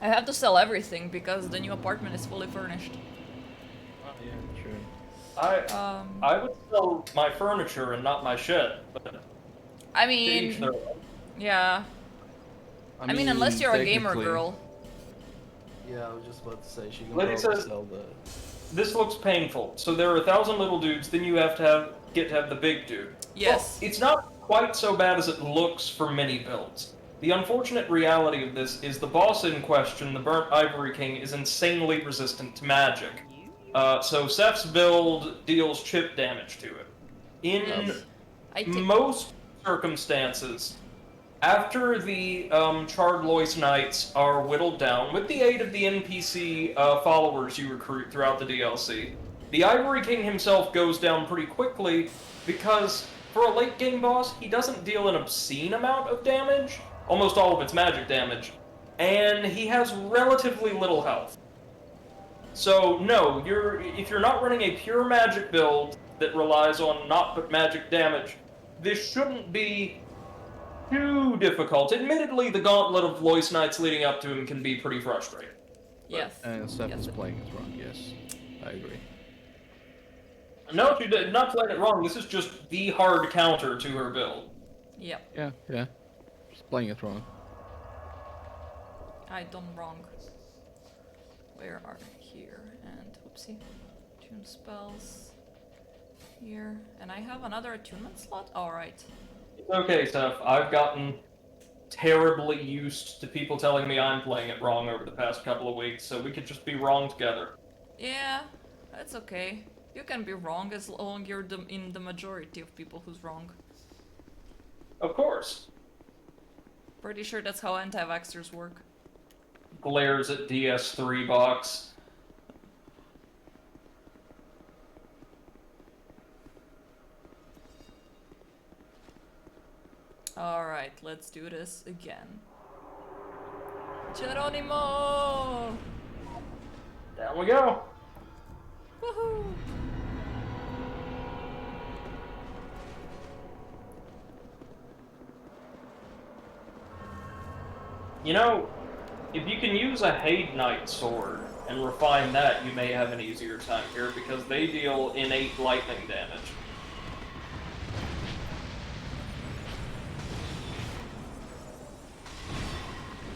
I have to sell everything because the new apartment is fully furnished. Oh yeah, sure. I would sell my furniture and not my shit, but I to each mean, their own. yeah. I mean, unless you're a gamer technically- girl. Yeah, I was just about to say she can Lady probably says- sell the. This looks painful. So there are 1,000 little dudes, then you have to have the big dude. Yes. Well, it's not quite so bad as it looks for many builds. The unfortunate reality of this is the boss in question, the Burnt Ivory King, is insanely resistant to magic. So Seth's build deals chip damage to it. In Yes. I take most circumstances, after the Charred Lois Knights are whittled down, with the aid of the NPC followers you recruit throughout the DLC, the Ivory King himself goes down pretty quickly because, for a late game boss, he doesn't deal an obscene amount of damage, almost all of it's magic damage, and he has relatively little health. So, no, if you're not running a pure magic build that relies on not but magic damage, this shouldn't be too too difficult. Admittedly, the gauntlet of Lois Knights leading up to him can be pretty frustrating. Yes. And Seth Yes, is it- playing it wrong, yes. I agree. No, she did not playing it wrong. This is just the hard counter to her build. Yep. Yeah. She's playing it wrong. I done wrong. Where are here? And whoopsie. Tune spells. Here. And I have another attunement slot? Alright. It's okay, Steph. I've gotten terribly used to people telling me I'm playing it wrong over the past couple of weeks, so we could just be wrong together. Yeah, that's okay. You can be wrong as long as you're in the majority of people who's wrong. Of course. Pretty sure that's how anti-vaxxers work. Glares at DS3 box. Alright, let's do this again. Geronimo! Down we go. Woohoo! You know, if you can use a Hade Knight sword and refine that, you may have an easier time here because they deal innate lightning damage.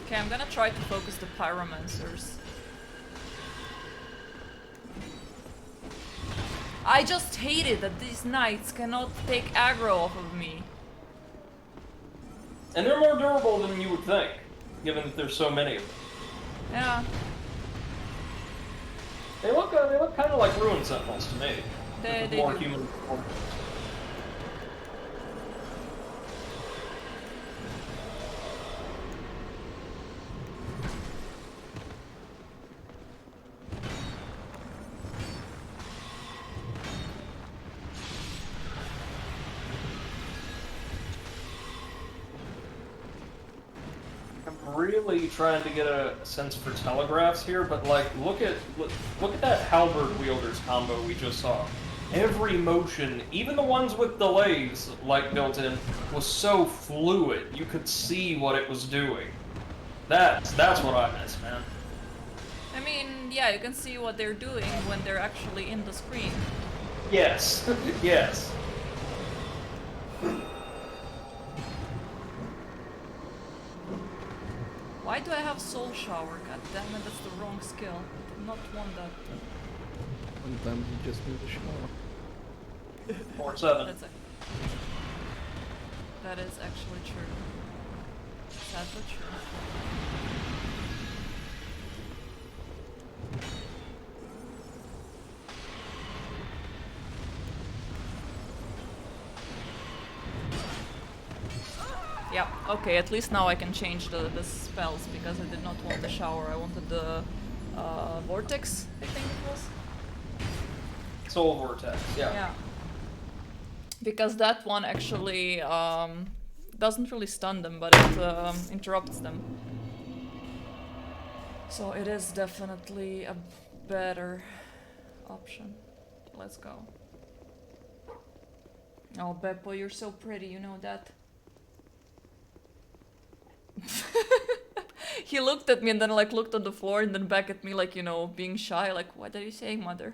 Okay, I'm gonna try to focus the pyromancers. I just hate it that these knights cannot take aggro off of me. And they're more durable than you would think, given that there's so many of them. Yeah, They look kind of like Ruin Sentinels to me. they With more do. human. I'm really trying to get a sense for telegraphs here, but like, look at that halberd wielder's combo we just saw. Every motion, even the ones with delays like built in, was so fluid. You could see what it was doing. That's what I miss, man. I mean, yeah, you can see what they're doing when they're actually in the screen. Yes, yes. Why do I have Soul Shower? God damn it, that's the wrong skill. I did not want that. Sometimes you just need a shower. 4-7. That's that is actually true. Sad but true. Yeah, okay, at least now I can change the spells because I did not want the shower, I wanted the vortex, I think it was. Soul Vortex, yeah. Yeah. Because that one actually doesn't really stun them, but it interrupts them. So it is definitely a better option. Let's go. Oh, Beppo, you're so pretty, you know that? He looked at me and then like looked on the floor and then back at me like, you know, being shy, like, what are you saying, mother?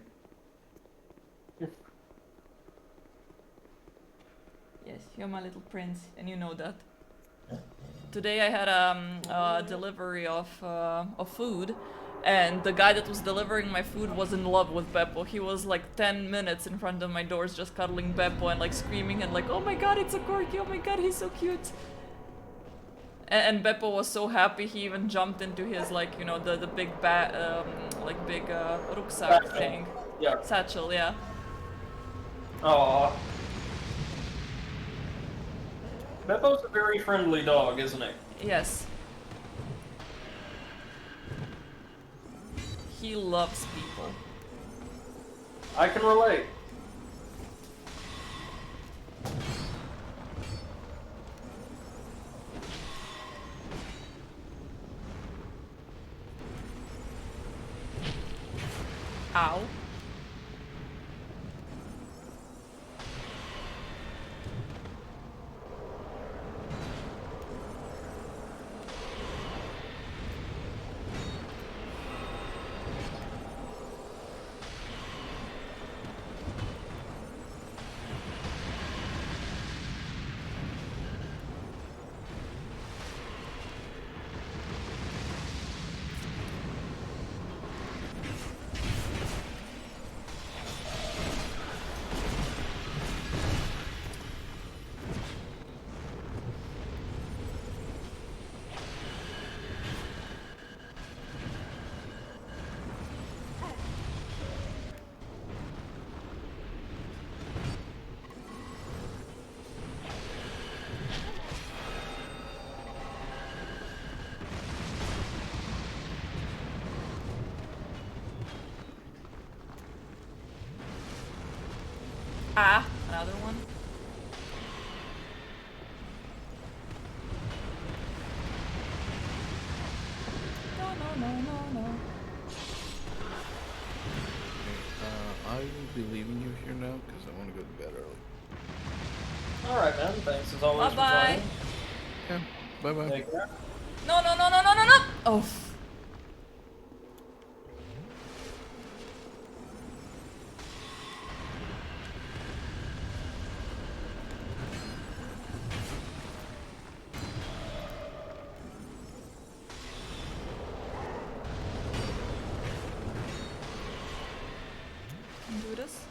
Yes, you're my little prince, and you know that. Today I had a delivery of food, and the guy that was delivering my food was in love with Beppo. He was like 10 minutes in front of my doors just cuddling Beppo and like screaming and like, oh my god, it's a corgi, oh my god, he's so cute. And Beppo was so happy he even jumped into his like, you know, the big rucksack Satchel. thing. Yeah. Satchel, yeah. Aww. Beppo's a very friendly dog, isn't he? Yes. He loves people. I can relate. Ow. Ah, another one. No. I will be leaving you here now because I want to go to bed early. Alright, man. Thanks as always Bye-bye. for Yeah, bye bye. joining. Take care. No. Oh. Do this.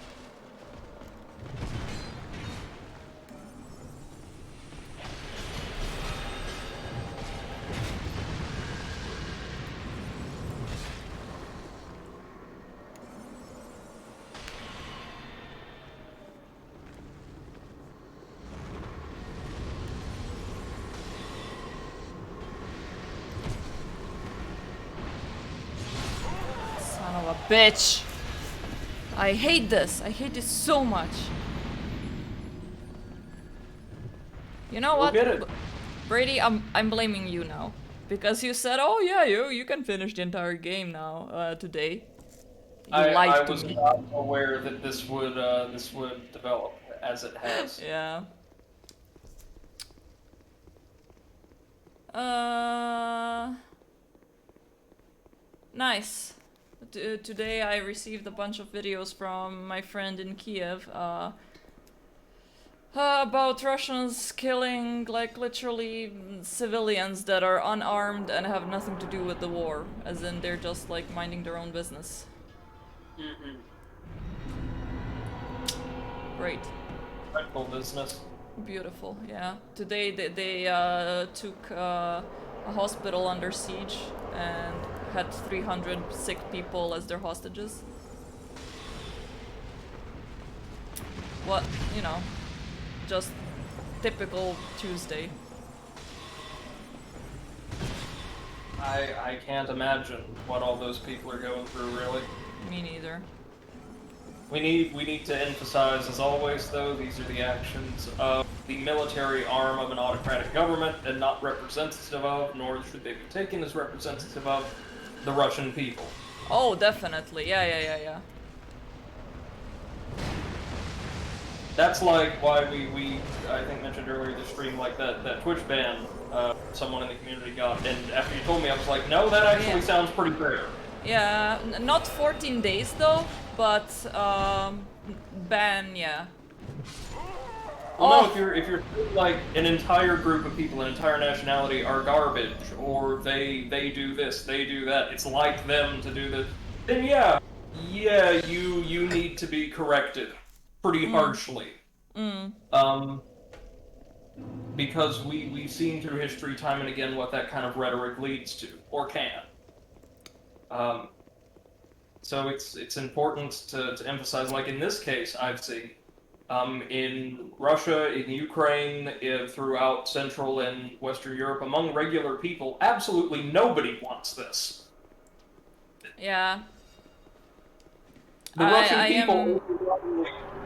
Son of a bitch. I hate this. I hate this so much. You know what? get it. Brady, I'm blaming you now. Because you said, oh yeah, you can finish the entire game now, today. You I lied to was me. not aware that this would develop as it has. Yeah. Nice. Today I received a bunch of videos from my friend in Kiev, about Russians killing, like, literally civilians that are unarmed and have nothing to do with the war. As in, they're just, like, minding their own business. Mm-hmm. Great. Respectful business. Beautiful, yeah. Today they took a hospital under siege and had 300 sick people as their hostages. What, you know, just typical Tuesday. I can't imagine what all those people are going through, really. Me neither. We need to emphasize, as always, though, these are the actions of the military arm of an autocratic government, and not representative of, nor should they be taken as representative of, the Russian people. Oh, definitely. Yeah. That's like why we I think mentioned earlier in the stream, like that Twitch ban someone in the community got, and after you told me, I was like, no, that actually sounds pretty fair. Yeah, not 14 days though, but ban, yeah. Well, no, if you're like an entire group of people, an entire nationality are garbage, or they do this, they do that, it's like them to do this, then yeah, you need to be corrected pretty harshly. Because we've seen through history time and again what that kind of rhetoric leads to, or can. So it's important to emphasize, like in this case, I've seen, in Russia, in Ukraine, throughout Central and Western Europe, among regular people, absolutely nobody wants this. Yeah. The Russian people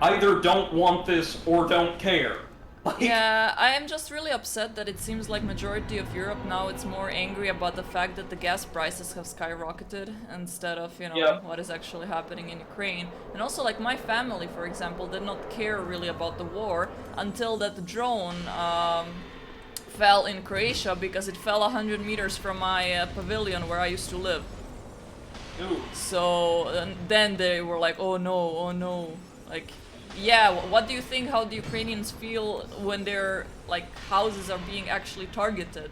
either don't want this or don't care. Like, Yeah, I am just really upset that it seems like majority of Europe now it's more angry about the fact that the gas prices have skyrocketed instead of, you know, what is actually happening in Ukraine. And also, like, my family, for example, did not care really about the war until that drone fell in Croatia, because it fell 100 meters from my pavilion where I used to live. Ooh. So then they were like, oh no. Like, yeah, what do you think how the Ukrainians feel when their, like, houses are being actually targeted?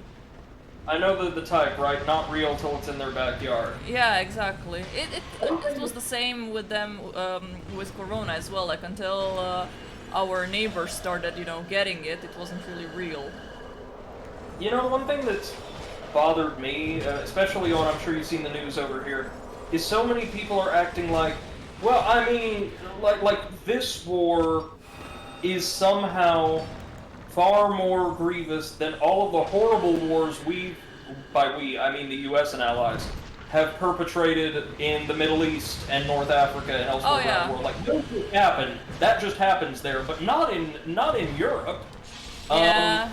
I know the type, right? Not real till it's in their backyard. Yeah, exactly. It was the same with them, with Corona as well. Like, until our neighbors started, you know, getting it, it wasn't really real. You know, one thing that's bothered me, especially on, I'm sure you've seen the news over here, is so many people are acting like, well, I mean, like this war is somehow far more grievous than all of the horrible wars by we, I mean the US and allies, have perpetrated in the Middle East and North Africa and elsewhere Oh, around yeah. the world. Like, those just happen. That just happens there, but not in Europe. Yeah.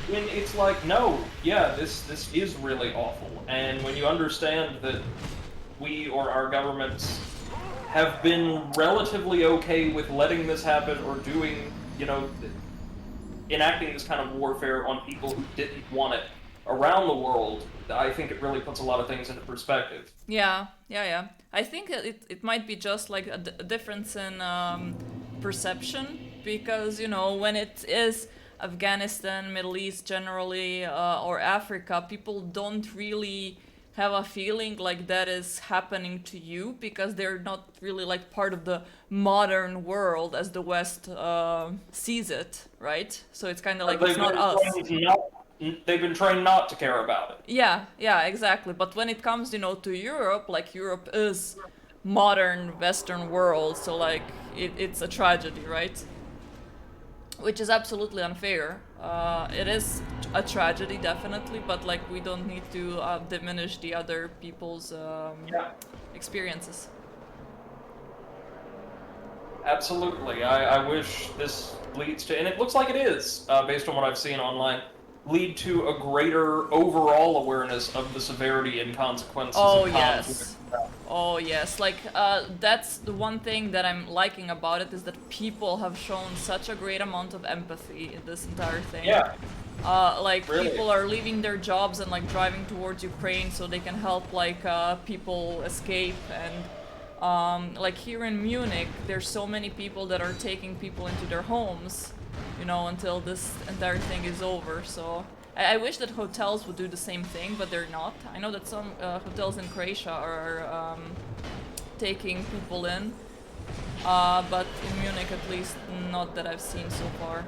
When it's like, no, yeah, this is really awful. And when you understand that we or our governments have been relatively okay with letting this happen or doing, enacting this kind of warfare on people who didn't want it around the world, I think it really puts a lot of things into perspective. Yeah. I think it might be just like a difference in perception, because when it is Afghanistan, Middle East generally, or Africa, people don't really have a feeling like that is happening to you, because they're not really like part of the modern world as the West sees it, right? So it's kind of like it's not us. They've been trained not to care about it. Yeah, exactly. But when it comes, to Europe, like Europe is modern Western world, so like it's a tragedy, right? Which is absolutely unfair. It is a tragedy, definitely, but like we don't need to diminish the other people's experiences. Absolutely. I wish this leads to, and it looks like it is, based on what I've seen online, lead to a greater overall awareness of the severity and consequences Oh of yes. conflict. Oh yes, like that's the one thing that I'm liking about it, is that people have shown such a great amount of empathy in this entire thing. Yeah. Like Really? people are leaving their jobs and like driving towards Ukraine so they can help like people escape, and like here in Munich, there's so many people that are taking people into their homes, until this entire thing is over. So I wish that hotels would do the same thing, but they're not. I know that some hotels in Croatia are taking people in, but in Munich at least not that I've seen so far.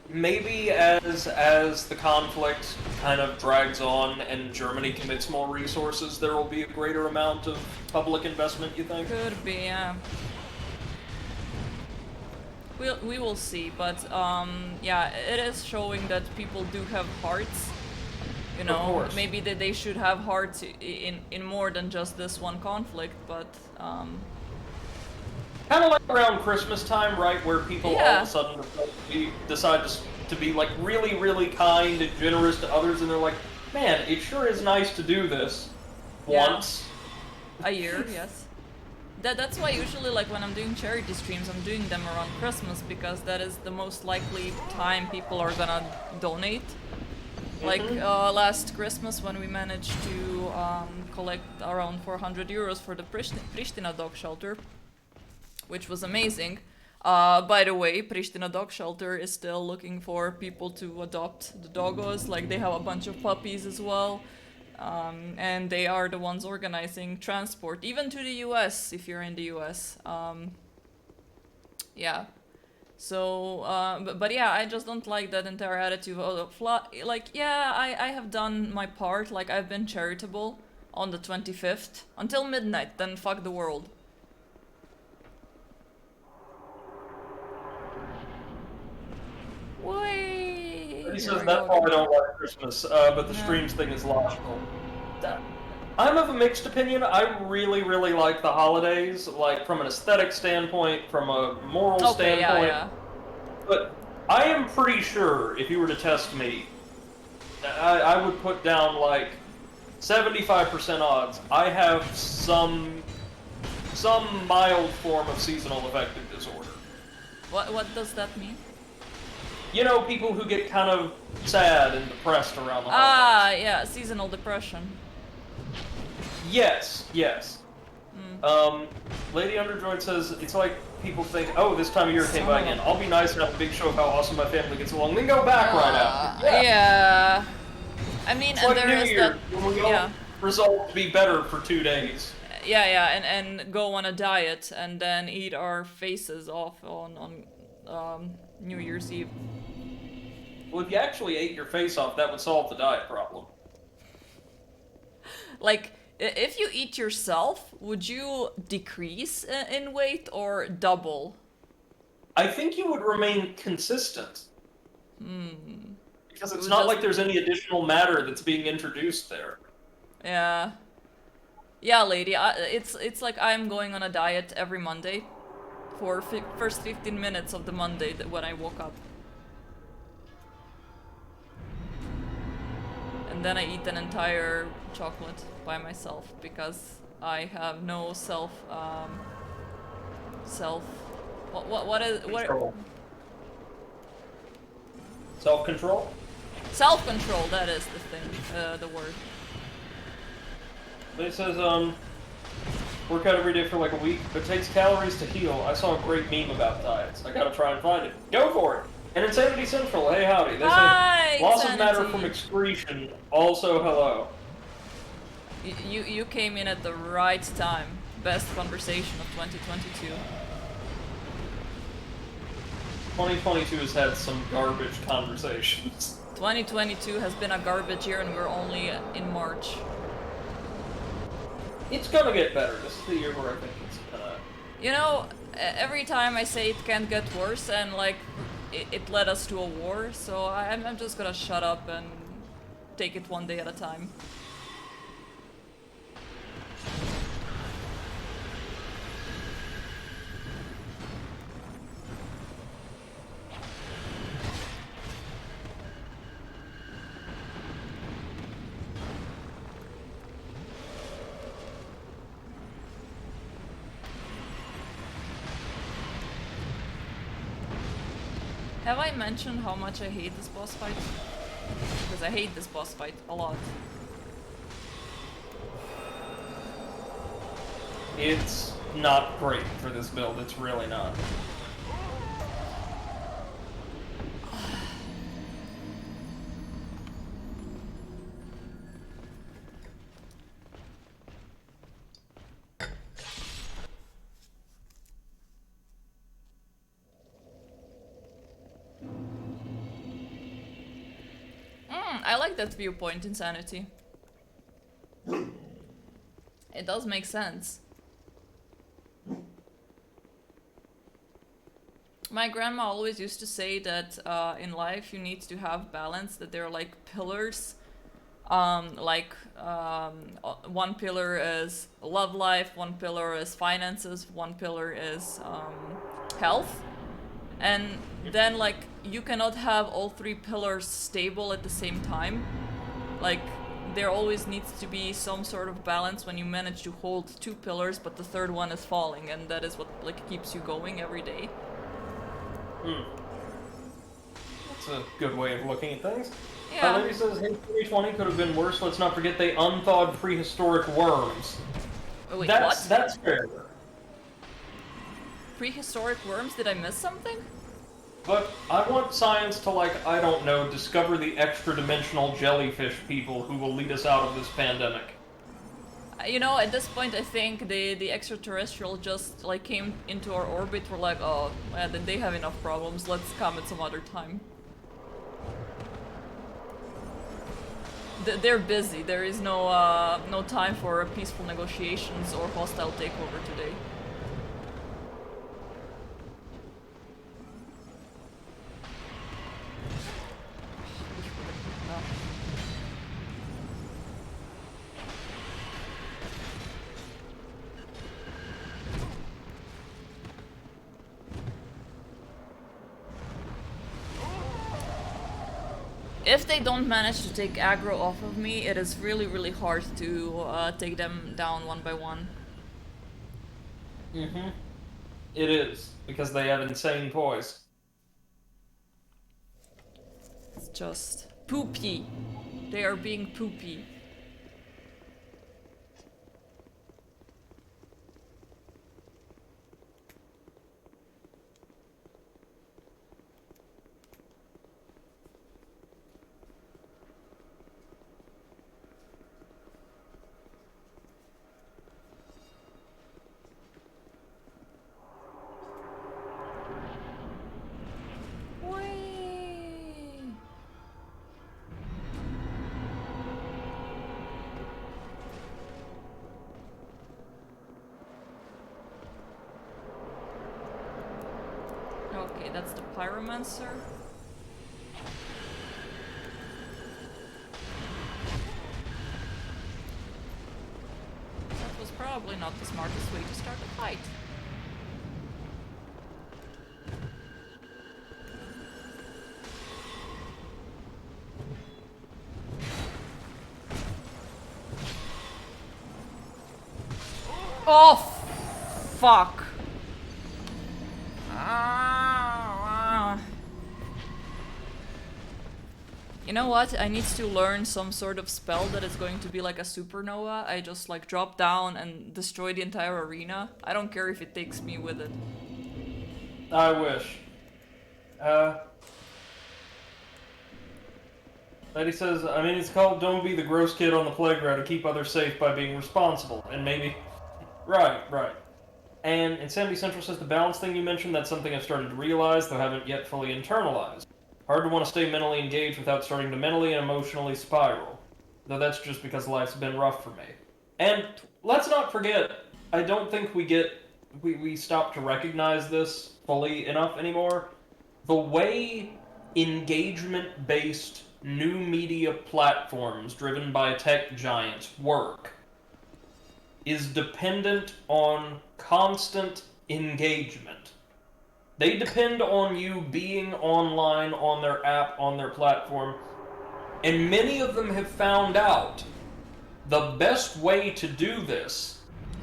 Maybe as the conflict kind of drags on and Germany commits more resources, there will be a greater amount of public investment, you think? Could be, yeah. We will see, but yeah, it is showing that people do have hearts. Of course. Maybe that they should have hearts in more than just this one conflict, but Kind of like around Christmas time, right, where people all Yeah. of a sudden decide to be like really, really kind and generous to others, and they're like, man, it sure is nice to do this Yeah. once. a year, yes. That's why usually, like when I'm doing charity streams, I'm doing them around Christmas, because that is the most likely time people are gonna donate. Like last Christmas, when we managed to collect around 400 euros for the Pristina dog shelter, which was amazing. By the way, Pristina dog shelter is still looking for people to adopt the doggos. Like they have a bunch of puppies as well. And they are the ones organizing transport, even to the US, if you're in the US. Yeah. So, but yeah, I just don't like that entire attitude of, like, yeah, I have done my part, like, I've been charitable on the 25th, until midnight, then fuck the world. Whee! He Here says we that's go why I again. don't like Christmas, but the Yeah. streams thing is logical. I'm of a mixed opinion. I really, really like the holidays, like from an aesthetic standpoint, from a moral Okay, yeah, standpoint. yeah. But I am pretty sure if you were to test me, I would put down like 75% odds I have some mild form of seasonal affective disorder. What does that mean? You know, people who get kind of sad and depressed around the Ah, holidays. yeah, seasonal depression. Yes, yes. Lady Underjoyed says, it's like people think, oh, this time of year came by again. I'll be nice and have a big show of how awesome my family gets along, then go back right after. Yeah. I mean, It's and like there New is Year, that. when we all Yeah. resolve to be better for 2 days. Yeah, and go on a diet and then eat our faces off on New Year's Eve. Well, if you actually ate your face off, that would solve the diet problem. Like, if you eat yourself, would you decrease in weight or double? I think you would remain consistent. Because It it's was not just- like there's any additional matter that's being introduced there. Yeah. Yeah, lady. It's like I'm going on a diet every Monday for first 15 minutes of the Monday when I woke up. And then I eat an entire chocolate by myself because I have no self. What is what? Control. Self-control? Self-control. That is the thing. The word. But it says, work out every day for like a week, but takes calories to heal. I saw a great meme about diets. I gotta try and find it. Go for it! And Insanity Central, hey howdy. They Hi, say, loss of matter Insanity. from excretion, also hello. You came in at the right time. Best conversation of 2022. 2022 has had some garbage conversations. 2022 has been a garbage year and we're only in March. It's gonna get better. This is the year where I think it's gonna... You know, every time I say it can't get worse and like it led us to a war, so I'm just gonna shut up and take it one day at a time. Have I mentioned how much I hate this boss fight? Because I hate this boss fight a lot. It's not great for this build. It's really not. I like that viewpoint, Insanity. It does make sense. My grandma always used to say that in life you need to have balance, that there are like pillars. One pillar is love life, one pillar is finances, one pillar is health. And then like you cannot have all three pillars stable at the same time. Like there always needs to be some sort of balance when you manage to hold two pillars but the third one is falling, and that is what like keeps you going every day. That's a good way of looking at things. Yeah. Lady says, hey, 2020 could have been worse. Let's not forget they unthawed prehistoric worms. Oh, wait, That's what? That's fair. Prehistoric worms? Did I miss something? But I want science to, like, I don't know, discover the extra-dimensional jellyfish people who will lead us out of this pandemic. You know, at this point I think the extraterrestrial just like came into our orbit. We're like, oh, yeah, then they have enough problems. Let's come at some other time. They're busy. There is no time for peaceful negotiations or hostile takeover today. If they don't manage to take aggro off of me, it is really, really hard to take them down one by one. Mm-hmm. It is, because they have insane poise. It's just poopy. They are being poopy. Okay, that's the pyromancer. probably not the smartest way to start a fight. Oh, fuck. You know what? I need to learn some sort of spell that is going to be like a supernova. I just like drop down and destroy the entire arena. I don't care if it takes me with it. I wish. Lady says, I mean, it's called Don't Be the Gross Kid on the Playground to keep others safe by being responsible. And maybe... Right. And Insanity Central says the balance thing you mentioned, that's something I've started to realize, though haven't yet fully internalized. Hard to want to stay mentally engaged without starting to mentally and emotionally spiral. Though that's just because life's been rough for me. And let's not forget, I don't think we stop to recognize this fully enough anymore. The way engagement-based new media platforms driven by tech giants work is dependent on constant engagement. They depend on you being online, on their app, on their platform, and many of them have found out the best way to do this,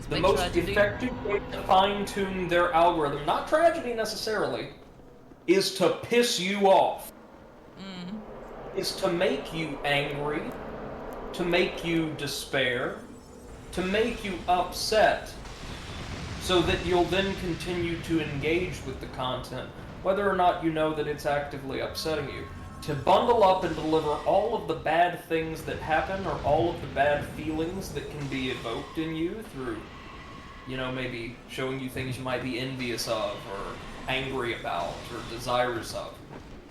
the most effective way to fine-tune their algorithm, not tragedy necessarily, is to piss you off. Is to make you angry, to make you despair, to make you upset, so that you'll then continue to engage with the content, whether or not you know that it's actively upsetting you. To bundle up and deliver all of the bad things that happen, or all of the bad feelings that can be evoked in you through, you know, maybe showing you things you might be envious of, or angry about, or desirous of,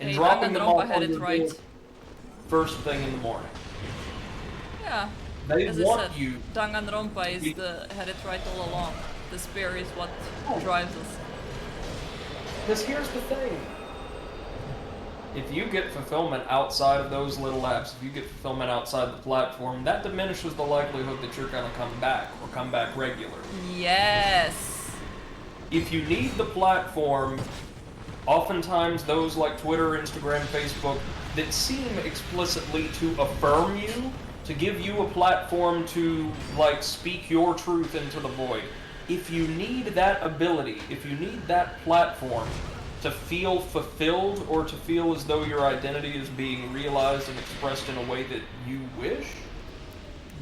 and dropping them all on your door first thing in the morning. Yeah. They As want I said, you. Danganronpa had it right all along. Despair is what drives us. Because here's the thing. If you get fulfillment outside of those little apps, if you get fulfillment outside the platform, that diminishes the likelihood that you're going to come back, or come back regularly. Yes! If you need the platform, oftentimes those like Twitter, Instagram, Facebook, that seem explicitly to affirm you, to give you a platform to, like, speak your truth into the void. If you need that ability, if you need that platform to feel fulfilled, or to feel as though your identity is being realized and expressed in a way that you wish,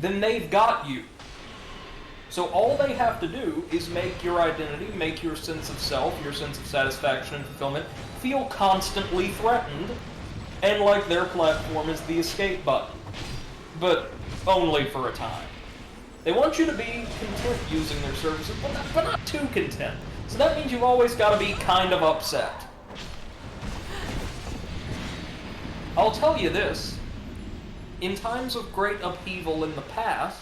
then they've got you. So all they have to do is make your identity, make your sense of self, your sense of satisfaction and fulfillment, feel constantly threatened, and like their platform is the escape button. But only for a time. They want you to be content using their services, but not too content. So that means you've always got to be kind of upset. I'll tell you this. In times of great upheaval in the past,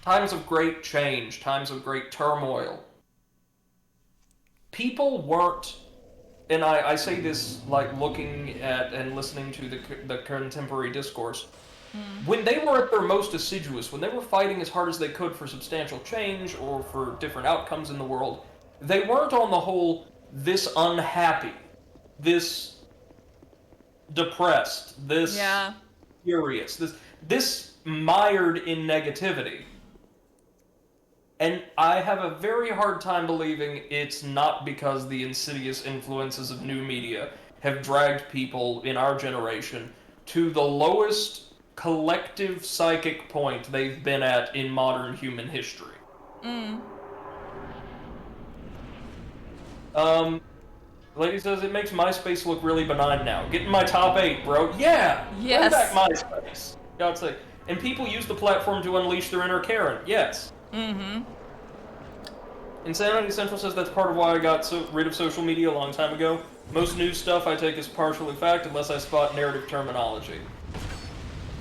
times of great change, times of great turmoil, people weren't, and I say this like looking at and listening to the contemporary discourse, when they were at their most assiduous, when they were fighting as hard as they could for substantial change or for different outcomes in the world, they weren't on the whole this unhappy, this depressed, this furious, this mired in negativity. And I have a very hard time believing it's not because the insidious influences of new media have dragged people in our generation to the lowest collective psychic point they've been at in modern human history. Lady says, it makes MySpace look really benign now. Get in my top 8, bro. Yeah! Yes. Bring back MySpace. God's sake. And people use the platform to unleash their inner Karen. Yes. Insanity Central says that's part of why I got rid of social media a long time ago. Most news stuff I take as partially fact unless I spot narrative terminology.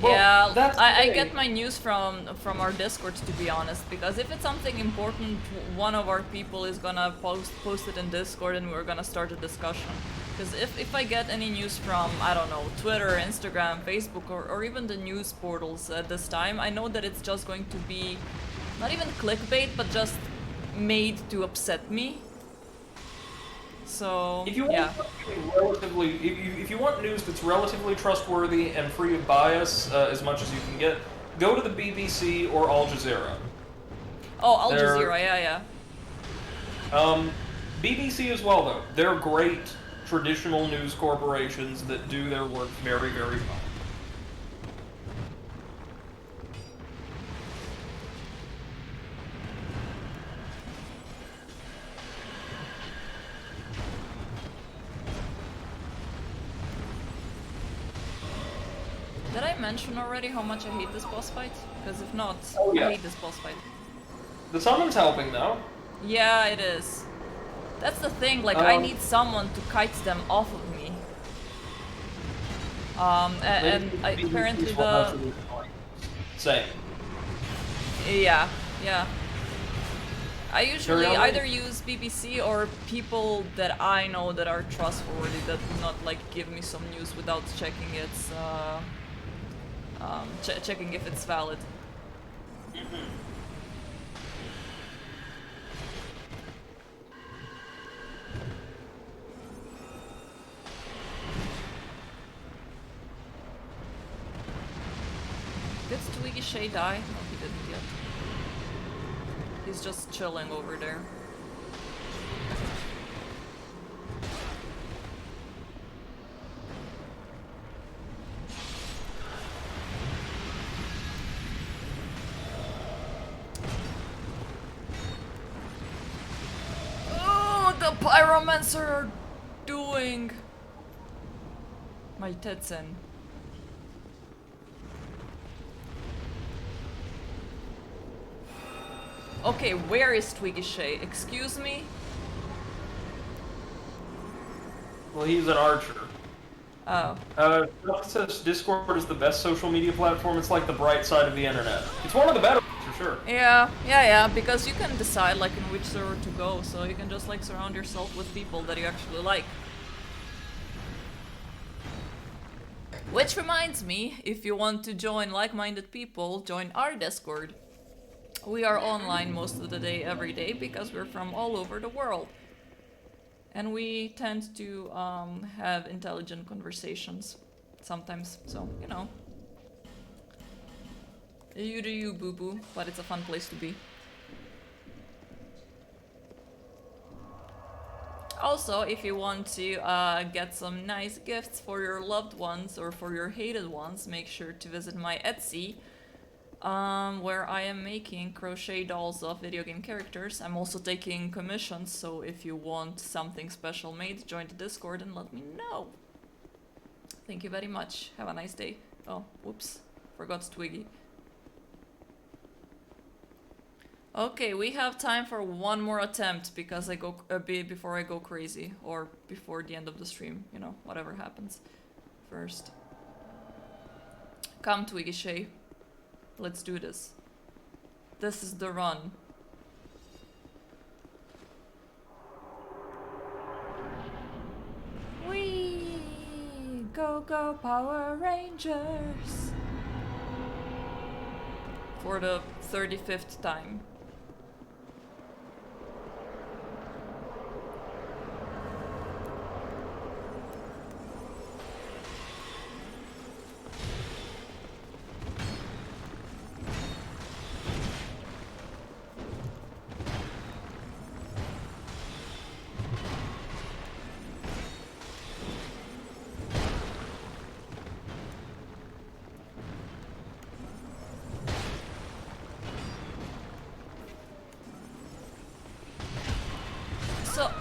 Well, yeah, I get my news from our Discord, to be honest, because if it's something important, one of our people is gonna post it in Discord and we're gonna start a discussion. Because if I get any news from, I don't know, Twitter, Instagram, Facebook, or even the news portals at this time, I know that it's just going to be not even clickbait, but just made to upset me. So If you want yeah. if you want news that's relatively trustworthy and free of bias as much as you can get, go to the BBC or Al Jazeera. Oh, Al They're- Jazeera, yeah. BBC as well, though. They're great traditional news corporations that do their work very, very well. Did I mention already how much I hate this boss fight? Because if not, Oh, yeah. I hate this boss fight. The summon's helping, though. Yeah, it is. That's the thing, like, I need someone to kite them off of me. And apparently the... Same. Yeah. I usually Carry on. either use BBC or people that I know that are trustworthy, that do not, like, give me some news without checking its, checking if it's valid. Did Twiggy Shay die? No, he didn't yet. He's just chilling over there. Oh, the Pyromancer are doing my Tetsen. Okay, where is Twiggy Shay? Excuse me? Well, he's an archer. Oh. It says Discord is the best social media platform. It's like the bright side of the internet. It's one of the better ones, for sure. Yeah, because you can decide like in which server to go, so you can just like surround yourself with people that you actually like. Which reminds me, if you want to join like-minded people, join our Discord. We are online most of the day, every day, because we're from all over the world. And we tend to have intelligent conversations sometimes, so, you know. You do you, boo-boo, but it's a fun place to be. Also, if you want to get some nice gifts for your loved ones or for your hated ones, make sure to visit my Etsy, where I am making crochet dolls of video game characters. I'm also taking commissions, so if you want something special made, join the Discord and let me know. Thank you very much. Have a nice day. Oh, whoops. Forgot Twiggy. Okay, we have time for one more attempt because I go before I go crazy, or before the end of the stream, you know, whatever happens first. Come, Twiggy Shay. Let's do this. This is the run. Whee! Go, go, Power Rangers! For the 35th time. So,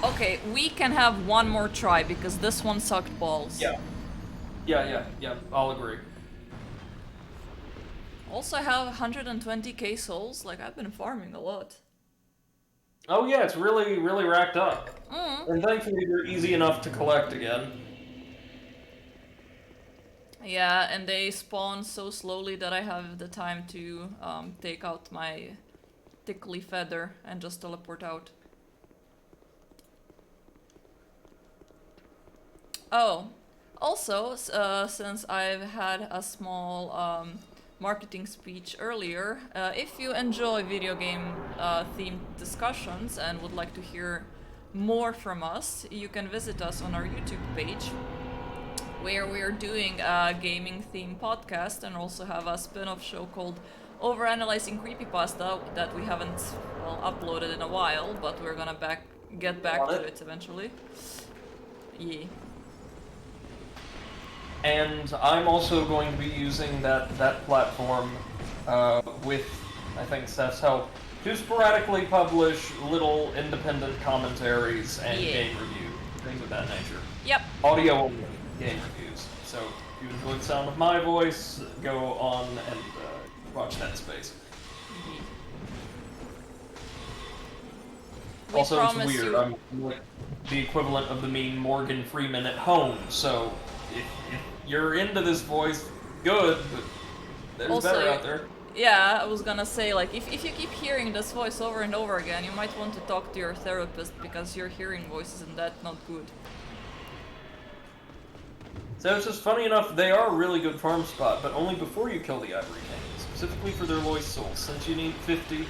okay, we can have one more try because this one sucked balls. Yeah, I'll agree. Also, I have 120k souls. Like, I've been farming a lot. Oh yeah, it's really, really racked up. And thankfully they're easy enough to collect again. Yeah, and they spawn so slowly that I have the time to take out my tickly feather and just teleport out. Oh, also, since I've had a small marketing speech earlier, if you enjoy video game themed discussions and would like to hear more from us, you can visit us on our YouTube page, where we are doing a gaming themed podcast and also have a spin-off show called Overanalyzing Creepypasta that we haven't uploaded in a while, but we're gonna get back to it eventually. Yeah. And I'm also going to be using that platform with, I think, Seth's help to sporadically publish little independent commentaries and game reviews, things of that nature. Yep. Audio only game reviews. So if you enjoy the sound of my voice, go on and watch that space. Also, it's weird. I'm like the equivalent of the meme Morgan Freeman at home, so if you're into this voice, good, but there's Also, better out there. Yeah, I was gonna say, like, if you keep hearing this voice over and over again, you might want to talk to your therapist, because your hearing voices and that not good. So it's just funny enough, they are a really good farm spot, but only before you kill the Ivory King, specifically for their Lois souls, since you need 50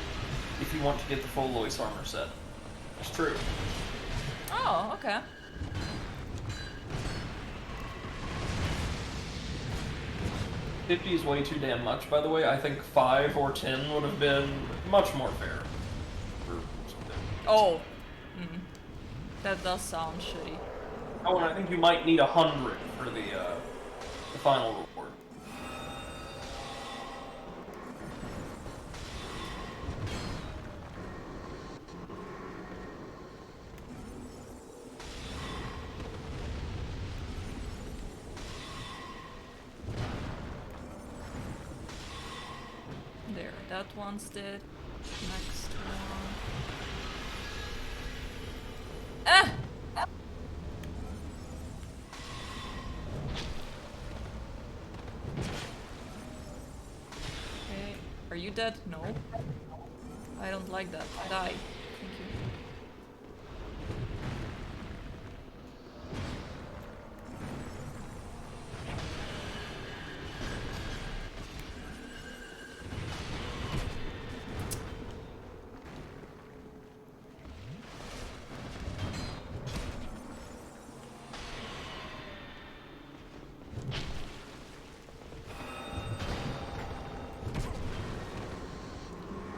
if you want to get the full Lois armor set. It's true. Oh, okay. $50 is way too damn much, by the way. I think 5 or 10 would have been much more fair. For something. Oh. That does sound shitty. Oh, and I think you might need 100 for the final reward. There, that one's dead. Next one. Ah! Okay, are you dead? No. I don't like that. Die. Thank you.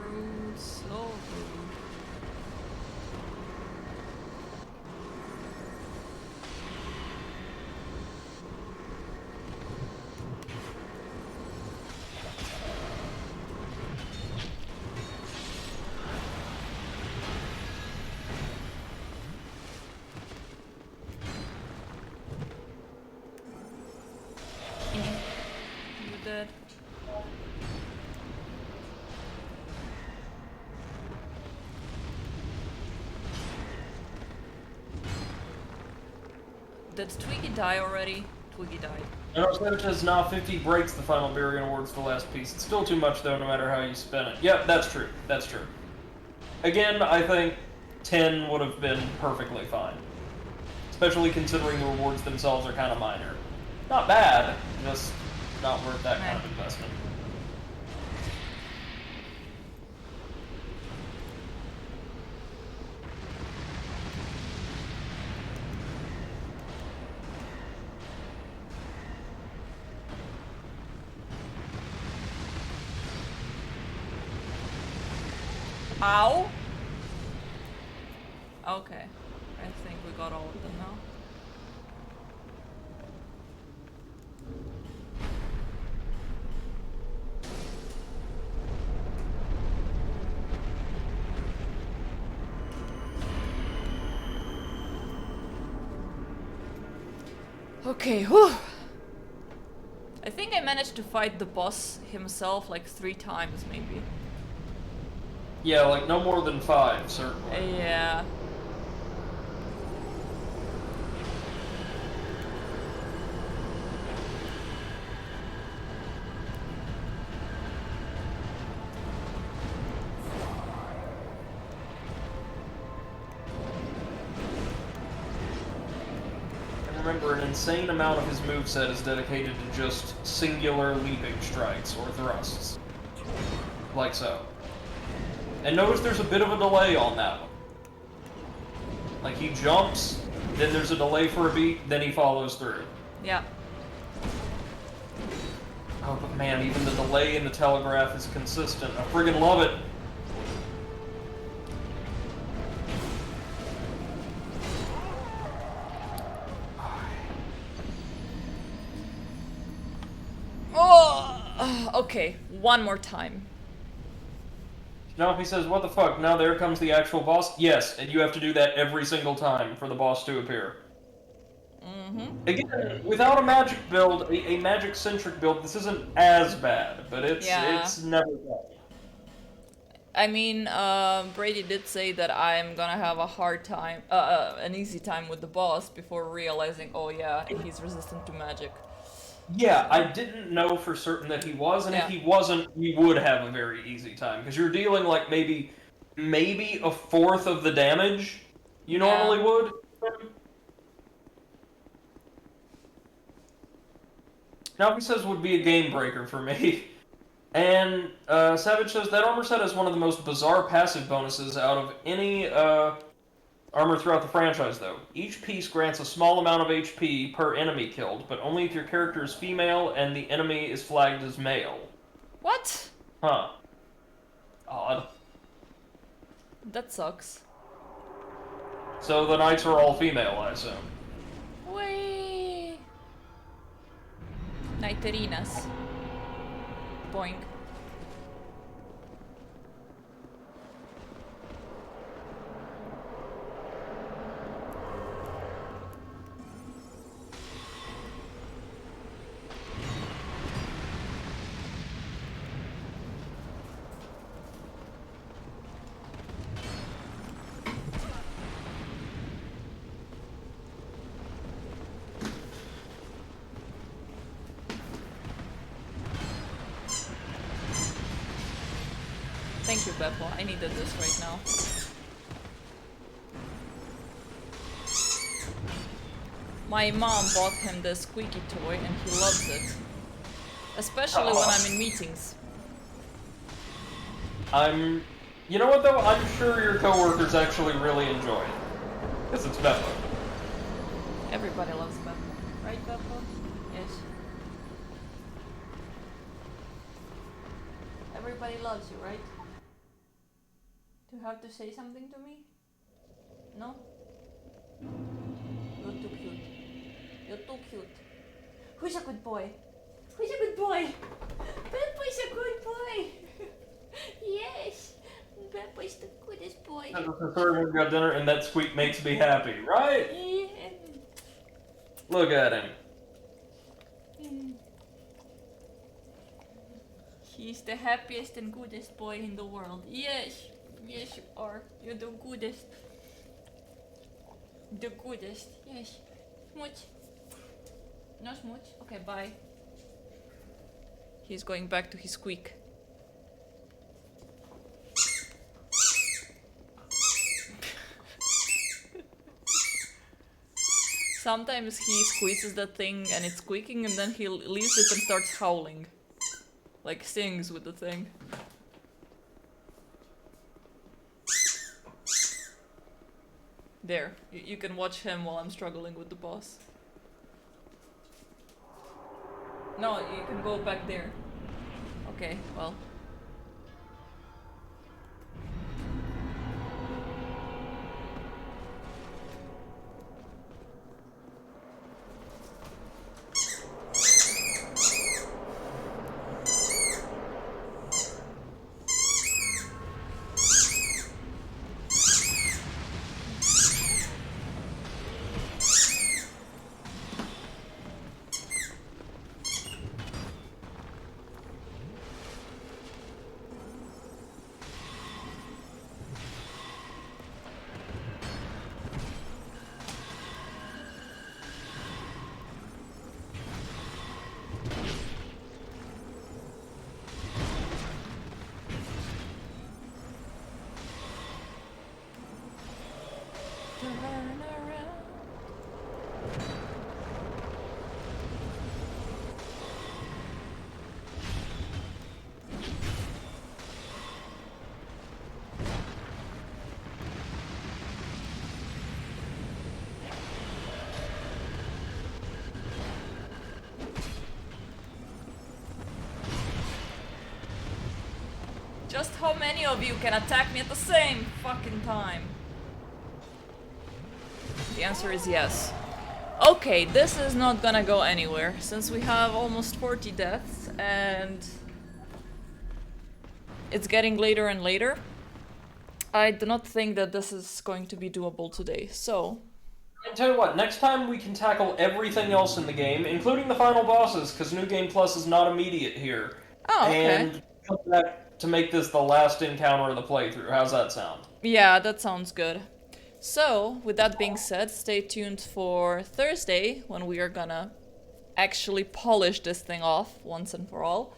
Rude, so rude. You dead? Did Twiggy die already? Twiggy died. And our Savage says, nah, 50 breaks the final Burial Awards the last piece. It's still too much, though, no matter how you spin it. Yep, that's true. That's true. Again, I think 10 would have been perfectly fine. Especially considering the rewards themselves are kind of minor. Not bad, just not worth that kind of investment. Ow! Okay. I think we got all of them now. Okay, whew! I think I managed to fight the boss himself like 3 times, maybe. Yeah, like no more than 5, certainly. Yeah. remember, an insane amount of his moveset is dedicated to just singular leaping strikes or thrusts. Like so. And notice there's a bit of a delay on that one. Like, he jumps, then there's a delay for a beat, then he follows through. Yeah. Oh, but man, even the delay in the telegraph is consistent. I friggin' love it. Oh, okay. One more time. Now he says, what the fuck, now there comes the actual boss? Yes, and you have to do that every single time for the boss to appear. Again, without a magic build, a magic-centric build, this isn't as bad, but it's never bad. I mean, Brady did say that I'm gonna have a hard time, an easy time with the boss before realizing, oh yeah, he's resistant to magic. Yeah, I didn't know for certain that he was, and if he wasn't, we would have a very easy time, because you're dealing like maybe a fourth of the damage you normally would. Now he says would be a game breaker for me. And Savage says that armor set has one of the most bizarre passive bonuses out of any armor throughout the franchise, though. Each piece grants a small amount of HP per enemy killed, but only if your character is female and the enemy is flagged as male. What? Huh. Odd. That sucks. So the knights are all female, I assume. Whee! Knighterinas. Boink. Thank you, Beppo. I needed this right now. My mom bought him the squeaky toy and he loves it. Especially when I'm in meetings. You know what though? I'm sure your coworkers actually really enjoy it. Because it's Beppo. Everybody loves Beppo. Right, Beppo? Yes. Everybody loves you, right? Do you have to say something to me? No? You're too cute. You're too cute. Who's a good boy? Who's a good boy? Beppo is a good boy! Yes! Beppo is the goodest boy. I prefer when we got dinner and that squeak makes me happy, right? Yeah. Look at him. He's the happiest and goodest boy in the world. Yes! Yes, you are. You're the goodest. The goodest. Yes. Smooch. No smooch? Okay, bye. He's going back to his squeak. Sometimes he squeezes the thing and it's squeaking and then he leaves it and starts howling. Like sings with the thing. There, you can watch him while I'm struggling with the boss. No, you can go back there. Okay, well. Just how many of you can attack me at the same fucking time? The answer is yes. Okay, this is not gonna go anywhere, since we have almost 40 deaths, and it's getting later and later. I do not think that this is going to be doable today, so... I tell you what, next time we can tackle everything else in the game, including the final bosses, because New Game Plus is not immediate here. Oh, okay. And come back to make this the last encounter of the playthrough. How's that sound? Yeah, that sounds good. So, with that being said, stay tuned for Thursday, when we are gonna actually polish this thing off once and for all.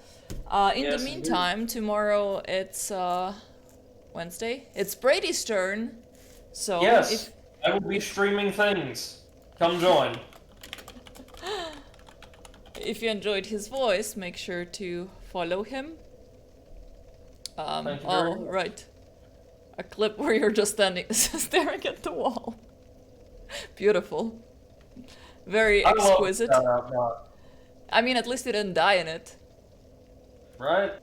In Yes, the meantime, tomorrow it's Wednesday. It's Brady's turn. So Yes, I will be streaming things. Come join. if you enjoyed his voice, make sure to follow him. Thank you very Oh, much. right. A clip where you're just standing staring at the wall. Beautiful. Very I love exquisite. that, I mean, at least you didn't die in it. right?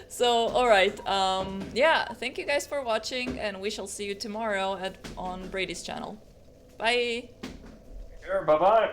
So, alright, yeah, thank you guys for watching, and we shall see you tomorrow on Brady's channel. Bye! Sure, bye-bye.